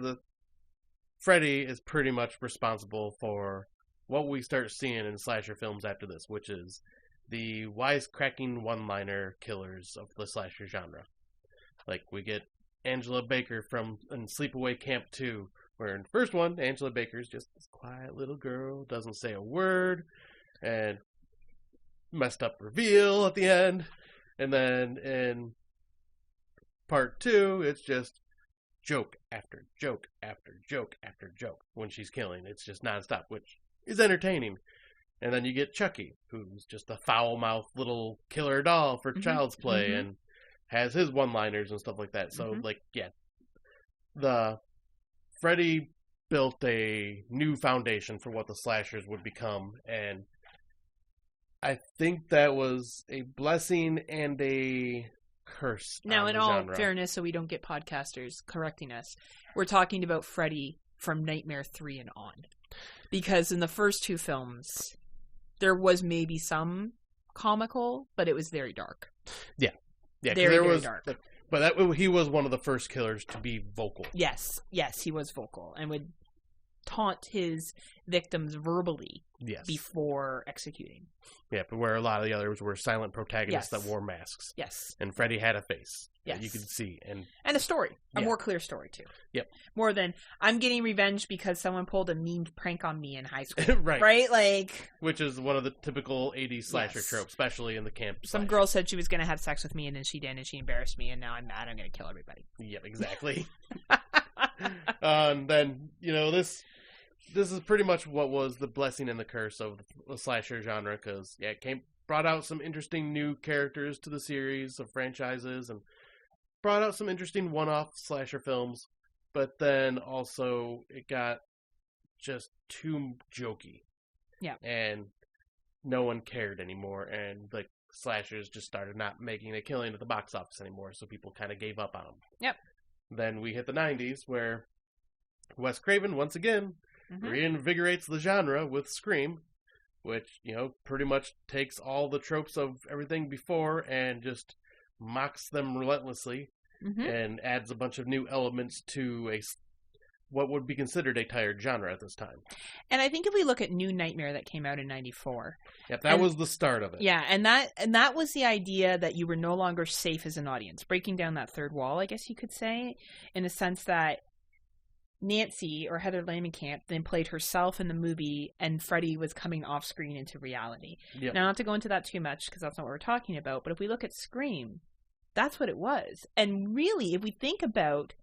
Freddy is pretty much responsible for what we start seeing in slasher films after this, which is the wisecracking one-liner killers of the slasher genre. Like, we get Angela Baker in Sleepaway Camp 2, where in the first one, Angela Baker's just this quiet little girl, doesn't say a word, and messed up reveal at the end. And then in part 2, it's just joke after joke after joke after joke when she's killing. It's just nonstop, which is entertaining. And then you get Chucky, who's just a foul-mouthed little killer doll for child's play, and has his one-liners and stuff like that. So, the Freddy built a new foundation for what the slashers would become, and I think that was a blessing and a curse. Now, in all fairness, so we don't get podcasters correcting us, we're talking about Freddy from Nightmare 3 and on. Because in the first 2 films, there was maybe some comical, but it was very dark. Yeah, very dark. But he was one of the first killers to be vocal. Yes, he was vocal and would taunt his victims verbally before executing. Yeah, but where a lot of the others were silent protagonists that wore masks. Yes. And Freddy had a face that you could see. And a story. A more clear story, too. Yep. More than, I'm getting revenge because someone pulled a mean prank on me in high school. Right. Right? Like... Which is one of the typical 80s slasher tropes, especially in the camp Some girl said she was going to have sex with me, and then she didn't, and she embarrassed me, and now I'm mad, I'm going to kill everybody. Yep, exactly. And then, this this is pretty much what was the blessing and the curse of the slasher genre, because it brought out some interesting new characters to the series of franchises, and brought out some interesting one-off slasher films, but then also it got just too jokey. Yeah. And no one cared anymore, and like slashers just started not making a killing at the box office anymore, so people kind of gave up on them. Yep. Then we hit the 90s, where Wes Craven, once again, reinvigorates the genre with Scream, which, pretty much takes all the tropes of everything before and just mocks them relentlessly, and adds a bunch of new elements to what would be considered a tired genre at this time. And I think if we look at New Nightmare that came out in 94. Yep, that was the start of it. Yeah, and that was the idea that you were no longer safe as an audience, breaking down that third wall, I guess you could say, in a sense that Nancy, or Heather Langenkamp, then played herself in the movie, and Freddy was coming off screen into reality. Yep. Now, not to go into that too much, because that's not what we're talking about, but if we look at Scream, that's what it was. And really, if we think about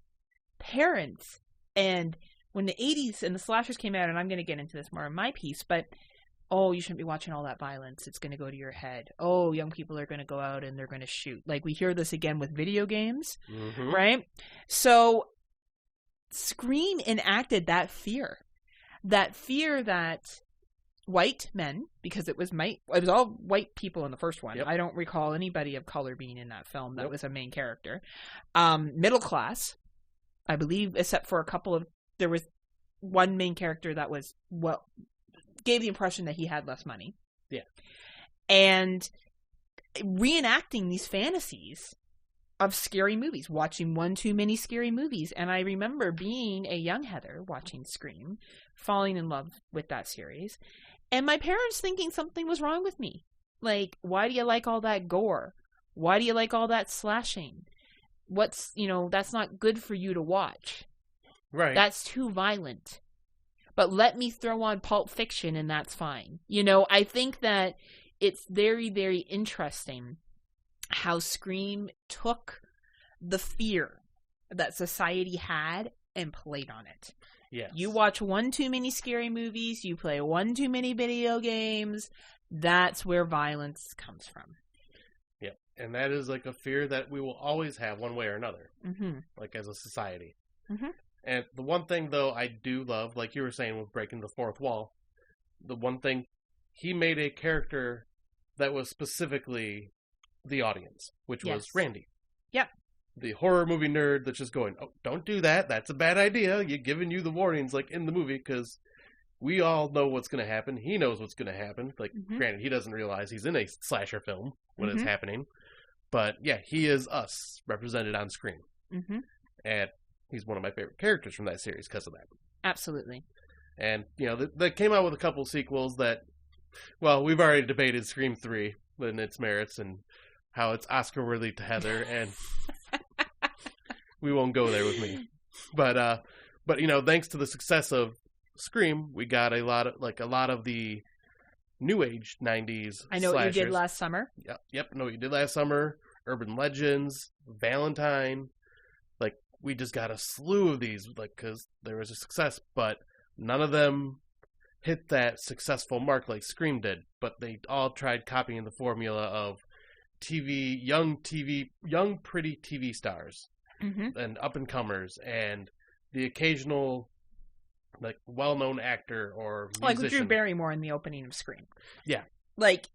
parents, and when the 80s and the slashers came out, and I'm going to get into this more in my piece, but, oh, you shouldn't be watching all that violence. It's going to go to your head. Oh, young people are going to go out and they're going to shoot. Like, we hear this again with video games, right? So Scream enacted that fear that white men, because it was all white people in the first one. Yep. I don't recall anybody of color being in that film. That was a main character. Middle class, I believe, except for there was one main character that was, gave the impression that he had less money. Yeah. And reenacting these fantasies of scary movies, watching one too many scary movies. And I remember being a young Heather watching Scream, falling in love with that series, and my parents thinking something was wrong with me. Like, why do you like all that gore? Why do you like all that slashing? That's not good for you to watch. Right. That's too violent. But let me throw on Pulp Fiction and that's fine. I think that it's very, very interesting how Scream took the fear that society had and played on it. Yes. You watch one too many scary movies, you play one too many video games, that's where violence comes from. Yep. And that is like a fear that we will always have one way or another, like as a society. And the one thing, though, I do love, like you were saying with breaking the fourth wall, the one thing, he made a character that was specifically the audience, which was Randy. Yep. The horror movie nerd that's just going, oh, don't do that. That's a bad idea. You're giving you the warnings, like, in the movie, because we all know what's going to happen. He knows what's going to happen. Like, granted, he doesn't realize he's in a slasher film when it's happening. But, yeah, he is us, represented on screen. And he's one of my favorite characters from that series because of that. Absolutely. And, they came out with a couple sequels that, well, we've already debated Scream 3 and its merits and how it's Oscar-worthy to Heather, and we won't go there with me. But thanks to the success of Scream, we got a lot of the new age 90s I Know slashers. What You Did Last Summer. Yep, Know What You Did Last Summer, Urban Legends, Valentine. Like, we just got a slew of these, like, because there was a success, but none of them hit that successful mark like Scream did. But they all tried copying the formula of young pretty TV stars and up-and-comers and the occasional, like, well-known actor or musician. Like Drew Barrymore in the opening of Scream. Yeah. Like,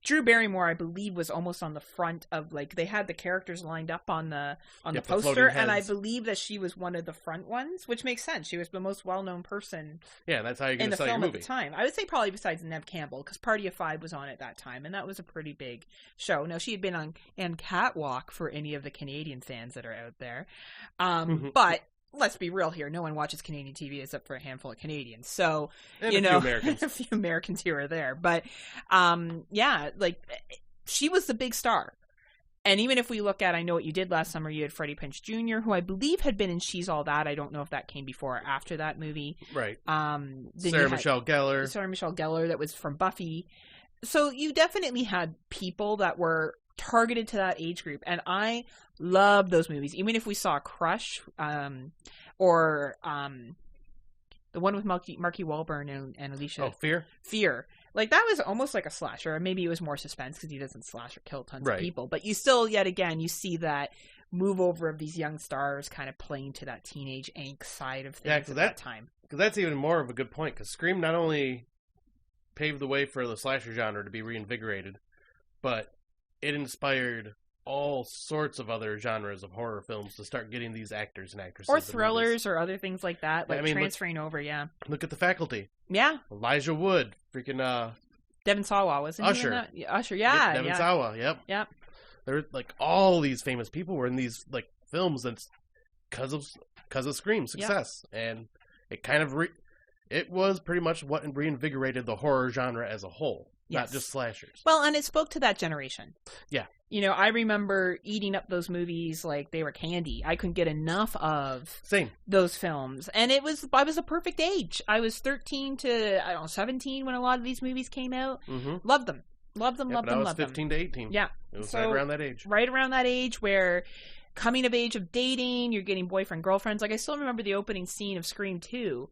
Drew Barrymore, I believe, was almost on the front of, like, they had the characters lined up on the poster, and I believe that she was one of the front ones, which makes sense. She was the most well-known person. Yeah, that's how you're going to sell your movie. In the film at the time. I would say probably besides Neve Campbell, because Party of Five was on at that time, and that was a pretty big show. Now, she had been on Catwalk for any of the Canadian fans that are out there. But let's be real here. No one watches Canadian TV except for a handful of Canadians. So, and a few Americans. A few Americans here or there. But, like, she was the big star. And even if we look at I Know What You Did Last Summer, you had Freddie Prinze Jr., who I believe had been in She's All That. I don't know if that came before or after that movie. Right. Sarah Michelle Gellar. Sarah Michelle Gellar, that was from Buffy. So you definitely had people that were targeted to that age group, and I love those movies. Even if we saw Crush, or The one with Marky Wahlberg and Alicia. Oh, Fear? Fear. Like, that was almost like a slasher. Or maybe it was more suspense because he doesn't slash or kill tons Right. of people. But you still, yet again, you see that move over of these young stars kind of playing to that teenage angst side of things at that time. Because that's even more of a good point. Because Scream not only paved the way for the slasher genre to be reinvigorated, but it inspired all sorts of other genres of horror films to start getting these actors and actresses. Or thrillers or other things like that. Like, transferring over, Look at The Faculty. Yeah. Elijah Wood. Freaking, Devon Sawa, wasn't Usher. he in that? Usher, yeah. Devon Sawa, yep. Yep. There were, like, all these famous people were in these, like, films that's because of Scream's success. Yep. And it kind of it was pretty much what reinvigorated the horror genre as a whole. Yes. Not just slashers. Well, and it spoke to that generation. Yeah. You know, I remember eating up those movies like they were candy. I couldn't get enough of those films. And I was a perfect age. I was 13 to, 17 when a lot of these movies came out. Mm-hmm. Loved them. Loved them. I was 15 to 18. Yeah. It was right around that age. Right around that age where coming of age of dating, you're getting boyfriend, girlfriends. Like, I still remember the opening scene of Scream 2.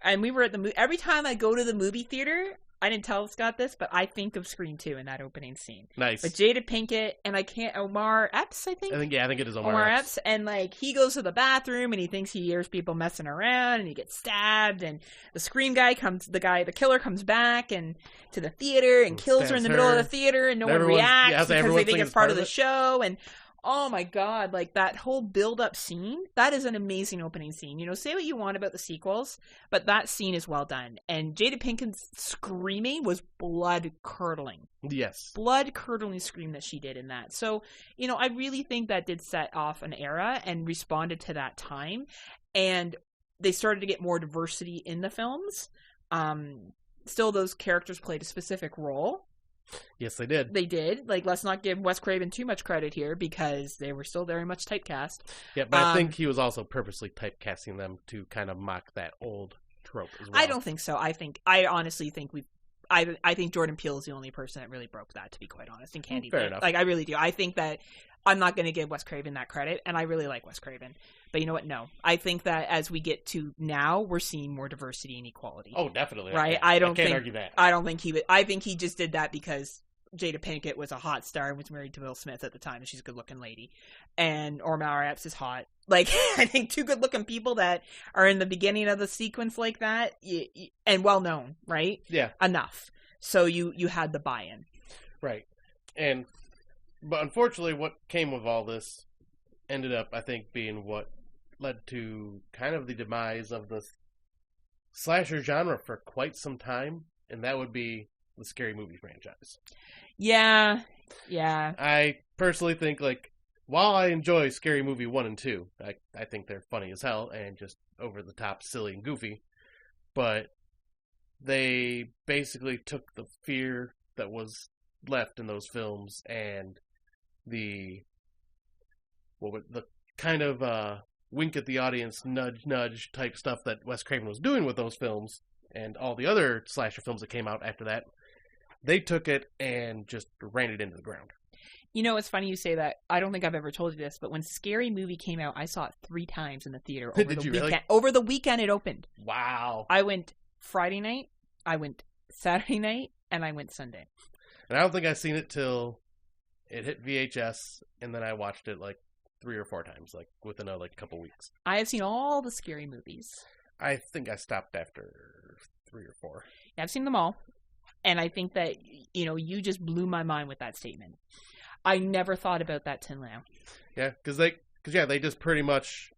And we were at the every time I go to the movie theater, I didn't tell Scott this, but I think of Scream 2 in that opening scene. Nice. With Jada Pinkett and Omar Epps, I think. I think it is Omar Epps. And like he goes to the bathroom and he thinks he hears people messing around and he gets stabbed and the Scream guy the killer comes back and to the theater and kills her in the middle of the theater and no one reacts because they think it's part of the show. And oh my God, like that whole build-up scene, that is an amazing opening scene. You know, say what you want about the sequels, but that scene is well done. And Jada Pinkett's screaming was blood-curdling. Yes. Blood-curdling scream that she did in that. So, you know, I really think that did set off an era and responded to that time. And they started to get more diversity in the films. Still, those characters played a specific role. Yes, they did. They did. Like, let's not give Wes Craven too much credit here because they were still very much typecast. Yeah, but I think he was also purposely typecasting them to kind of mock that old trope as well. I don't think so. I honestly think I think Jordan Peele is the only person that really broke that, to be quite honest, in Candy. Fair enough. Like, I really do. I think that I'm not going to give Wes Craven that credit, and I really like Wes Craven. But you know what? No. I think that as we get to now, we're seeing more diversity and equality. Oh, definitely. Right? I can't argue that. I don't think I think he just did that because Jada Pinkett was a hot star and was married to Will Smith at the time, and she's a good-looking lady. And Omar Epps is hot. Like, I think two good-looking people that are in the beginning of the sequence like that, and well-known, right? Yeah. Enough. So you had the buy-in. Right. But unfortunately, what came of all this ended up, I think, being what led to kind of the demise of the slasher genre for quite some time, and that would be the Scary Movie franchise. Yeah. I personally think, like, while I enjoy Scary Movie 1 and 2, I think they're funny as hell and just over-the-top, silly and goofy, but they basically took the fear that was left in those films and the kind of wink at the audience, nudge, nudge type stuff that Wes Craven was doing with those films and all the other slasher films that came out after that. They took it and just ran it into the ground. You know, it's funny you say that. I don't think I've ever told you this, but when Scary Movie came out, I saw it 3 times in the theater over the weekend. Really? Over the weekend it opened. Wow. I went Friday night, I went Saturday night, and I went Sunday. And I don't think I've seen it till it hit VHS, and then I watched it like 3 or 4 times, like within a couple weeks. I have seen all the Scary Movies. I think I stopped after 3 or 4. Yeah, I've seen them all. And I think that, you know, you just blew my mind with that statement. I never thought about that till now. Yeah, because they just pretty much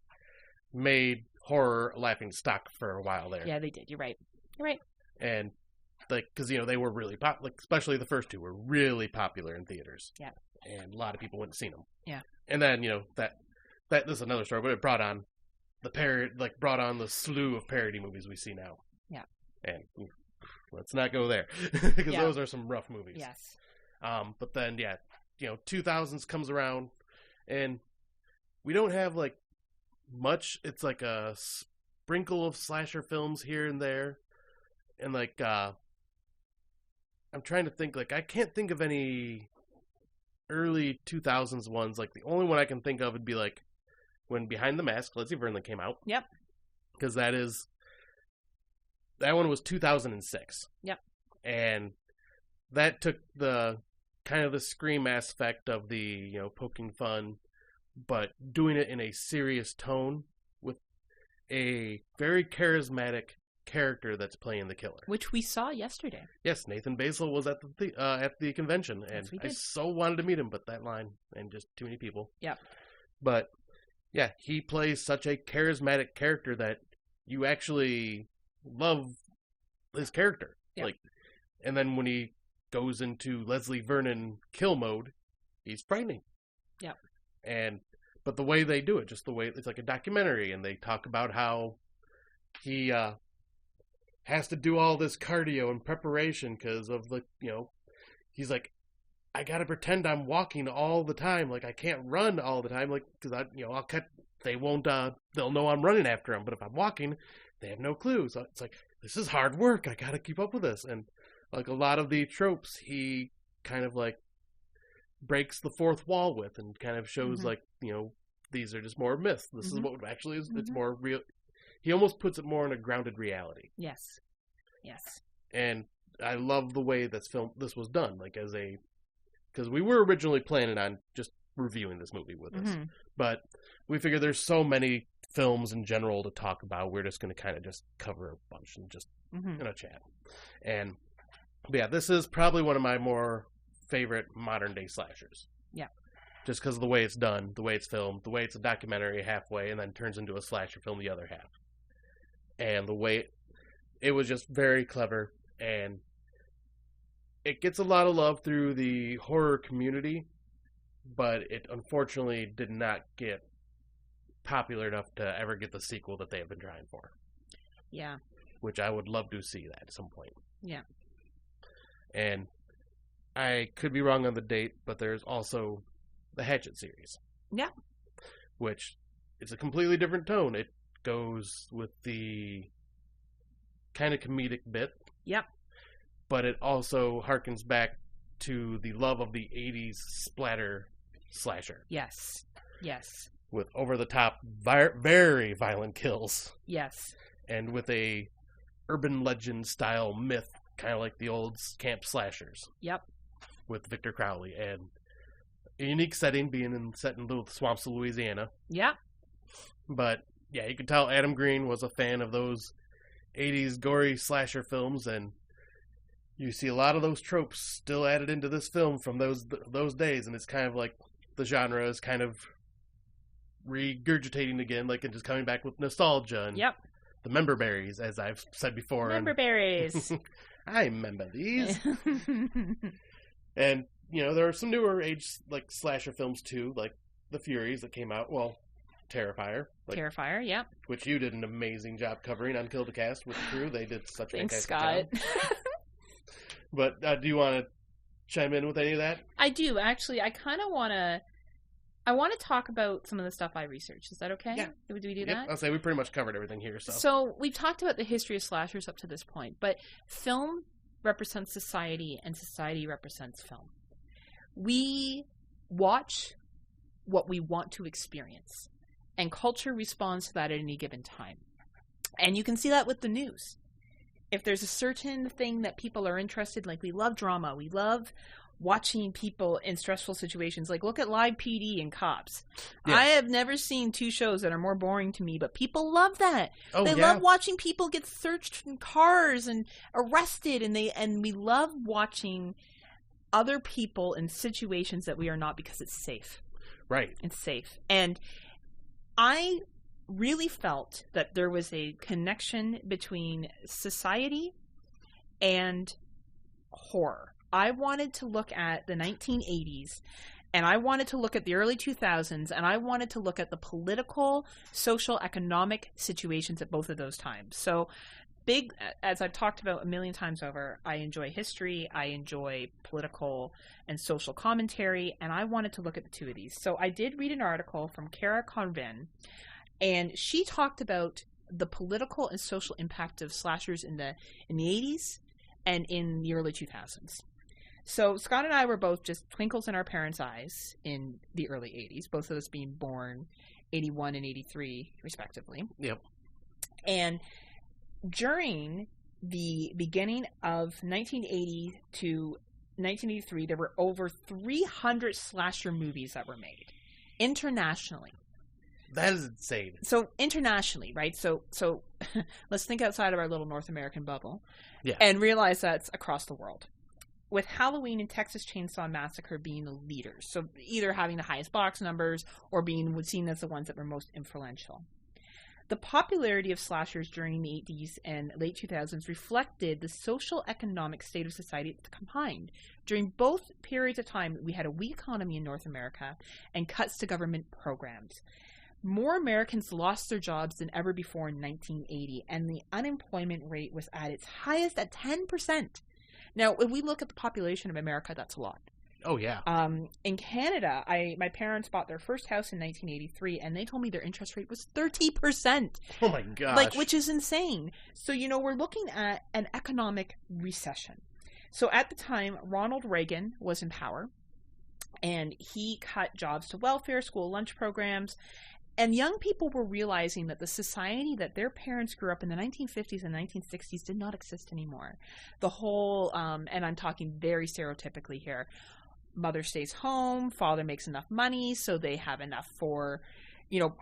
made horror a laughing stock for a while there. Yeah, they did. You're right. And because they were really popular, especially the first 2 were really popular in theaters. Yeah, and a lot of people went and seen them. Yeah, and then that this is another story, but it brought on the slew of parody movies we see now. Yeah, and let's not go there because those are some rough movies. Yes. But then 2000s comes around and we don't have like much. It's like a sprinkle of slasher films here and there, and like I'm trying to think. Like I can't think of any early 2000s ones. Like the only one I can think of would be like when Behind the Mask, Leslie Vernon came out. Yep. Because that is that one was 2006. Yep. And that took the kind of the Scream aspect of the, poking fun, but doing it in a serious tone with a very charismatic character that's playing the killer, which we saw yesterday. Yes, Nathan Basil was at the convention, and I so wanted to meet him, but that line and just too many people. Yep. But yeah, he plays such a charismatic character that you actually love his character. Yep. And then when he goes into Leslie Vernon kill mode, he's frightening. Yeah. But the way they do it, just the way it's like a documentary, and they talk about how he has to do all this cardio and preparation because of the, he's like, I gotta pretend I'm walking all the time, like I can't run all the time, like because I'll cut. They won't. They'll know I'm running after them, but if I'm walking, they have no clue. So it's like, this is hard work. I gotta keep up with this, and like a lot of the tropes, he kind of like breaks the fourth wall with, and kind of shows like, these are just more myths. This is what actually is. It's more real. He almost puts it more in a grounded reality. Yes. And I love the way this was done. Like because we were originally planning on just reviewing this movie with us, but we figured there's so many films in general to talk about. We're just going to kind of just cover a bunch and just in a chat. And yeah, this is probably one of my more favorite modern day slashers. Yeah. Just because of the way it's done, the way it's filmed, the way it's a documentary halfway and then turns into a slasher film the other half. And the way it was just very clever, and it gets a lot of love through the horror community, but it unfortunately did not get popular enough to ever get the sequel that they have been trying for. Yeah. Which I would love to see that at some point. Yeah. And I could be wrong on the date, but there's also the Hatchet series. Yeah. Which is a completely different tone. It goes with the kind of comedic bit. Yep. But it also harkens back to the love of the 80s splatter slasher. Yes. With over-the-top, very violent kills. Yes. And with a urban legend-style myth, kind of like the old camp slashers. Yep. With Victor Crowley. And a unique setting, set in little swamps of Louisiana. Yeah. But, yeah, you can tell Adam Green was a fan of those 80s gory slasher films, and you see a lot of those tropes still added into this film from those days, and it's kind of like the genre is kind of regurgitating again, like, and just coming back with nostalgia and the member berries, as I've said before. Member berries. I remember these. And, there are some newer age, like, slasher films, too, like The Furies that came out, Terrifier. Terrifier, yeah. Which you did an amazing job covering on Kill the Cast with the crew. They did such a Thanks, fantastic Scott. job. But do you want to chime in with any of that? I do, actually. I kind of want to... I want to talk about some of the stuff I researched. Is that okay? Yeah. Do we do that? I'll say we pretty much covered everything here. So we've talked about the history of slashers up to this point, but film represents society and society represents film. We watch what we want to experience, and culture responds to that at any given time. And you can see that with the news. If there's a certain thing that people are interested in, like we love drama, we love watching people in stressful situations. Like, look at Live PD and Cops. Yes. I have never seen two shows that are more boring to me, but people love that. They love watching people get searched in cars and arrested, and we love watching other people in situations that we are not, because it's safe. Right. It's safe. And I really felt that there was a connection between society and horror. I wanted to look at the 1980s, and I wanted to look at the early 2000s, and I wanted to look at the political, social, economic situations at both of those times. So, as I've talked about a million times over, I enjoy history, I enjoy political and social commentary, and I wanted to look at the two of these. So I did read an article from Kara Convin, and she talked about the political and social impact of slashers in the 80s and in the early 2000s. So Scott and I were both just twinkles in our parents' eyes in the early 80s, both of us being born 81 and 83, respectively. Yep. And during the beginning of 1980 to 1983, there were over 300 slasher movies that were made internationally. That is insane. So internationally, right? So let's think outside of our little North American bubble, yeah, and realize that's across the world. With Halloween and Texas Chainsaw Massacre being the leaders, so either having the highest box numbers or being seen as the ones that were most influential. The popularity of slashers during the 80s and late 2000s reflected the social economic state of society combined. During both periods of time, we had a weak economy in North America and cuts to government programs. More Americans lost their jobs than ever before in 1980, and the unemployment rate was at its highest at 10%. Now, if we look at the population of America, that's a lot. Oh, yeah. In Canada, my parents bought their first house in 1983, and they told me their interest rate was 30%. Oh, my gosh. Like, which is insane. So, we're looking at an economic recession. So, at the time, Ronald Reagan was in power, and he cut jobs to welfare, school lunch programs, and young people were realizing that the society that their parents grew up in the 1950s and 1960s did not exist anymore. The whole, and I'm talking very stereotypically here, mother stays home, father makes enough money, so they have enough for,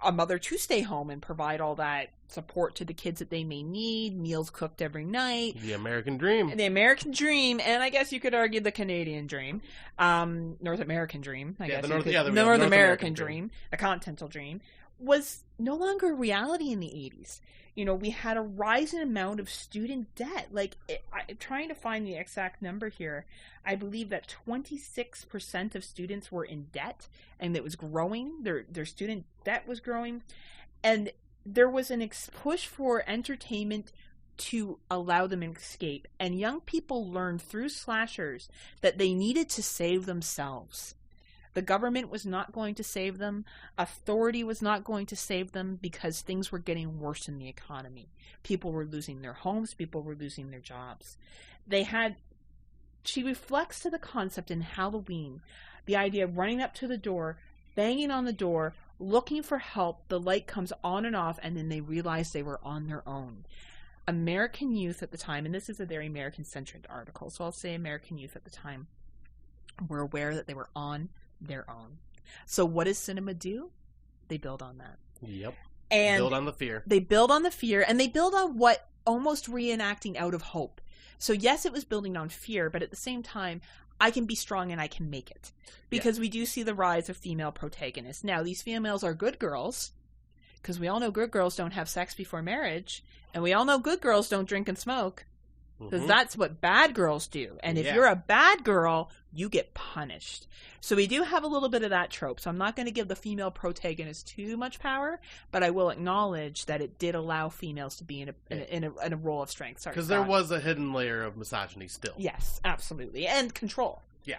a mother to stay home and provide all that support to the kids that they may need, meals cooked every night. The American dream. The American dream, and I guess you could argue the Canadian dream. North American dream, I guess. The North American dream, the continental dream, was no longer a reality in the 80s. We had a rising amount of student debt. I'm trying to find the exact number here. I believe that 26% of students were in debt, and it was growing. Their student debt was growing. And there was an push for entertainment to allow them an escape. And young people learned through slashers that they needed to save themselves. The government was not going to save them. Authority was not going to save them because things were getting worse in the economy. People were losing their homes. People were losing their jobs. She reflects to the concept in Halloween, the idea of running up to the door, banging on the door, looking for help. The light comes on and off, and then they realize they were on their own. American youth at the time, and this is a very American-centric article, so I'll say American youth at the time, were aware that they were on their own. So what does cinema do? They build on that. Yep. And build on the fear. They build on the fear, and they build on what almost reenacting out of hope. So yes, it was building on fear, but at the same time, I can be strong and I can make it. Because we do see the rise of female protagonists. Now, these females are good girls, because we all know good girls don't have sex before marriage, and we all know good girls don't drink and smoke. Because that's what bad girls do. And if you're a bad girl, you get punished. So we do have a little bit of that trope. So I'm not going to give the female protagonist too much power, but I will acknowledge that it did allow females to be in a role of strength. Because there was a hidden layer of misogyny still. Yes, absolutely. And control. Yeah.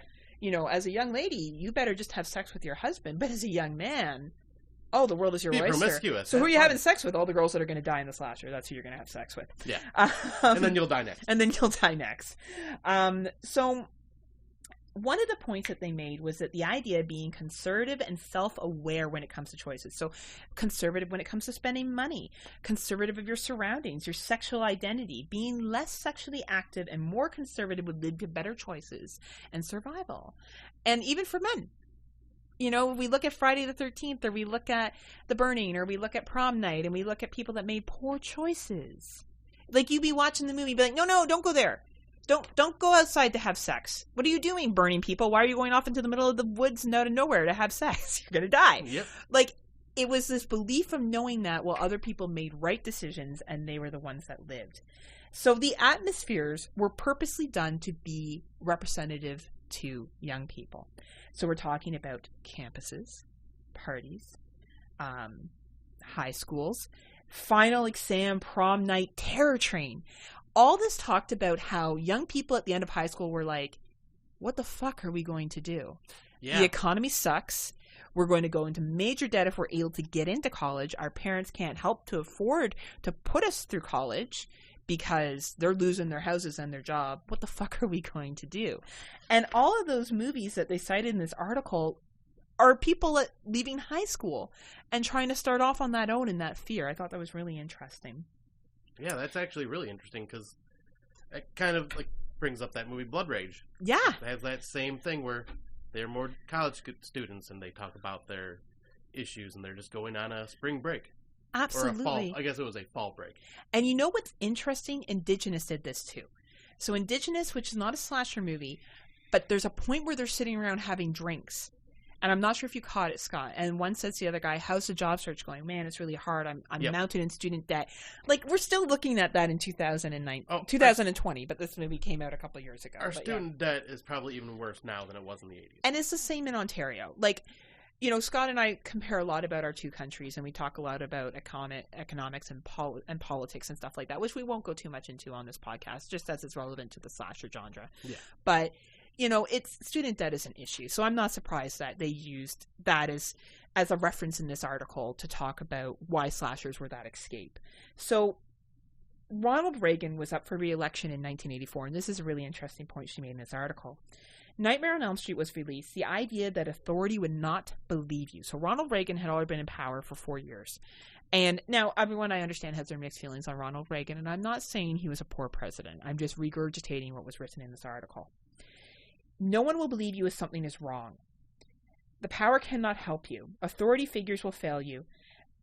As a young lady, you better just have sex with your husband. But as a young man, the world is your oyster. Promiscuous. So who are you having sex with? All the girls that are going to die in the slasher. That's who you're going to have sex with. Yeah. And then you'll die next. So one of the points that they made was that the idea of being conservative and self-aware when it comes to choices. So conservative when it comes to spending money, conservative of your surroundings, your sexual identity, being less sexually active and more conservative would lead to better choices and survival. And even for men. We look at Friday the 13th, or we look at The Burning, or we look at Prom Night, and we look at people that made poor choices. Like, you'd be watching the movie, be like, no, don't go there. Don't go outside to have sex. What are you doing, burning people? Why are you going off into the middle of the woods and out of nowhere to have sex? You're going to die. Yep. Like, it was this belief of knowing that while other people made right decisions, and they were the ones that lived. So the atmospheres were purposely done to be representative to young people. So we're talking about campuses, parties, high schools, final exam, prom night, terror train. All this talked about how young people at the end of high school were like, what the fuck are we going to do? Yeah. The economy sucks. We're going to go into major debt if we're able to get into college. Our parents can't help to afford to put us through college because they're losing their houses and their job. What the fuck are we going to do? And all of those movies that they cited in this article are people leaving high school and trying to start off on that own in that fear. I thought that was really interesting. Yeah, that's actually really interesting because it kind of like brings up that movie Blood Rage. Yeah. It has that same thing where they're more college students and they talk about their issues and they're just going on a spring break. Absolutely. Or a fall. I guess it was a fall break. And you know what's interesting? Indigenous did this too. So Indigenous, which is not a slasher movie, but there's a point where they're sitting around having drinks. And I'm not sure if you caught it, Scott. And one says to the other guy, how's the job search going? Man, it's really hard. I'm mounted in student debt. Like, we're still looking at that in 2020, but this movie came out a couple of years ago. Our student debt is probably even worse now than it was in the 80s. And it's the same in Ontario. Like, you know, Scott and I compare a lot about our two countries, and we talk a lot about economics and politics and stuff like that, which we won't go too much into on this podcast, just as it's relevant to the slasher genre. Yeah. But you know, student debt is an issue. So I'm not surprised that they used that as a reference in this article to talk about why slashers were that escape. So Ronald Reagan was up for re-election in 1984, and this is a really interesting point she made in this article. Nightmare on Elm Street was released, the idea that authority would not believe you. So Ronald Reagan had already been in power for 4 years. And now everyone I understand has their mixed feelings on Ronald Reagan, and I'm not saying he was a poor president. I'm just regurgitating what was written in this article. No one will believe you if something is wrong. The power cannot help you. Authority figures will fail you,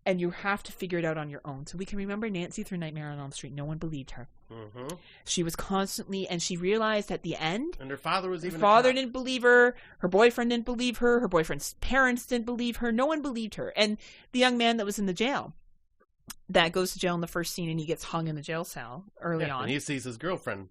and you have to figure it out on your own. So we can remember Nancy through Nightmare on Elm Street. No one believed her. Mm-hmm. She was constantly, and she realized at the end. And her father was even. Her father didn't believe her. Her boyfriend didn't believe her. Her boyfriend's parents didn't believe her. No one believed her. And the young man that was in the jail, that goes to jail in the first scene, and he gets hung in the jail cell early on. And he sees his girlfriend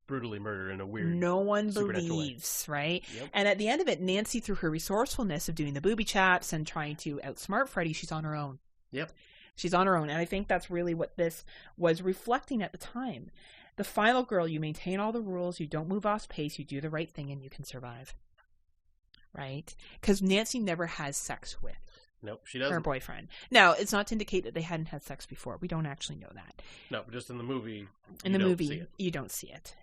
brutally murdered in a weird, no one believes way. Right? Yep. And at the end of it, Nancy, through her resourcefulness of doing the booby traps and trying to outsmart Freddy, she's on her own. Yep. She's on her own. And I think that's really what this was reflecting at the time. The final girl, you maintain all the rules, you don't move off pace, you do the right thing, and you can survive. Right? Because Nancy never has sex with Nope, she doesn't. Her boyfriend. Now, it's not to indicate that they hadn't had sex before. We don't actually know that. No, but just in the movie, you don't see it.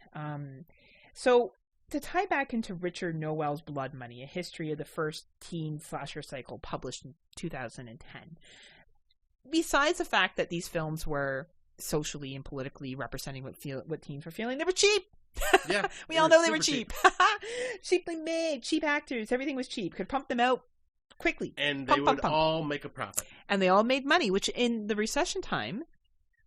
So, to tie back into Richard Nowell's Blood Money, a history of the first teen slasher cycle published in 2010, besides the fact that these films were socially and politically representing what teens were feeling, they were cheap. Yeah, we all know they were cheap. Cheaply made, cheap actors, everything was cheap. Could pump them out quickly. And they would all make a profit. And they all made money, which in the recession time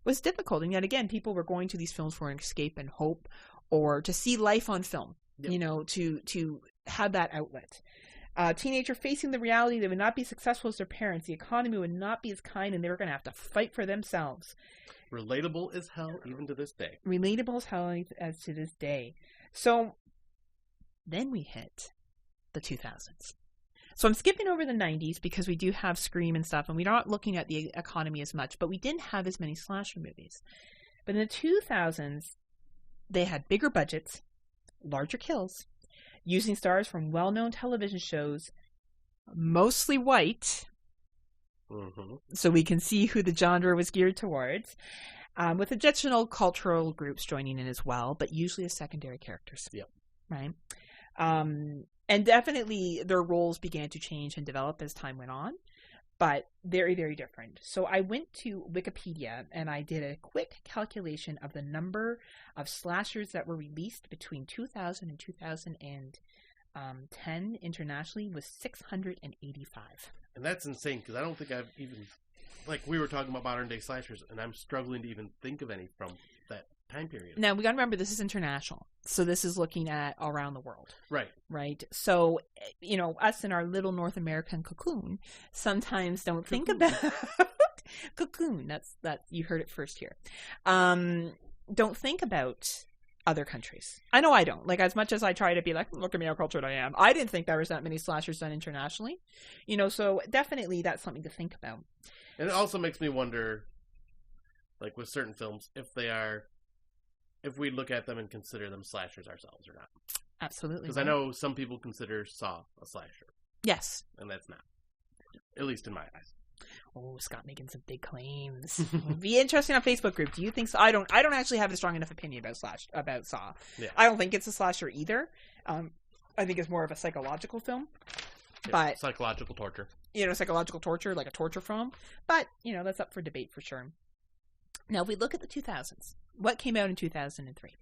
was difficult. And yet again, people were going to these films for an escape and hope, or to see life on film, yep. You know, to have that outlet. Teenager facing the reality they would not be successful as their parents, the economy would not be as kind, and they were going to have to fight for themselves. Relatable as hell, even to this day. Relatable as hell as to this day. So then we hit the 2000s. So I'm skipping over the 90s because we do have Scream and stuff, and we're not looking at the economy as much, but we didn't have as many slasher movies. But in the 2000s, they had bigger budgets, larger kills, using stars from well-known television shows, mostly white, mm-hmm. So we can see who the genre was geared towards, with additional cultural groups joining in as well, but usually as secondary characters. Yep. Right? And definitely their roles began to change and develop as time went on, but very, very different. So I went to Wikipedia and I did a quick calculation of the number of slashers that were released between 2000 and 2010 internationally was 685. And that's insane because I don't think I've even, like we were talking about modern day slashers, and I'm struggling to even think of any from that time period. Now, we got to remember, this is international. So this is looking at around the world. Right. Right. So, you know, us in our little North American cocoon sometimes don't think about cocoon. That's you heard it first here. Don't think about other countries. I know I don't. Like, as much as I try to be like, look at me how cultured I am, I didn't think there was that many slashers done internationally. You know, so definitely that's something to think about. And it also makes me wonder, like with certain films, if we look at them and consider them slashers ourselves or not. Absolutely. Because I know some people consider Saw a slasher. Yes. And that's not. At least in my eyes. Oh, Scott making some big claims. It'll be interesting on Facebook group. Do you think so? I don't actually have a strong enough opinion about Saw. Yeah. I don't think it's a slasher either. I think it's more of a psychological film. Yeah, but psychological torture. You know, psychological torture, like a torture film. But, you know, that's up for debate for sure. Now, if we look at the 2000s, what came out in 2003?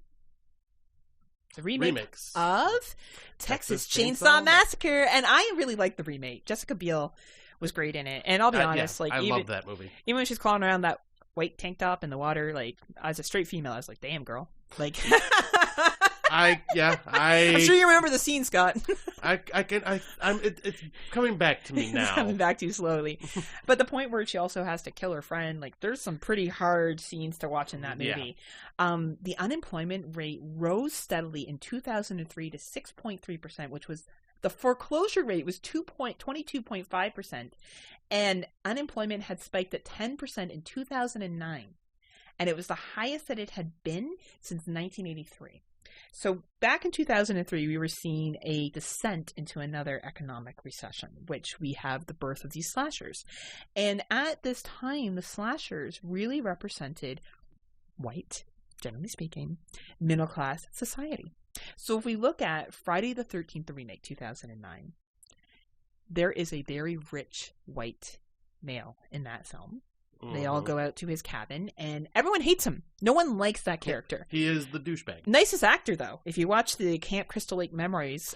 the remake Remakes. of Texas Chainsaw Massacre. And I really like the remake. Jessica Biel was great in it. And I'll be honest, like, I love that movie. Even when she's crawling around that white tank top in the water, like, as a straight female, I was like, damn, girl. Like, I'm sure you remember the scene, Scott. It's coming back to me now. It's coming back to you slowly. But the point where she also has to kill her friend, like, there's some pretty hard scenes to watch in that movie. Yeah. The unemployment rate rose steadily in 2003 to 6.3%, which was, the foreclosure rate was 22.5%, and unemployment had spiked at 10% in 2009. And it was the highest that it had been since 1983. So back in 2003, we were seeing a descent into another economic recession, which we have the birth of these slashers. And at this time, the slashers really represented white, generally speaking, middle-class society. So if we look at Friday the 13th, the remake, 2009, there is a very rich white male in that film. They all go out to his cabin, and everyone hates him. No one likes that character. He is the douchebag. Nicest actor, though. If you watch the Camp Crystal Lake Memories...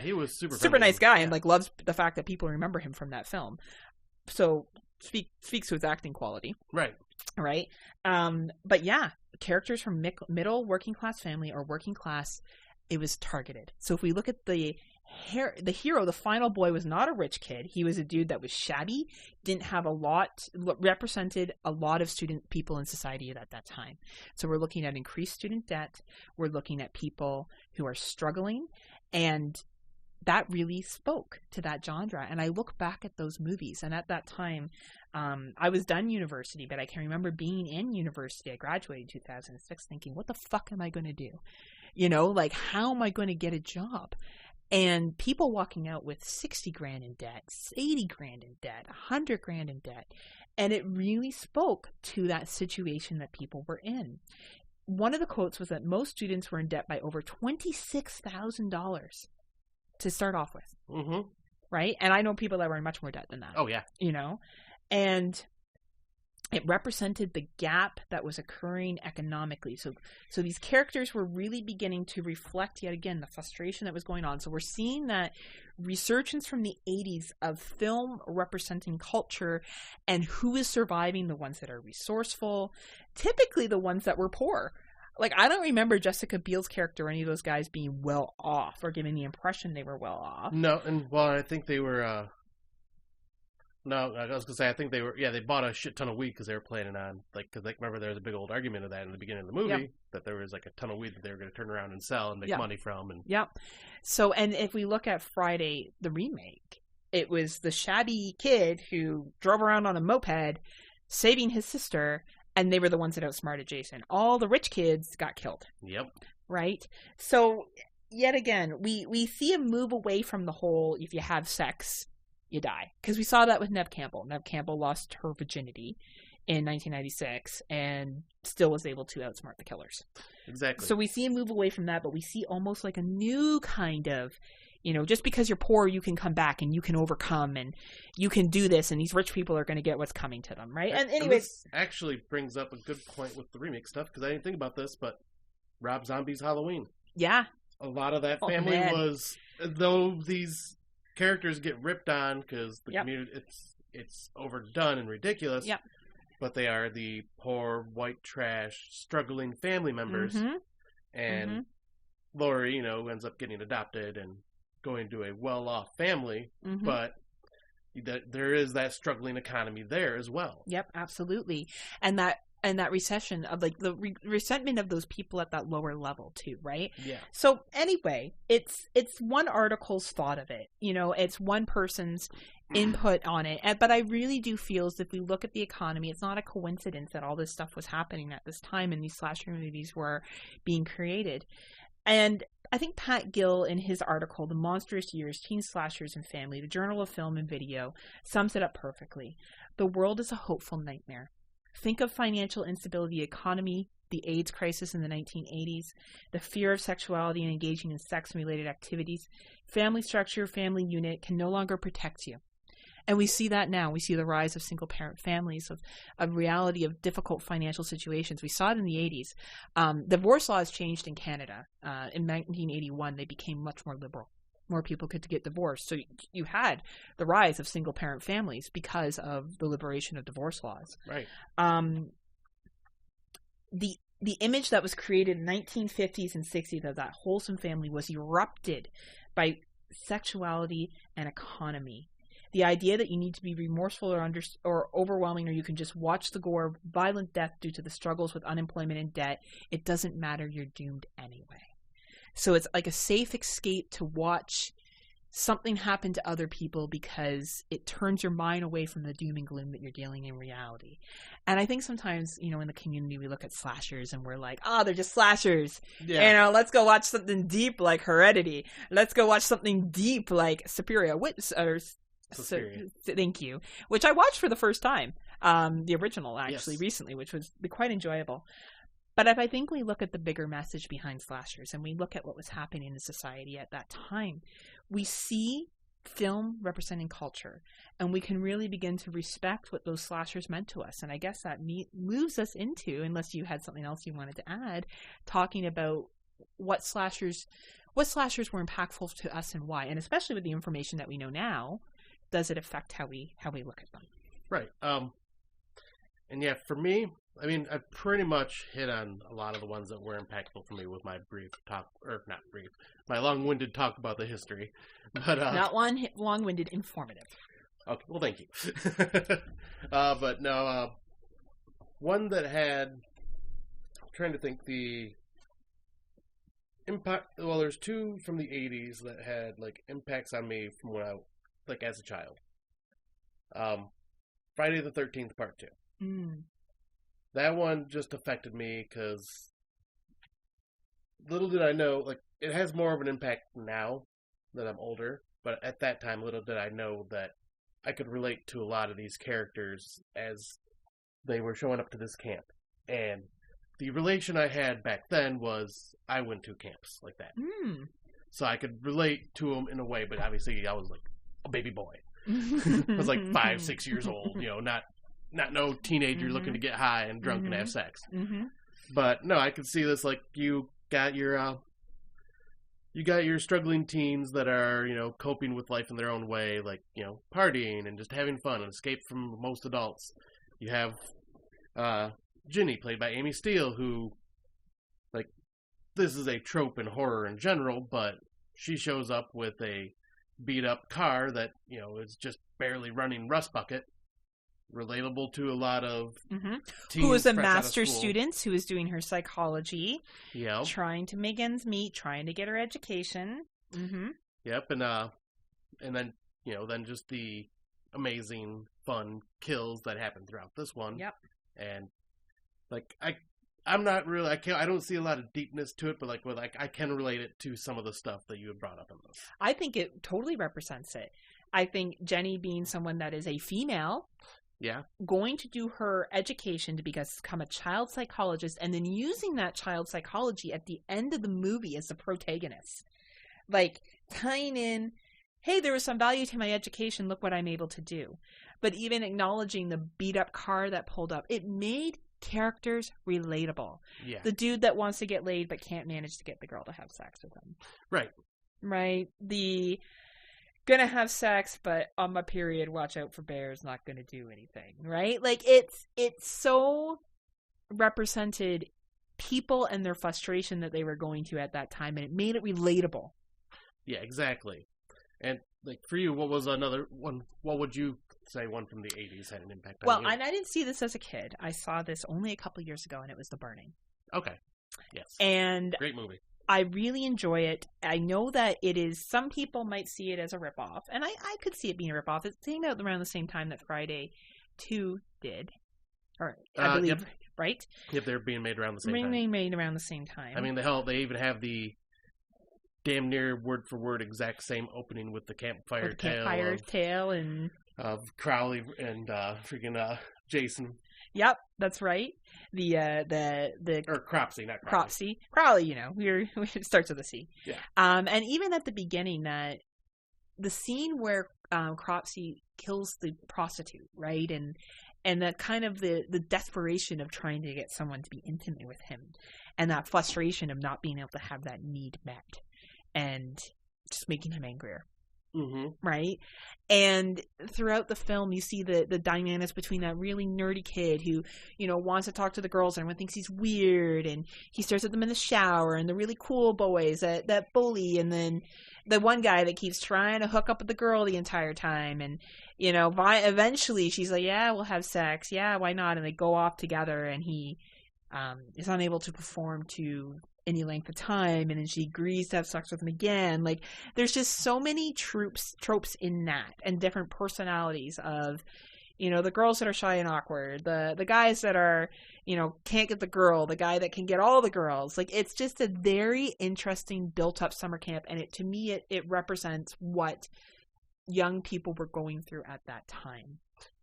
he was super nice guy, and, like, loves the fact that people remember him from that film. So, speaks to his acting quality. Right. Right? But, yeah, characters from middle working-class family or working-class, it was targeted. So, if we look at the hero, the final boy, was not a rich kid. He was a dude that was shabby, didn't have represented a lot of people in society at that time. So we're looking at increased student debt. We're looking at people who are struggling, and that really spoke to that genre. And I look back at those movies, and at that time, I was done university, but I can remember being in university. I graduated in 2006 thinking, what the fuck am I going to do? You know, like, how am I going to get a job? And people walking out with 60 grand in debt, 80 grand in debt, 100 grand in debt. And it really spoke to that situation that people were in. One of the quotes was that most students were in debt by over $26,000 to start off with. Mm-hmm. Right? And I know people that were in much more debt than that. Oh, yeah. You know? And it represented the gap that was occurring economically. So these characters were really beginning to reflect, yet again, the frustration that was going on. So we're seeing that resurgence from the 80s of film representing culture and who is surviving, the ones that are resourceful, typically the ones that were poor. Like, I don't remember Jessica Biel's character or any of those guys being well off or giving the impression they were well off. No, and, well, I think they were... No, I was going to say, I think they were, they bought a shit ton of weed because they were planning on, like, because, like, remember there was a big old argument of that in the beginning of the movie, that there was, like, a ton of weed that they were going to turn around and sell and make money from. And So, and if we look at Friday, the remake, it was the shabby kid who drove around on a moped, saving his sister, and they were the ones that outsmarted Jason. All the rich kids got killed. Yep. Right? So, yet again, we see a move away from the whole, if you have sex, you die. Because we saw that with Neve Campbell. Neve Campbell lost her virginity in 1996 and still was able to outsmart the killers. Exactly. So we see a move away from that, but we see almost like a new kind of, you know, just because you're poor, you can come back and you can overcome and you can do this, and these rich people are going to get what's coming to them, right? And anyways, this actually brings up a good point with the remake stuff, because I didn't think about this, but Rob Zombie's Halloween. Yeah. A lot of that family was, though these characters get ripped on because the community, it's overdone and ridiculous. Yep. But they are the poor, white trash, struggling family members. Mm-hmm. And Laurie, you know, ends up getting adopted and going to a well-off family. Mm-hmm. But there is that struggling economy there as well. Yep, absolutely. And that recession of, like, the resentment of those people at that lower level too, right? Yeah. So anyway, it's one article's thought of it. You know, it's one person's input on it. But I really do feel as if we look at the economy, it's not a coincidence that all this stuff was happening at this time and these slasher movies were being created. And I think Pat Gill, in his article, The Monstrous Years, Teen Slashers and Family, the Journal of Film and Video, sums it up perfectly. The world is a hopeful nightmare. Think of financial instability, economy, the AIDS crisis in the 1980s, the fear of sexuality and engaging in sex-related activities. Family structure, family unit can no longer protect you. And we see that now. We see the rise of single-parent families, of a reality of difficult financial situations. We saw it in the 80s. Divorce laws changed in Canada. In 1981, they became much more liberal. More people could get divorced. So you had the rise of single-parent families because of the liberation of divorce laws. Right. The image that was created in the 1950s and 60s of that wholesome family was erupted by sexuality and economy. The idea that you need to be remorseful or overwhelming, or you can just watch the gore of violent death due to the struggles with unemployment and debt, it doesn't matter, you're doomed anyway. So it's like a safe escape to watch something happen to other people because it turns your mind away from the doom and gloom that you're dealing in reality. And I think sometimes, in the community, we look at slashers and we're like, oh, they're just slashers. Yeah. Let's go watch something deep like Heredity. Let's go watch something deep like Suspiria. Thank you. Which I watched for the first time. The original, actually, recently, which was quite enjoyable. But if I think we look at the bigger message behind slashers and we look at what was happening in society at that time, we see film representing culture, and we can really begin to respect what those slashers meant to us. And I guess that moves us into, unless you had something else you wanted to add, talking about what slashers were impactful to us and why. And especially with the information that we know now, does it affect how we look at them? Right. And yeah, for me, I mean, I pretty much hit on a lot of the ones that were impactful for me with my my long-winded talk about the history. But not long-winded, informative. Okay, well, thank you. But no, one that had, I'm trying to think the impact. Well, there's two from the 80s that had like impacts on me from when I, like, as a child. Friday the 13th Part 2. Mm. That one just affected me because little did I know, like, it has more of an impact now that I'm older, but at that time, little did I know that I could relate to a lot of these characters as they were showing up to this camp. And the relation I had back then was I went to camps like that. Mm. So I could relate to them in a way, but obviously I was like a baby boy. I was like 5, 6 years old, not no teenager looking to get high and drunk and have sex. Mm-hmm. But no, I could see this, like, you got your struggling teens that are, coping with life in their own way, like, partying and just having fun and escape from most adults. You have Ginny, played by Amy Steele, who, like, this is a trope in horror in general, but she shows up with a beat-up car that, is just barely running rust bucket. Relatable to a lot of teens. Who is a master's student, who is doing her psychology. Yep. Trying to make ends meet, trying to get her education. Mm-hmm. Yep, and then, then just the amazing, fun kills that happen throughout this one. Yep. And, like, I'm not really, I don't see a lot of deepness to it, but, like, I can relate it to some of the stuff that you had brought up in this. I think it totally represents it. I think Jenny, being someone that is a female, going to do her education to become a child psychologist, and then using that child psychology at the end of the movie as the protagonist. Like, tying in, hey, there was some value to my education, look what I'm able to do. But even acknowledging the beat-up car that pulled up, it made characters relatable. Yeah. The dude that wants to get laid but can't manage to get the girl to have sex with him. Right. The gonna have sex, but on my period, watch out for bears, not gonna do anything, right? Like, it's so represented people and their frustration that they were going to at that time, and it made it relatable. Yeah, exactly. And, like, for you, what was another one? What would you say one from the 80s had an impact on you? Well, and I didn't see this as a kid. I saw this only a couple years ago, and it was The Burning. Okay. Yes. And great movie. I really enjoy it. I know that it is, some people might see it as a ripoff, and I could see it being a ripoff. It came out around the same time that Friday 2 did. Or, I believe, right? Yep, they're being made around the same time. Being made around the same time. I mean, they even have the damn near word-for-word exact same opening with the campfire tale. And of Crowley and freaking Jason. Yep, that's right. Or Cropsey, not Crowley. Crowley, it starts with a C. Yeah. And even at the beginning, that the scene where Cropsey kills the prostitute, right? And that kind of the desperation of trying to get someone to be intimate with him, and that frustration of not being able to have that need met, and just making him angrier. Mm-hmm. Right? And throughout the film, you see the dynamics between that really nerdy kid who, you know, wants to talk to the girls and everyone thinks he's weird, and he stares at them in the shower, and the really cool boys that bully, and then the one guy that keeps trying to hook up with the girl the entire time. And, you know, eventually she's like, yeah, we'll have sex. Yeah, why not? And they go off together, and he is unable to perform to any length of time, and then she agrees to have sex with him again. Like, there's just so many tropes in that, and different personalities of, you know, the girls that are shy and awkward, the guys that are, you know, can't get the girl, the guy that can get all the girls. Like, it's just a very interesting built up summer camp, and to me it represents what young people were going through at that time.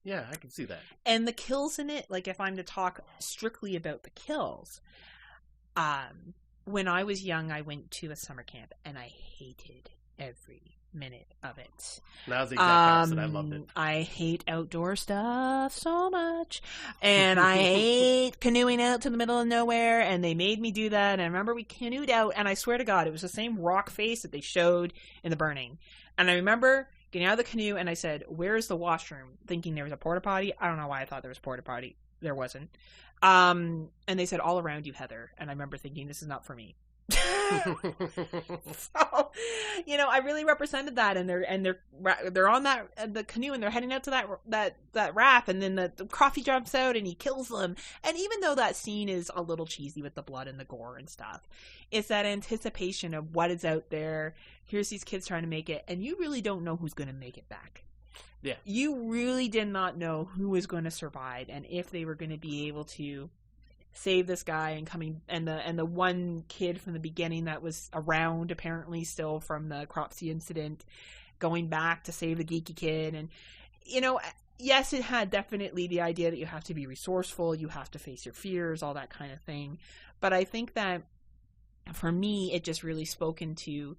Yeah, I can see that. And the kills in it, like, if I'm to talk strictly about the kills, when I was young, I went to a summer camp, and I hated every minute of it. That was the exact opposite. I loved it. I hate outdoor stuff so much, and I hate canoeing out to the middle of nowhere, and they made me do that. And I remember we canoed out, and I swear to God, it was the same rock face that they showed in The Burning. And I remember getting out of the canoe, and I said, "Where's the washroom?" Thinking there was a porta potty. I don't know why I thought there was a porta potty. There wasn't. And they said, "All around you, Heather." And I remember thinking, this is not for me. So, you know, I really represented that, and they're on the canoe, and they're heading out to that raft, and then the coffee jumps out and he kills them. And even though that scene is a little cheesy with the blood and the gore and stuff, it's that anticipation of what is out there. Here's these kids trying to make it, and you really don't know who's going to make it back. Yeah. You really did not know who was going to survive, and if they were going to be able to save this guy, and the one kid from the beginning that was around, apparently still from the Cropsey incident, going back to save the geeky kid. And, you know, yes, it had definitely the idea that you have to be resourceful, you have to face your fears, all that kind of thing. But I think that for me, it just really spoke into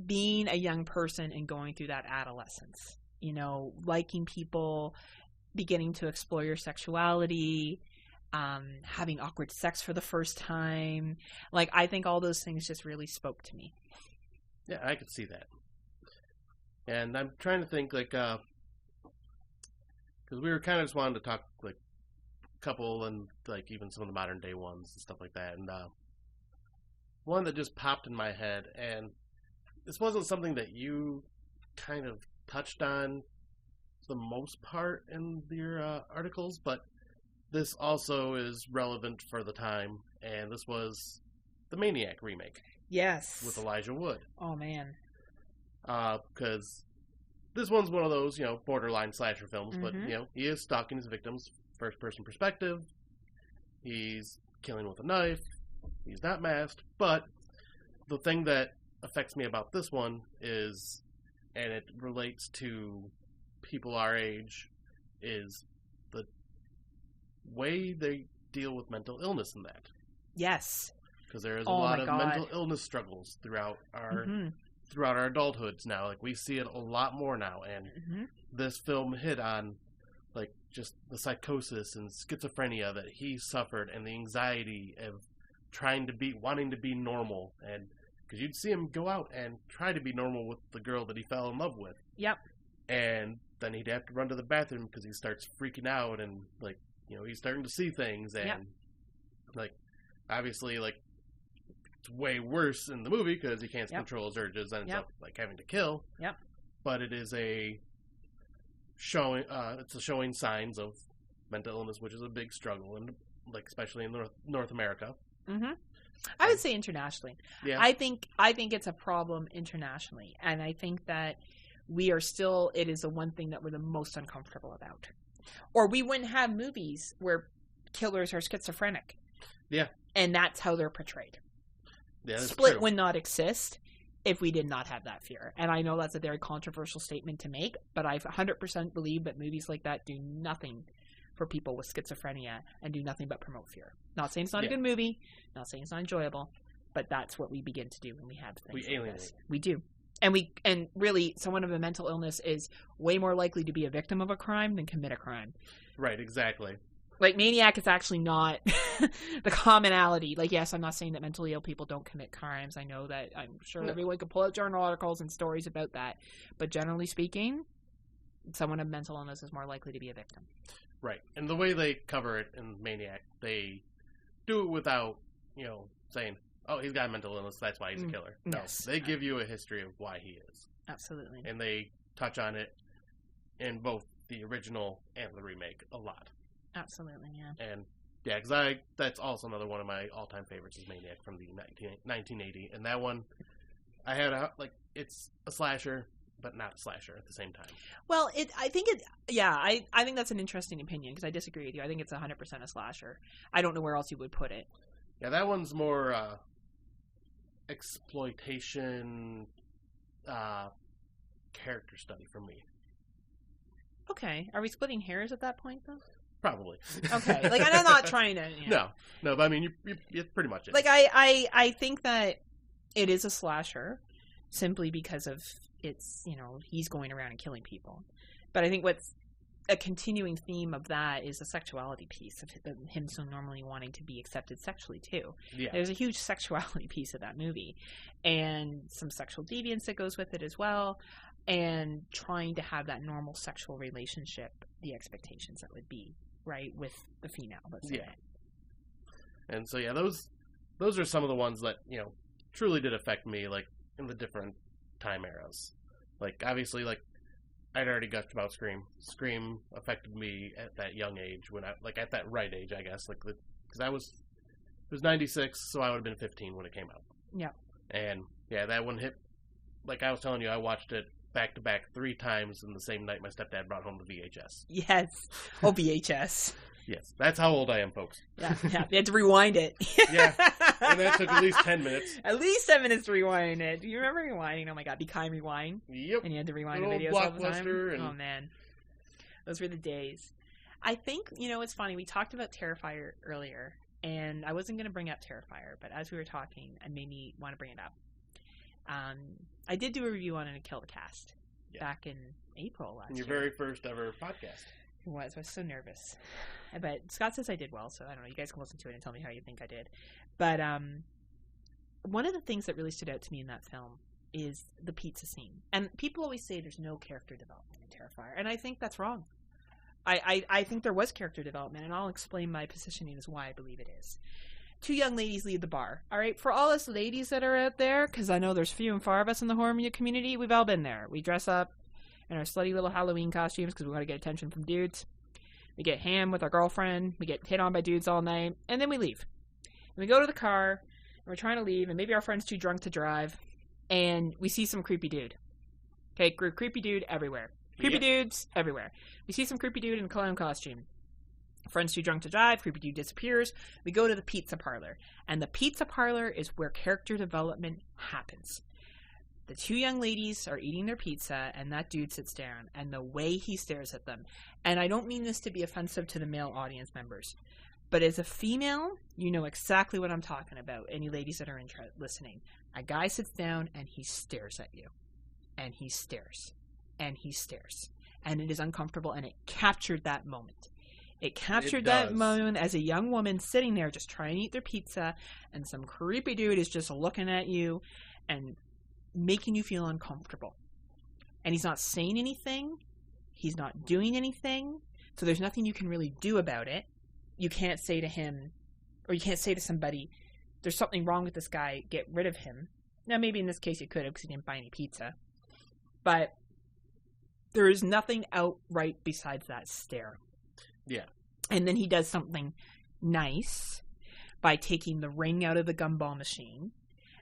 being a young person and going through that adolescence, you know, liking people, beginning to explore your sexuality, having awkward sex for the first time. Like, I think all those things just really spoke to me. Yeah, I could see that. And I'm trying to think, like, because we were kind of just wanting to talk, like, couple and, like, even some of the modern day ones and stuff like that. And one that just popped in my head, and this wasn't something that you kind of touched on for the most part in your articles, but this also is relevant for the time, and this was the Maniac remake. Yes. With Elijah Wood. Oh, man. Because this one's one of those, you know, borderline slasher films, but, you know, he is stalking his victims, first-person perspective. He's killing with a knife. He's not masked. But the thing that affects me about this one is, and it relates to people our age, is the way they deal with mental illness in that. Yes. Because there is a lot of mental illness struggles throughout our adulthoods now. Like, we see it a lot more now, and this film hit on, like, just the psychosis and schizophrenia that he suffered, and the anxiety of wanting to be normal, and because you'd see him go out and try to be normal with the girl that he fell in love with. Yep. And then he'd have to run to the bathroom because he starts freaking out, and, like, you know, he's starting to see things, and like, obviously, like, it's way worse in the movie because he can't control his urges and ends up, like, having to kill. Yep. But it is showing signs of mental illness, which is a big struggle, and, like, especially in North America. I would say internationally. Yeah. I think it's a problem internationally, and I think that it is the one thing that we're the most uncomfortable about. Or we wouldn't have movies where killers are schizophrenic. Yeah. And that's how they're portrayed. Yeah, that's Split true. Would not exist if we did not have that fear. And I know that's a very controversial statement to make, but I 100% believe that movies like that do nothing for people with schizophrenia and do nothing but promote fear. Not saying it's not a good movie, not saying it's not enjoyable, but that's what we begin to do when we have things like this. We do. And really, someone of a mental illness is way more likely to be a victim of a crime than commit a crime. Right, exactly. Like, maniac is actually not the commonality. Like, yes, I'm not saying that mentally ill people don't commit crimes. I know that. I'm sure everyone could pull out journal articles and stories about that. But generally speaking, someone of mental illness is more likely to be a victim. Right. And the way they cover it in Maniac, they do it without, saying, oh, he's got a mental illness, that's why he's a killer. No, yes. They give you a history of why he is. Absolutely. And they touch on it in both the original and the remake a lot. Absolutely, yeah. And, yeah, because that's also another one of my all-time favorites is Maniac from the 1980. And that one, I had it's a slasher, but not a slasher at the same time. Well, I think that's an interesting opinion, because I disagree with you. I think it's 100% a slasher. I don't know where else you would put it. Yeah, that one's more exploitation character study for me. Okay. Are we splitting hairs at that point, though? Probably. Okay. Like, I'm not trying to... No, but I mean, you're pretty much it. Like, I think that it is a slasher, simply because of it's, he's going around and killing people. But I think what's a continuing theme of that is the sexuality piece of him so normally wanting to be accepted sexually, too. Yeah. There's a huge sexuality piece of that movie. And some sexual deviance that goes with it as well. And trying to have that normal sexual relationship, the expectations that would be, right, with the female that's in it. And so, yeah, those are some of the ones that, truly did affect me, like, in the different time eras. Like, obviously, like, I'd already gushed about Scream. Scream affected me at that young age, at that right age, I guess, because it was 96, so I would have been 15 when it came out. Yeah. And, yeah, that one hit, like I was telling you, I watched it back-to-back 3 times in the same night my stepdad brought home the VHS. Yes. Oh, VHS. Yes. That's how old I am, folks. Yeah. You had to rewind it. Yeah. And that took at least 10 minutes. At least 10 minutes to rewind it. Do you remember rewinding? Oh, my God. Be Kind Rewind? Yep. And you had to rewind the videos all the time? Oh, man. Those were the days. I think, it's funny. We talked about Terrifier earlier, and I wasn't going to bring up Terrifier, but as we were talking, it made me want to bring it up. I did do a review on it in Kill the Cast back in April last year. Your very first ever podcast. It was. I was so nervous. But Scott says I did well, so I don't know. You guys can listen to it and tell me how you think I did. But one of the things that really stood out to me in that film is the pizza scene. And people always say there's no character development in Terrifier, and I think that's wrong. I think there was character development, and I'll explain my positioning as why I believe it is. 2 young ladies leave the bar. All right, for all us ladies that are out there, because I know there's few and far of us in the horror community, we've all been there. We dress up in our slutty little Halloween costumes because we want to get attention from dudes. We get ham with our girlfriend. We get hit on by dudes all night, and then we leave. And we go to the car, and we're trying to leave, and maybe our friend's too drunk to drive, and we see some creepy dude. Okay, creepy dude everywhere. Creepy dudes everywhere. We see some creepy dude in a clown costume. Friend's too drunk to drive, creepy dude disappears. We go to the pizza parlor. And the pizza parlor is where character development happens. The 2 young ladies are eating their pizza, and that dude sits down. And the way he stares at them. And I don't mean this to be offensive to the male audience members. But as a female, you know exactly what I'm talking about. Any ladies that are listening. A guy sits down, and he stares at you. And he stares. And he stares. And it is uncomfortable, and it captured that moment. It captured that moment as a young woman sitting there just trying to eat their pizza, and some creepy dude is just looking at you and making you feel uncomfortable. And he's not saying anything. He's not doing anything. So there's nothing you can really do about it. You can't say to him, or you can't say to somebody, there's something wrong with this guy, get rid of him. Now, maybe in this case you could have because he didn't buy any pizza. But there is nothing outright besides that stare. Yeah. And then he does something nice by taking the ring out of the gumball machine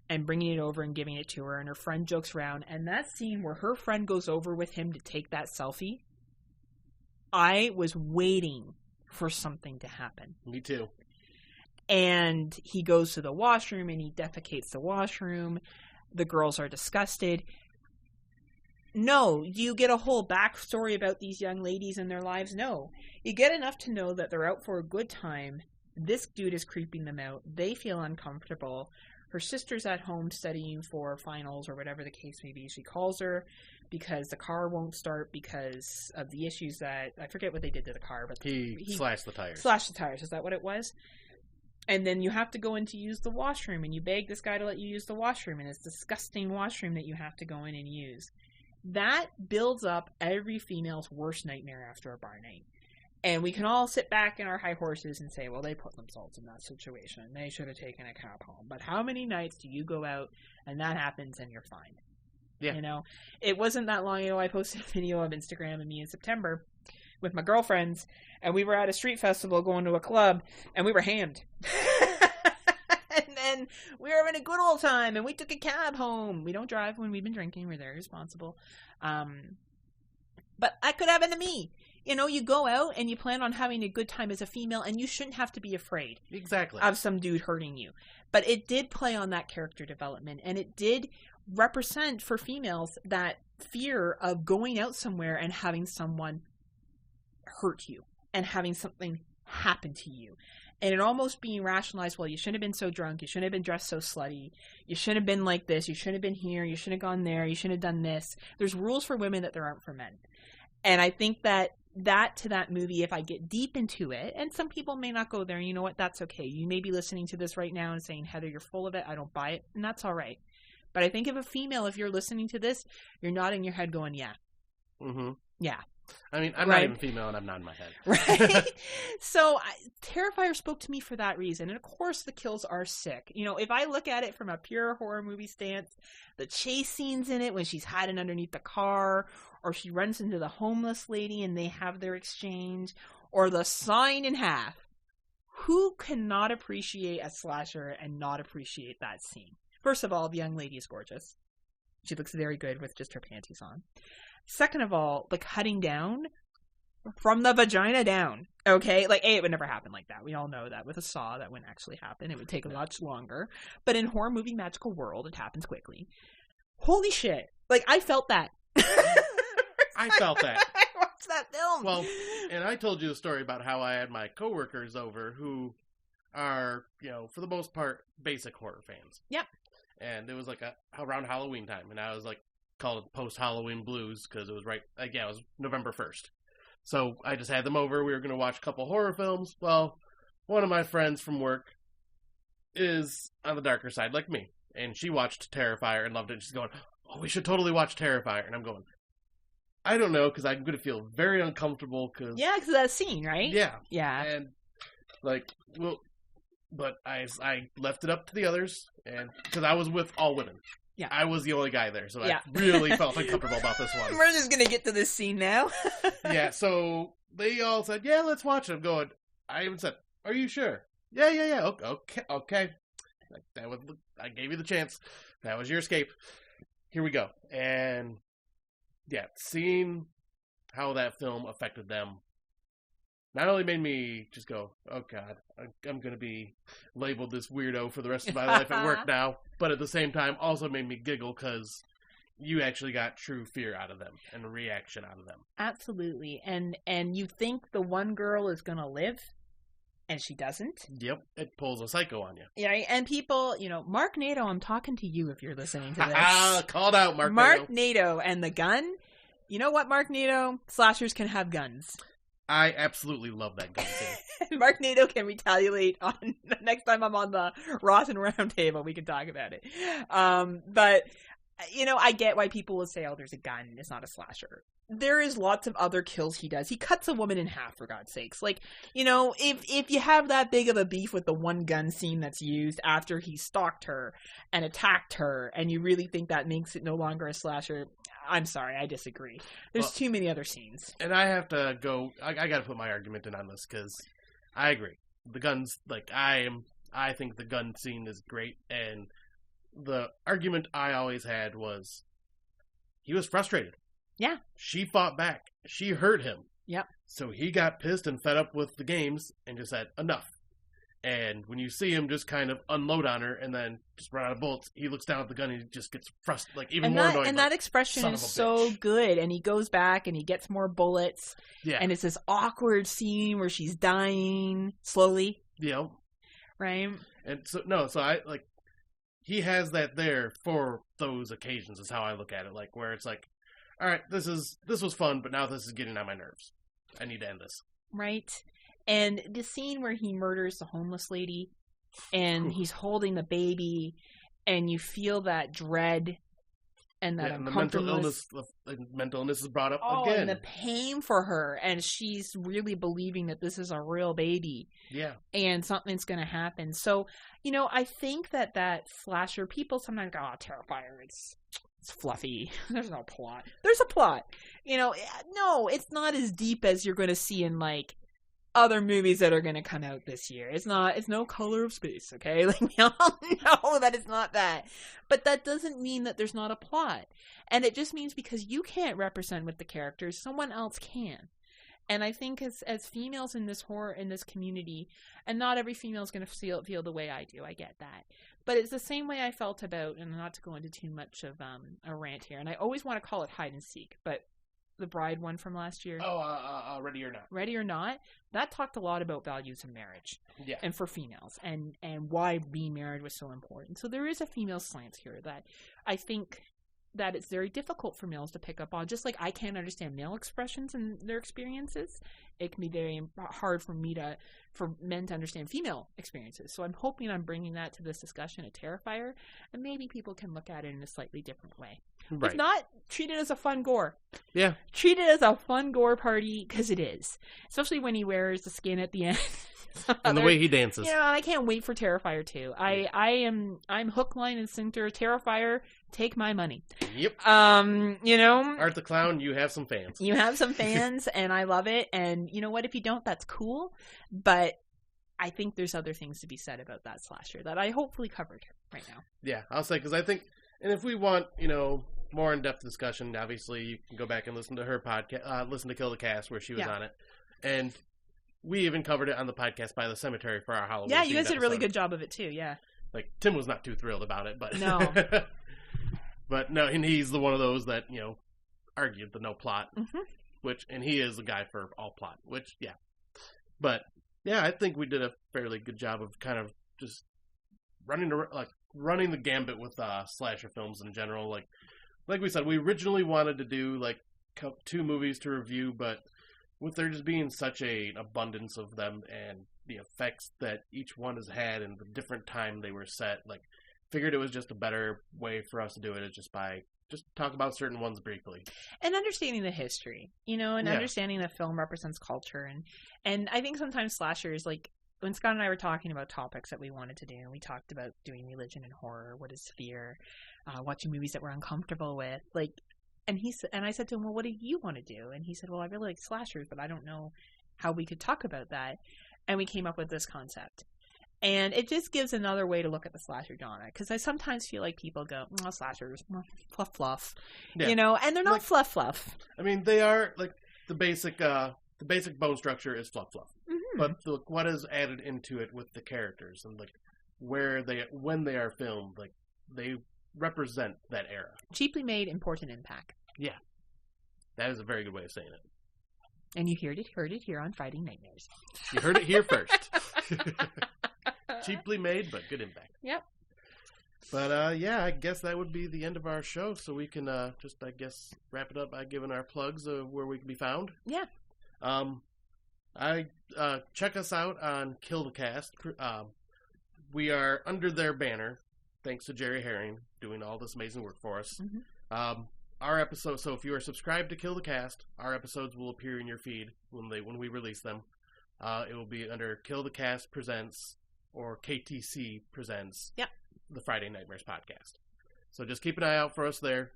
and bringing it over and giving it to her. And her friend jokes around. And that scene where her friend goes over with him to take that selfie, I was waiting for something to happen. Me too. And he goes to the washroom and he defecates the washroom. The girls are disgusted. No, you get a whole backstory about these young ladies and their lives. No, you get enough to know that they're out for a good time. This dude is creeping them out. They feel uncomfortable. Her sister's at home studying for finals or whatever the case may be. She calls her because the car won't start because of the issues that, I forget what they did to the car, but he slashed the tires. Slashed the tires, is that what it was? And then you have to go in to use the washroom, and you beg this guy to let you use the washroom, and it's a disgusting washroom that you have to go in and use. That builds up every female's worst nightmare after a bar night. And we can all sit back in our high horses and say, well, they put themselves in that situation. They should have taken a cab home. But how many nights do you go out and that happens and you're fine? Yeah. You know, it wasn't that long ago I posted a video on Instagram of me in September with my girlfriends, and we were at a street festival going to a club, and we were hammed. And then we were having a good old time, and we took a cab home. We don't drive when we've been drinking. We're very responsible. But that could happen to me. You know, you go out and you plan on having a good time as a female, and you shouldn't have to be afraid of some dude hurting you. But it did play on that character development, and it did represent for females that fear of going out somewhere and having someone hurt you and having something happen to you. And it almost being rationalized, well, you shouldn't have been so drunk, you shouldn't have been dressed so slutty, you shouldn't have been like this, you shouldn't have been here, you shouldn't have gone there, you shouldn't have done this. There's rules for women that there aren't for men. And I think that movie, if I get deep into it, and some people may not go there, and you know what, that's okay. You may be listening to this right now and saying, Heather, you're full of it, I don't buy it, and that's all right. But I think if a female, if you're listening to this, you're nodding your head going, yeah. Mm-hmm. Yeah. I mean, I'm not even female, and I'm nodding my head. Right? So, Terrifier spoke to me for that reason. And, of course, the kills are sick. You know, if I look at it from a pure horror movie stance, the chase scenes in it when she's hiding underneath the car, or she runs into the homeless lady and they have their exchange, or the sawing in half. Who cannot appreciate a slasher and not appreciate that scene? First of all, the young lady is gorgeous. She looks very good with just her panties on. Second of all, the cutting down from the vagina down. Okay? Like, A, it would never happen like that. We all know that with a saw, that wouldn't actually happen. It would take much longer. But in horror movie magical world, it happens quickly. Holy shit. Like, I felt that. I felt that. I watched that film. Well, and I told you the story about how I had my coworkers over who are, you know, for the most part, basic horror fans. Yep. And it was like around Halloween time, and I was like, called it post-Halloween blues, because it was it was November 1st. So I just had them over, we were going to watch a couple horror films. Well, one of my friends from work is on the darker side, like me, and she watched Terrifier and loved it, and she's going, oh, we should totally watch Terrifier, and I'm going, I don't know, because I'm going to feel very uncomfortable, because... Yeah, because of that scene, right? Yeah. Yeah. And, like, well... But I left it up to the others, and because I was with all women. Yeah. I was the only guy there, so I really felt uncomfortable about this one. We're just going to get to this scene now. Yeah, so they all said, yeah, let's watch it. I'm going, I even said, are you sure? Yeah. Okay. I gave you the chance. That was your escape. Here we go. And, yeah, seeing how that film affected them not only made me just go, oh God, I'm going to be labeled this weirdo for the rest of my life at work now, but at the same time also made me giggle because you actually got true fear out of them and a reaction out of them. Absolutely. And you think the one girl is going to live, and she doesn't. Yep. It pulls a psycho on you. Yeah, and people, you know, Mark Nato, I'm talking to you if you're listening to this. Called out, Mark Nato. Mark Nato and the gun. You know what, Mark Nato? Slashers can have guns. I absolutely love that gun scene. Mark Nato can retaliate on next time I'm on the Rotten Round Table. We can talk about it. But, you know, I get why people will say, oh, there's a gun. It's not a slasher. There is lots of other kills he does. He cuts a woman in half, for God's sakes. Like, you know, if you have that big of a beef with the one gun scene that's used after he stalked her and attacked her, and you really think that makes it no longer a slasher, I'm sorry, I disagree. There's too many other scenes. And I have to go, I got to put my argument in on this, because I agree. The guns, like, I think the gun scene is great, and the argument I always had was, he was frustrated. Yeah. She fought back. She hurt him. Yep. So he got pissed and fed up with the games and just said, enough. And when you see him just kind of unload on her and then just run out of bullets, he looks down at the gun and he just gets frustrated, like even more annoyed. And that expression is so good. And he goes back and he gets more bullets. Yeah. And it's this awkward scene where she's dying slowly. Yeah. Right? And so, no, so I, like, he has that there for those occasions is how I look at it. Like, where it's like, all right, this was fun, but now this is getting on my nerves. I need to end this. Right. And the scene where he murders the homeless lady and he's holding the baby and you feel that dread and that uncomfortableness. The mental illness is brought up Oh, again. and the pain for her. And she's really believing that this is a real baby. Yeah. And something's going to happen. So, I think that slasher, people sometimes go, Terrifier, it's fluffy. There's no plot. There's a plot. No, it's not as deep as you're going to see in, like, other movies that are going to come out this year. It's no Color of Space, okay? Like, we all know that it's not that. But that doesn't mean that there's not a plot. And it just means because you can't represent with the characters, someone else can. And I think as females in this community, and not every female is going to feel the way I do, I get that. But it's the same way I felt about, and not to go into too much of a rant here, and I always want to call it hide and seek, but the Bride one from last year. Oh, Ready or Not. Ready or Not, that talked a lot about values in marriage. Yeah. And for females, and why being married was so important. So there is a female slant here that I think that it's very difficult for males to pick up on. Just like I can't understand male expressions and their experiences, it can be very hard for men to understand female experiences. So I'm hoping I'm bringing that to this discussion at Terrifier, and maybe people can look at it in a slightly different way. Right. If not, treat it as a fun gore. Yeah. Treat it as a fun gore party, because it is. Especially when he wears the skin at the end. And the way he dances. I can't wait for Terrifier 2. I'm hook, line, and sinker. Terrifier, take my money. Yep. Art the Clown, you have some fans. You have some fans, and I love it. And you know what? If you don't, that's cool. But I think there's other things to be said about that slasher that I hopefully covered right now. Yeah, I'll say, because I think, and if we want, more in-depth discussion, obviously you can go back and listen to her podcast, listen to Kill the Cast, where she was on it. And we even covered it on the podcast by the cemetery for our Halloween. Yeah, you guys did a really good job of it too. Yeah. Like, Tim was not too thrilled about it, but no. But no, and he's the one of those that argued the no plot, mm-hmm. and he is the guy for all plot. But yeah, I think we did a fairly good job of kind of just running the gambit with slasher films in general. Like we said, we originally wanted to do like 2 movies to review, but with there just being such an abundance of them and the effects that each one has had and the different time they were set, figured it was just a better way for us to do it is just talk about certain ones briefly. And understanding the history, understanding that film represents culture. And I think sometimes slashers, like when Scott and I were talking about topics that we wanted to do, and we talked about doing religion and horror, what is fear, watching movies that we're uncomfortable with, and I said to him, well, what do you want to do? And he said, well, I really like slashers, but I don't know how we could talk about that. And we came up with this concept. And it just gives another way to look at the slasher genre. Because I sometimes feel like people go, oh, slashers, fluff, fluff. Yeah. And they're not fluff, fluff. I mean, they are, the basic bone structure is fluff, fluff. Mm-hmm. But what is added into it with the characters and, when they are filmed, they represent that era. Cheaply made, important impact. Yeah. That is a very good way of saying it. And you heard it here on Fighting Nightmares. You heard it here first. Cheaply made, but good impact. Yep. But, I guess that would be the end of our show. So we can wrap it up by giving our plugs of where we can be found. Yeah. Check us out on Kill the Cast. We are under their banner, thanks to Jerry Herring doing all this amazing work for us. Mm-hmm. Our episodes, so if you are subscribed to Kill the Cast, our episodes will appear in your feed when we release them. It will be under Kill the Cast Presents or KTC Presents the Friday Nightmares podcast. So just keep an eye out for us there.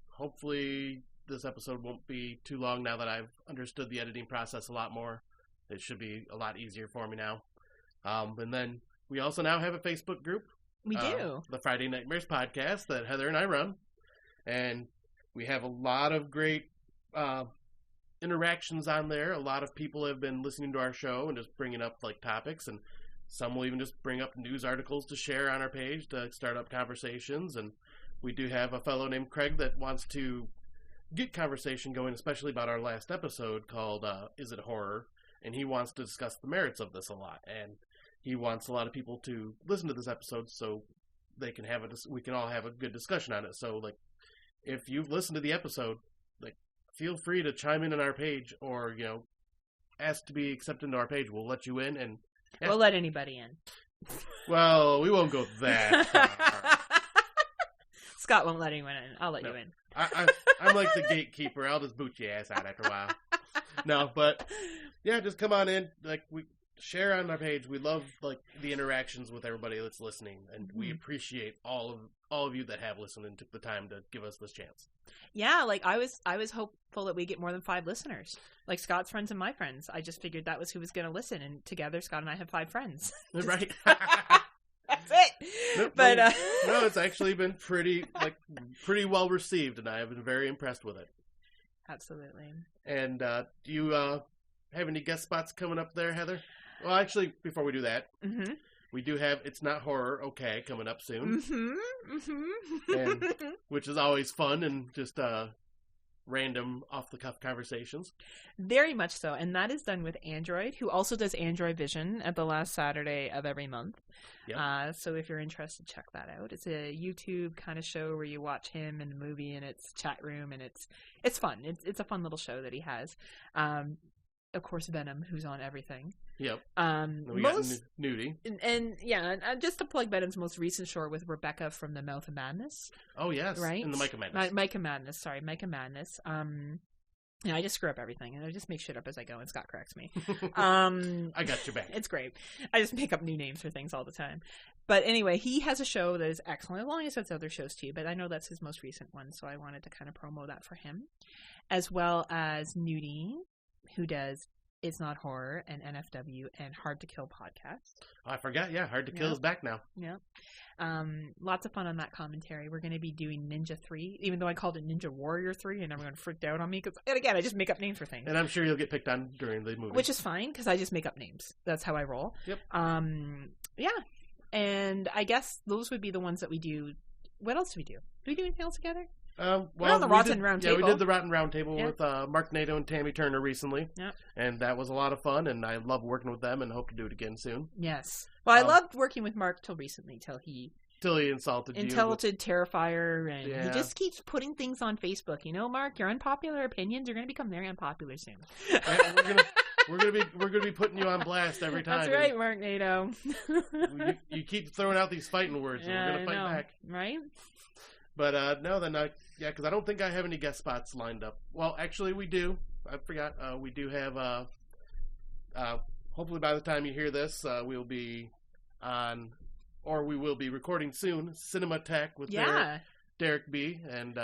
Hopefully this episode won't be too long now that I've understood the editing process a lot more. It should be a lot easier for me now. And then we also now have a Facebook group. We do. The Friday Nightmares podcast that Heather and I run. And we have a lot of great interactions on there. A lot of people have been listening to our show and just bringing up topics, and some will even just bring up news articles to share on our page to start up conversations. And we do have a fellow named Craig that wants to get conversation going, especially about our last episode called Is It Horror? And he wants to discuss the merits of this a lot. And he wants a lot of people to listen to this episode so we can all have a good discussion on it. So, like, if you've listened to the episode, like, feel free to chime in on our page, or ask to be accepted into our page. We'll let you in, and we'll let anybody in. Well, we won't go that far. Scott won't let anyone in. I'll let you in. I'm like the gatekeeper. I'll just boot your ass out after a while. No, but yeah, just come on in. Like, we share on our page. We love, like, the interactions with everybody that's listening, and we appreciate all of you that have listened and took the time to give us this chance. Yeah, like, I was hopeful that we get more than 5 listeners. Like, Scott's friends and my friends. I just figured that was who was going to listen, and together Scott and I have 5 friends. Right. That's it. No, but no, it's actually been pretty well received, and I have been very impressed with it. Absolutely. And do you have any guest spots coming up there, Heather? Well, actually, before we do that, we do have It's Not Horror, Okay, coming up soon. And, which is always fun and just random, off-the-cuff conversations. Very much so. And that is done with Android, who also does Android Vision at the last Saturday of every month. Yep. So if you're interested, check that out. It's a YouTube kind of show where you watch him in the movie, and it's chat room, and it's fun. It's a fun little show that he has. Of course, Venom, who's on everything. Yep. We got Nudie. And just to plug Venom's most recent short with Rebecca from The Mouth of Madness. Oh, yes. Right? In the Micah Madness. Micah Madness. Sorry, Micah Madness. I just screw up everything, and I just make shit up as I go, and Scott corrects me. I got your back. It's great. I just make up new names for things all the time. But anyway, he has a show that is excellent, as long as it's other shows too, but I know that's his most recent one, so I wanted to kind of promo that for him. As well as Nudie, who does It's Not Horror and NFW and Hard to Kill podcast. I forgot, yeah. Hard to Kill is back now. Yeah. Lots of fun on that commentary. We're going to be doing Ninja 3, even though I called it Ninja Warrior 3, and everyone freaked out on me. And again, I just make up names for things. And I'm sure you'll get picked on during the movie. Which is fine, because I just make up names. That's how I roll. Yep. Yeah. And I guess those would be the ones that we do. What else do we do? Do we do anything else together? Well, we're on the Rotten Round Table. Yeah, we did the Rotten Round Table with Mark Nato and Tammy Turner recently. Yep. And that was a lot of fun, and I love working with them and hope to do it again soon. Yes. Well, I loved working with Mark till recently, till he insulted you. Insulted Terrifier, and he just keeps putting things on Facebook. You know, Mark, your unpopular opinions are going to become very unpopular soon. We're gonna be putting you on blast every time. That's right, Mark Nato. you keep throwing out these fighting words, and we're gonna fight back, right? But no, then because I don't think I have any guest spots lined up. Well, actually, we do. I forgot. We do have. Hopefully, by the time you hear this, we'll be on, or we will be recording soon. Cinema Tech with Derek B, and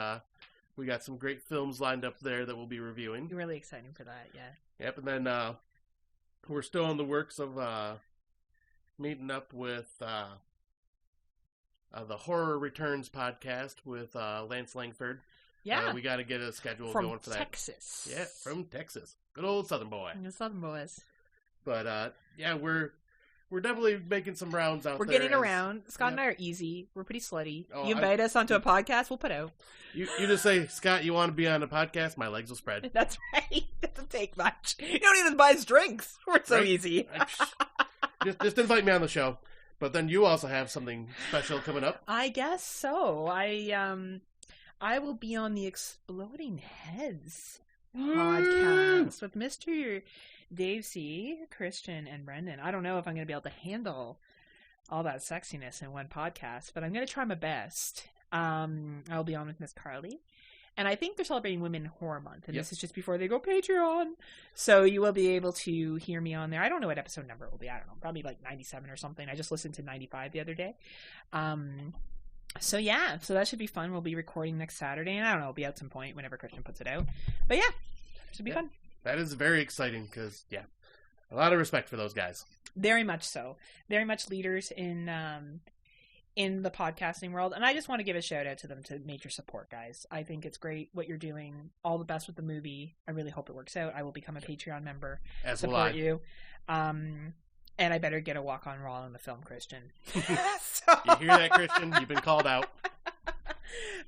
we got some great films lined up there that we'll be reviewing. Really exciting for that, yeah. Yep, and then we're still in the works of meeting up with the Horror Returns podcast with Lance Langford. Yeah. We got to get a schedule going for that. From Texas. Yeah, from Texas. Good old Southern boy. The Southern boys. But, yeah, we're definitely making some rounds out there. We're getting around. Scott and I are easy. We're pretty slutty. You invite us onto a podcast, we'll put out. You just say, Scott, you want to be on a podcast? My legs will spread. That's right. It doesn't take much. You don't even buy us drinks. We're so easy. just invite me on the show. But then you also have something special coming up. I guess so. I will be on the Exploding Heads podcast with Mr. Dave C., Christian, and Brendan. I don't know if I'm going to be able to handle all that sexiness in one podcast, but I'm going to try my best. I'll be on with Miss Carly. And I think they're celebrating Women in Horror Month, and this is just before they go Patreon. So you will be able to hear me on there. I don't know what episode number it will be. I don't know. Probably like 97 or something. I just listened to 95 the other day. So that should be fun. We'll be recording next Saturday, and I don't know, it'll be out some point whenever Christian puts it out. But yeah, it should be fun. That is very exciting because, a lot of respect for those guys. Very much so. Very much leaders in the podcasting world. And I just want to give a shout out to them to major support, guys. I think it's great what you're doing. All the best with the movie. I really hope it works out. I will become a Patreon member. Support you. And I better get a walk-on role in the film, Christian. You hear that, Christian? You've been called out.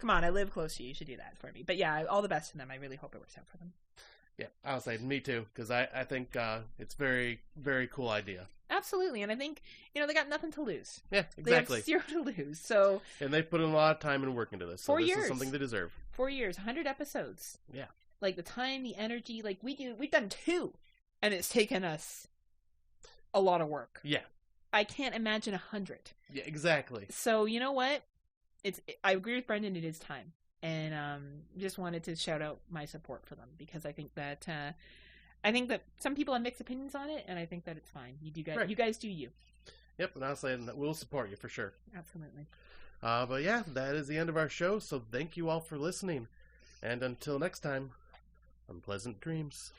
Come on, I live close to you. You should do that for me. But yeah, all the best to them. I really hope it works out for them. Yeah, I'll say me too, because I think it's very, very cool idea. Absolutely. And I think, they got nothing to lose. Yeah, exactly. They have 0 to lose. So, and they've put in a lot of time and work into this. So 4 this years. is something they deserve. 4 years, 100 episodes. Yeah. Like the time, the energy, like we've done 2 and it's taken us a lot of work. Yeah. I can't imagine 100. Yeah, exactly. So, you know what? I agree with Brendan, it is time. And just wanted to shout out my support for them because I think that some people have mixed opinions on it, and I think that it's fine. You guys do you. Yep, and honestly, we'll support you for sure. Absolutely. But yeah, that is the end of our show, so thank you all for listening. And until next time, unpleasant dreams.